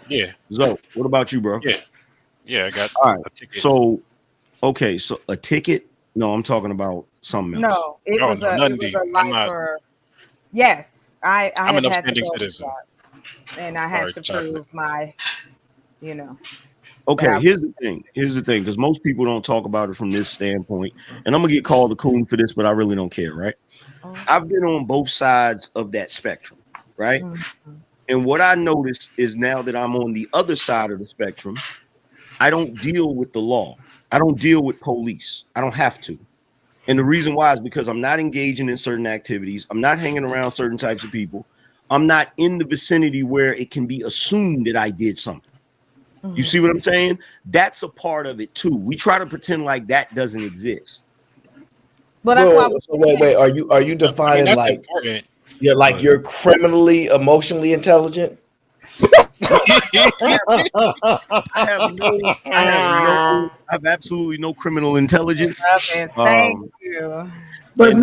Yeah. Zoe, what about you, bro? Yeah, I got a ticket. So a ticket? No, I'm talking about something else. No, it was a life yes, I'm an upstanding citizen. And I had to prove my, Okay, here's the thing, because most people don't talk about it from this standpoint, and I'm gonna get called a coon for this, but I really don't care, right? I've been on both sides of that spectrum, right? And what I notice is now that I'm on the other side of the spectrum, I don't deal with the law. I don't deal with police. I don't have to. And the reason why is because I'm not engaging in certain activities. I'm not hanging around certain types of people. I'm not in the vicinity where it can be assumed that I did something. You see what I'm saying? That's a part of it too. We try to pretend like that doesn't exist. But that's why. So wait. Are you defining like important. You're criminally emotionally intelligent? I have absolutely no criminal intelligence. Thank you. But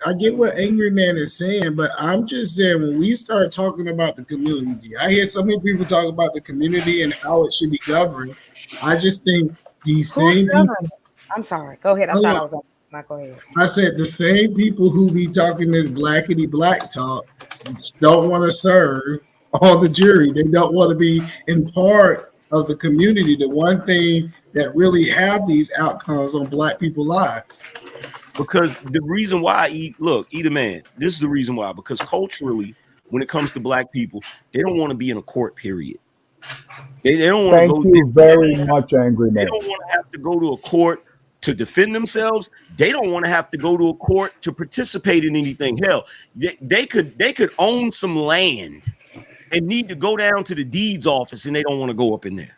I get what Angry Man is saying, but I'm just saying when we start talking about the community, I hear so many people talk about the community and how it should be governed. I just think these same people. I'm sorry. Go ahead. I thought I was on. Go ahead. I said the same people who be talking this blackity black talk don't want to serve on the jury. They don't want to be in part of the community. The one thing that really have these outcomes on Black people's lives. Because the reason why, Eat Man, this is the reason why. Because culturally, when it comes to Black people, they don't want to be in a court period. They don't want to go. Thank you very much, Angry Man. They don't want to have to go to a court to defend themselves. They don't want to have to go to a court to participate in anything. Hell, they could own some land and need to go down to the deeds office, and they don't want to go up in there.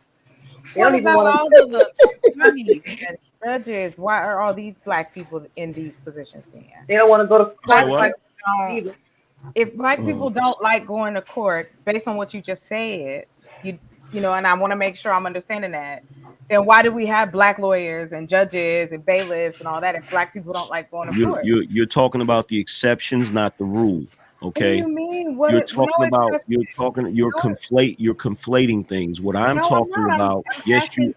What about all of the attorneys and judges? Why are all these Black people in these positions then? They don't want to go to court. If Black people don't like going to court, based on what you just said, you know, and I want to make sure I'm understanding that, then why do we have Black lawyers and judges and bailiffs and all that if Black people don't like going to court? You're talking about the exceptions, not the rule. Okay. What do you mean? You're conflating things. What I'm talking about, yes, you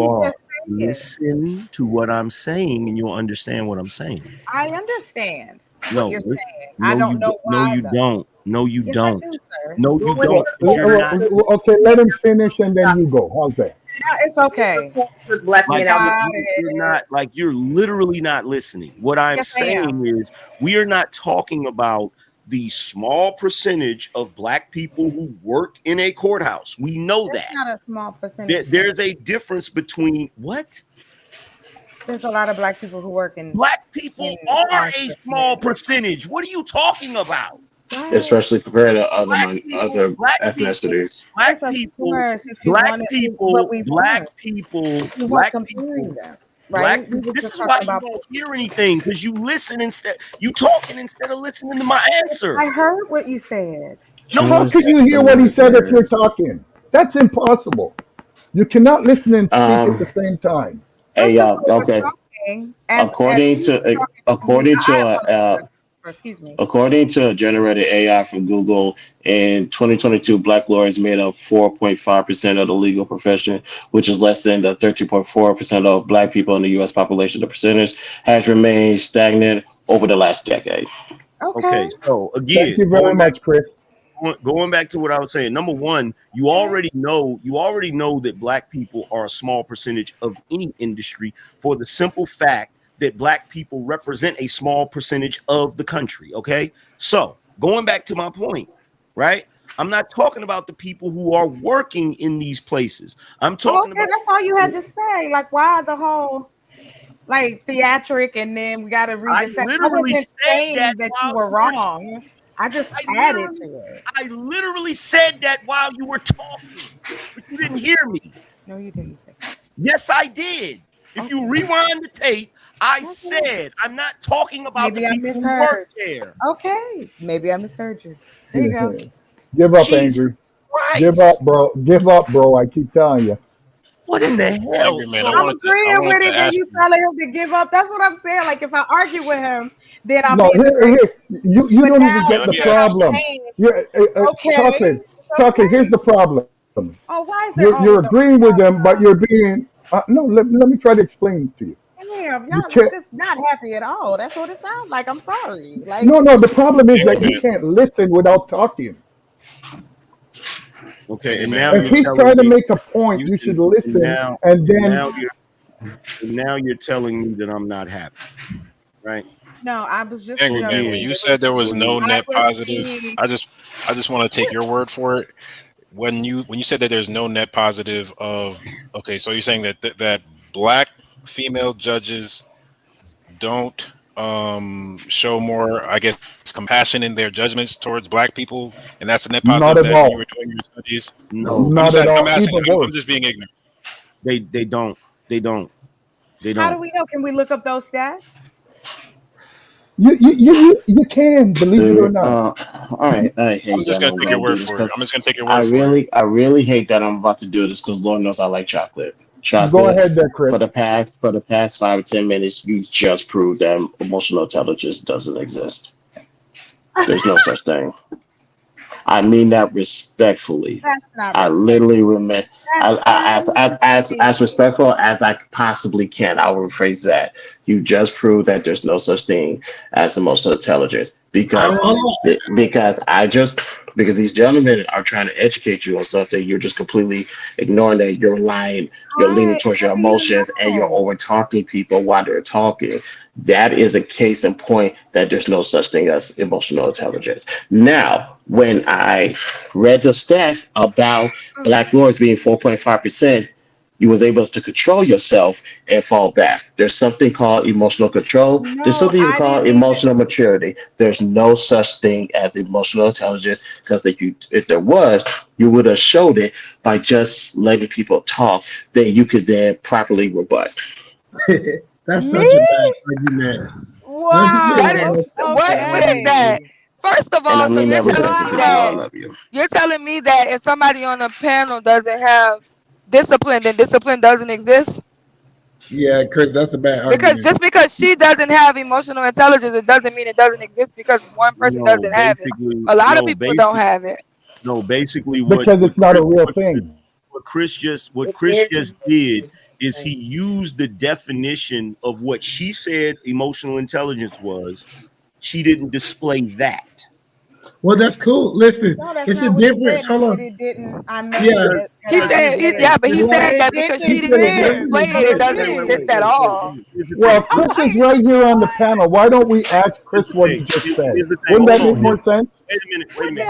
are. Listen to what I'm saying, and you'll understand what I'm saying. I understand what you're saying. I don't know why. No, you don't. No, you don't. Okay, let him finish, and then you go. How's that? it's okay. Black Like, men you're not, like, you're literally not listening. What I'm Yes, I am. saying is, we are not talking about the small percentage of black people who work in a courthouse. We know That's that. not a small percentage. There's a difference between what? There's a lot of black people who work in. Black people are a small percentage. What are you talking about? Especially compared to other Black ethnicities. This is why you don't hear anything, because you listen instead. You talking instead of listening to my answer. I heard what you said. No, how can you hear what he said if you're talking? That's impossible. You cannot listen and speak at the same time. Hey, y'all. Okay. According to a generated AI from Google, in 2022, Black lawyers made up 4.5% of the legal profession, which is less than the 13.4% of Black people in the U.S. population. The percentage has remained stagnant over the last decade. Okay, so again, thank you very much, Chris. Going back to what I was saying, number one, you already know that black people are a small percentage of any industry, for the simple fact that black people represent a small percentage of the country. Okay, so going back to my point, right? I'm not talking about the people who are working in these places. I'm talking about. That's all you had to say. Like, why the whole theatric, and then we got to read the. I wasn't saying that you were wrong. I just added to it. I literally said that while you were talking, but you didn't hear me. No, you didn't say that. Yes, I did. If you rewind the tape, I said I'm not talking about the people who work there. Okay, maybe I misheard you. There you go. Give up, Angry. Give up, bro. Give up, bro. I keep telling you. What in the hell? Man, I'm agreeing with it, and you telling him to give up. That's what I'm saying. Like, if I argue with him, then I'm no. Here, you don't even get the problem. Chocolate. Here's the problem. Oh, why is you're agreeing with them, but you're being no. Let me try to explain to you. Damn, y'all are just not happy at all. That's what it sounds like. I'm sorry. Like, no. The problem is that you can't listen without talking. Okay, and now if he's trying to make a point, you should listen, and then now you're telling me that I'm not happy, right? No, I was just angry man. When you said there was no net positive, I just want to take your word for it. When you said that there's no net positive of, okay, so you're saying that black female judges don't show more, I guess, compassion in their judgments towards black people, and that's the net positive that you were doing your studies. No, not at all. I'm just being ignorant. They don't. How do we know? Can we look up those stats? You can, believe it or not. All right, I hate I'm just that gonna take your word for it. I'm just gonna take your word I really hate that I'm about to do this, because Lord knows I like chocolate. Go ahead there, Chris. For the past 5 or 10 minutes, you just proved that emotional intelligence doesn't exist. There's no such thing. I mean that respectfully. That's not I literally remember as respectful as I possibly can. I will rephrase that. You just proved that there's no such thing as emotional intelligence, because these gentlemen are trying to educate you on something. You're just completely ignoring that. You're lying. You're leaning towards your emotions, and you're over talking people while they're talking. That is a case in point that there's no such thing as emotional intelligence. Now, when I read the stats about black lawyers being 4.5%, you was able to control yourself and fall back. There's something called emotional control. There's something you call emotional maturity. There's no such thing as emotional intelligence, because if there was, you would have showed it by just letting people talk. Then you could then properly rebut. That's such a bad argument. Wow. What is that? First of all, so you're telling me that if somebody on a panel doesn't have discipline, then discipline doesn't exist? Yeah, Chris, that's the bad argument. Because just because she doesn't have emotional intelligence, it doesn't mean it doesn't exist because one person doesn't have it. A lot of people don't have it. No, basically because it's not a real thing. What Chris just did is he used the definition of what she said emotional intelligence was. She didn't display that. Well, that's cool. Listen, No, that's it's a not what he difference. said. Hold He said on. it didn't. I made Yeah. it. He said, but he's saying that because she didn't explain it doesn't exist at all. Well, Chris is right here on the panel. Why don't we ask Chris what he just said? Wouldn't that make more sense? Wait a minute.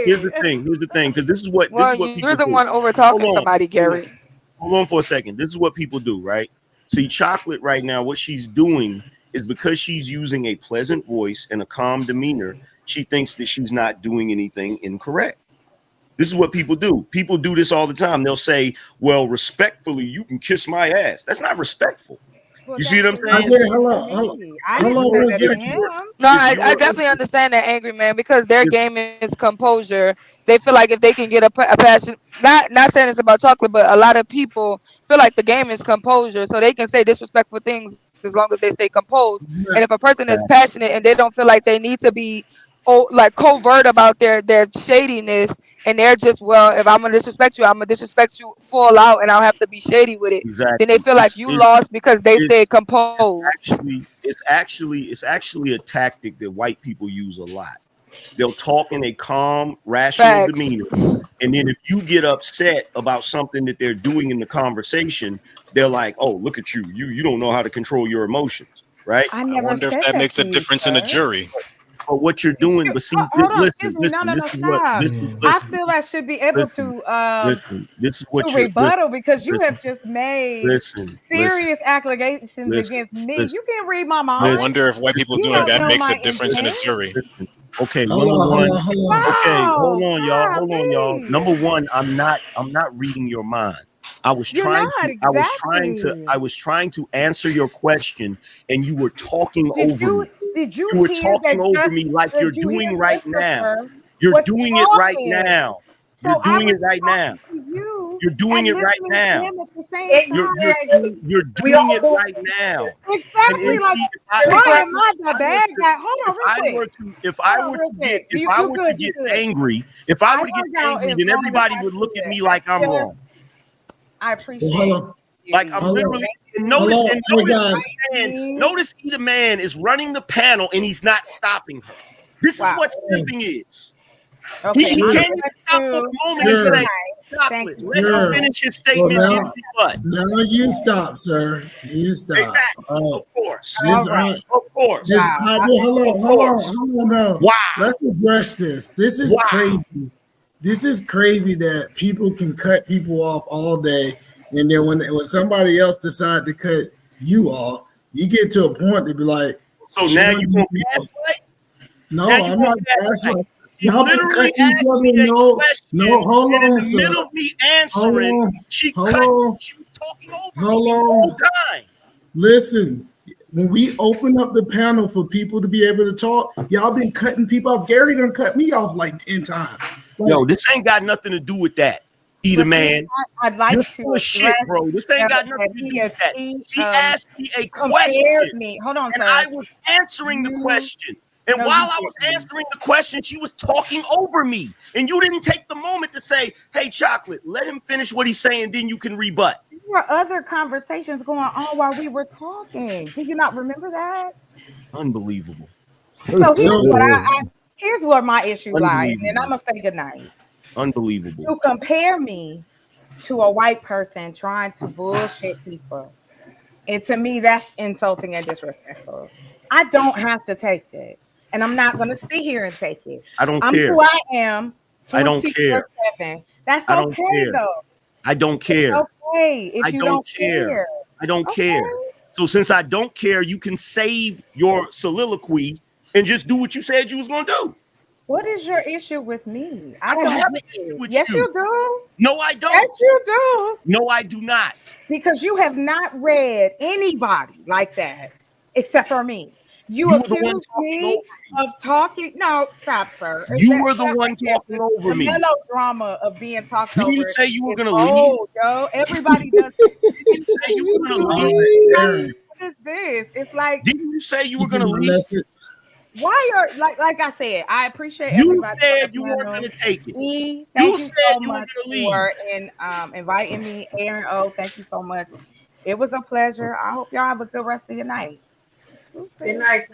Here's the thing. Here's the thing. Because this is what Well, people you're the do. one over talking somebody, Gary. Hold on for a second. This is what people do, right? See, Chocolate right now, what she's doing is because she's using a pleasant voice and a calm demeanor, she thinks that she's not doing anything incorrect. This is what people do. People do this all the time. They'll say, well, respectfully, you can kiss my ass. That's not respectful. You see what I'm saying? Hello, one second. No, I definitely understand that, angry man, because their game is composure. They feel like if they can get a passion, not saying it's about chocolate, but a lot of people feel like the game is composure, so they can say disrespectful things as long as they stay composed. And if a person is passionate and they don't feel like they need to be like covert about their shadiness, and they're just, well, if I'm gonna disrespect you, I'm gonna disrespect you full out, and I'll have to be shady with it. Exactly. Then they feel like you lost because they stayed composed. It's actually a tactic that white people use a lot. They'll talk in a calm, rational demeanor, and then if you get upset about something that they're doing in the conversation, they're like, "Oh, look at you! You don't know how to control your emotions, right?" I wonder if that makes a difference in a jury. But what you're doing, but see, Hold on, listen, excuse me. No, this is what stop. this is. I Listen, feel I should be able listen. This is what to you're rebuttal because you have just made listen, serious allegations against me. You can't read my mind. I wonder if white people doing that makes a difference in a jury. Okay, Hold number on, one. hold on. Okay, hold Wow, on, y'all. God, Hold on, y'all. please. Number one, I'm not reading your mind. I was You're trying not to, exactly. I was trying to answer your question, and you were talking Did over you me. did you You were hear that? talking over me like you're Did you hear doing right now. Christopher You're was doing it right talking? now. You're So I doing was it right now. talking to you You're doing and it right listening to now. him at the same time. You're doing it right now. And Exactly. Like, why am I the bad guy? Hold on, real quick. If I were to get angry, then everybody would look at me like I'm wrong. I appreciate hold you. Like I'm literally notice Eda Man is running the panel and he's not stopping her. This is what simping is. Okay, He can't even stop for a moment and say, "Chocolate, let him finish his statement." Well, now you stop, sir. You stop. Exactly. Of course. This, Of course. Hold on. No. Wow. Let's address this. This is crazy. This is crazy that people can cut people off all day, and then when somebody else decide to cut you off, you get to a point to be like, "So now you gonna gaslight?" No, I'm not gaslight. Y'all been cutting each other. No, hold on, sir. In the middle of me answering, she was talking over me the whole time. Listen, when we open up the panel for people to be able to talk, y'all been cutting people off. Gary done cut me off like 10 times. Yo, this ain't got nothing to do with that. Eda Man. I'd like to shit, bro. This ain't got nothing to do with that. She asked me a question. Hold on, and I was answering the question. And while I was answering the question, she was talking over me. And you didn't take the moment to say, "Hey, Chocolate, let him finish what he's saying, then you can rebut." There were other conversations going on while we were talking. Do you not remember that? Unbelievable. So here's what my issue lies, and I'm gonna say goodnight. Unbelievable. To compare me to a white person trying to bullshit people, and to me, that's insulting and disrespectful. I don't have to take it. And I'm not going to sit here and take it. I'm who I am. I don't care. That's okay, though. I don't care. It's okay if you don't care. I don't care. So since I don't care, you can save your soliloquy and just do what you said you was going to do. What is your issue with me? I don't have an issue with you. Yes, you do. No, I don't. Yes, you do. No, I do not. Because you have not read anybody like that except for me. You accused me of talking. No, stop, sir. You were the one talking over me. The melodrama of being talked over. Didn't you say you were going to leave? Yo, everybody does. Didn't you say you were going to leave? What is this? It's like. Didn't you say you were going to leave? Why are like I said, I appreciate you everybody. You said you weren't going to take it. Thank you so much for inviting me, Aaron O. Thank you so much. It was a pleasure. I hope y'all have a good rest of your night. Good night.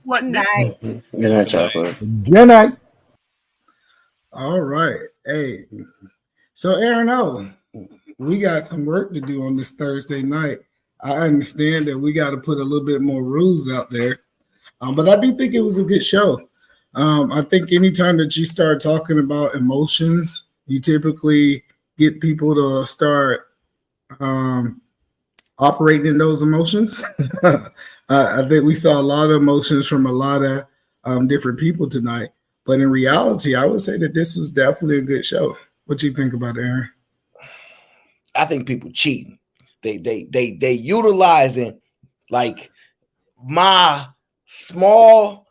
What? Night. Good night, chocolate. Good night. All right. Hey, so Aaron O, we got some work to do on this Thursday night. I understand that we got to put a little bit more rules out there, but I do think it was a good show. I think anytime that you start talking about emotions, you typically get people to start operating in those emotions. I think we saw a lot of emotions from a lot of different people tonight. But in reality, I would say that this was definitely a good show. What do you think about it, Aaron? I think people cheating. They utilizing like my small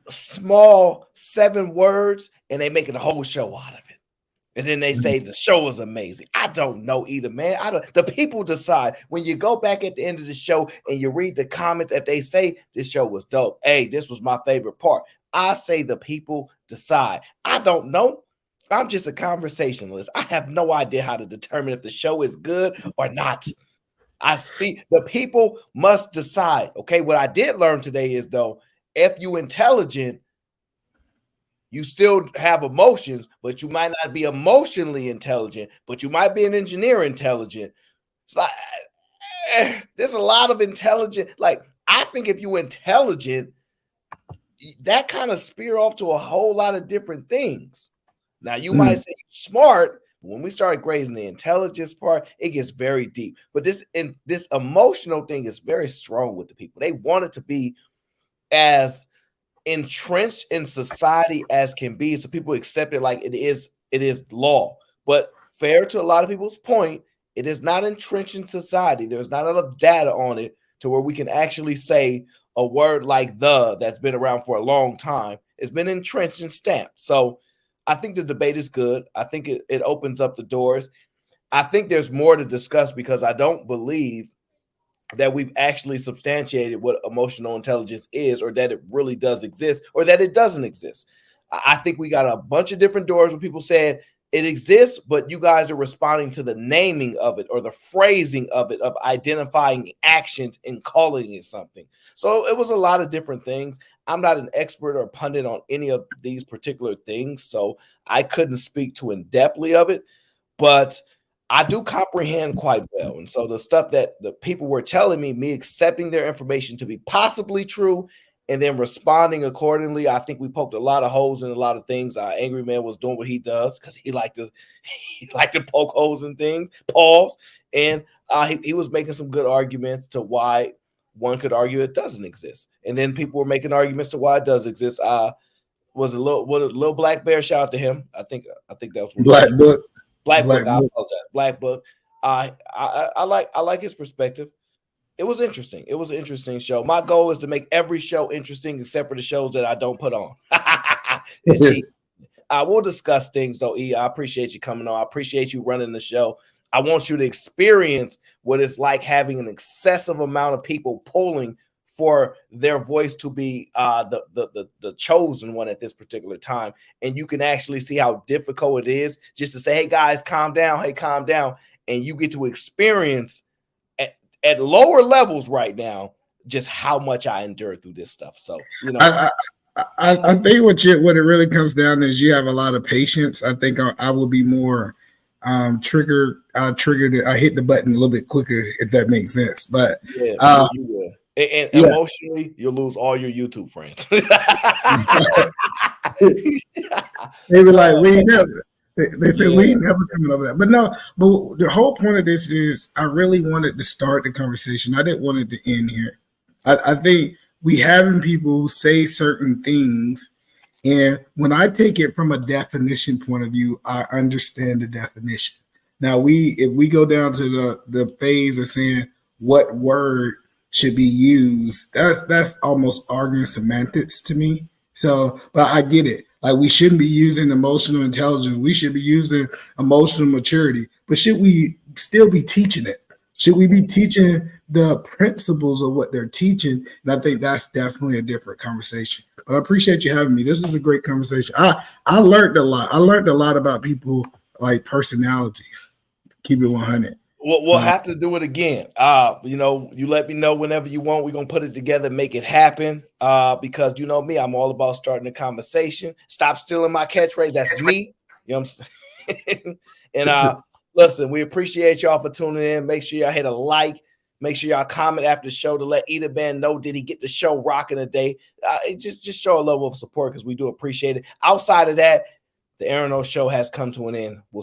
7 words, and they making a whole show out of it. And then they say the show is amazing. I don't know either, man. The people decide. When you go back at the end of the show and you read the comments, if they say this show was dope, hey, this was my favorite part, I say the people decide. I don't know. I'm just a conversationalist. I have no idea how to determine if the show is good or not. The people must decide. Okay, what I did learn today is, though, if you intelligent, you still have emotions, but you might not be emotionally intelligent, but you might be an engineer intelligent. It's like there's a lot of intelligent. Like, I think if you're intelligent, that kind of spear off to a whole lot of different things. Now, you might say you're smart. When we start grazing the intelligence part, it gets very deep. But this emotional thing is very strong with the people. They want it to be as entrenched in society as can be, so people accept it like it is law. But fair to a lot of people's point, it is not entrenched in society. There's not enough data on it to where we can actually say a word like that's been around for a long time. It's been entrenched and stamped. So I think the debate is good. I think it opens up the doors. I think there's more to discuss because I don't believe that we've actually substantiated what emotional intelligence is, or that it really does exist, or that it doesn't exist. I think we got a bunch of different doors where people said it exists, but you guys are responding to the naming of it or the phrasing of it, of identifying actions and calling it something. So it was a lot of different things. I'm not an expert or pundit on any of these particular things, so I couldn't speak too in-depthly of it, but I do comprehend quite well. And so the stuff that the people were telling me accepting their information to be possibly true and then responding accordingly, I think we poked a lot of holes in a lot of things. Angry Man was doing what he does because he liked to poke holes in things, pause. And he was making some good arguments to why one could argue it doesn't exist. And then people were making arguments to why it does exist. Was a little Black Bear, shout out to him. I think that was what Black Book. Black Book. I apologize. Black Book. I like his perspective. It was interesting. It was an interesting show. My goal is to make every show interesting except for the shows that I don't put on. We'll discuss things though, E. I appreciate you coming on. I appreciate you running the show. I want you to experience what it's like having an excessive amount of people pulling for their voice to be the chosen one at this particular time. And you can actually see how difficult it is just to say, hey, guys, calm down. Hey, calm down. And you get to experience at lower levels right now just how much I endured through this stuff. So, you know. I think what it really comes down to is you have a lot of patience. I think I will be more triggered. I hit the button a little bit quicker, if that makes sense. But yeah, you will. And emotionally, you'll lose all your YouTube friends. They were like, we ain't never. They said we ain't never coming over that. But no, but the whole point of this is I really wanted to start the conversation. I didn't want it to end here. I think we having people say certain things, and when I take it from a definition point of view, I understand the definition. Now if we go down to the phase of saying what word should be used, that's almost arguing semantics to me. So, but I get it. Like, we shouldn't be using emotional intelligence. We should be using emotional maturity. But should we still be teaching it? Should we be teaching the principles of what they're teaching? And I think that's definitely a different conversation. But I appreciate you having me. This is a great conversation. I learned a lot. I learned a lot about people, like personalities. Keep it 100. We'll have to do it again. You know, you let me know whenever you want. We're gonna put it together, make it happen. Because you know me, I'm all about starting a conversation. Stop stealing my catchphrase. That's me. You know what I'm saying? And listen, we appreciate y'all for tuning in. Make sure y'all hit a like. Make sure y'all comment after the show to let Ida Band know, did he get the show rocking today? Just show a level of support because we do appreciate it. Outside of that, the Aaron O Show has come to an end. We'll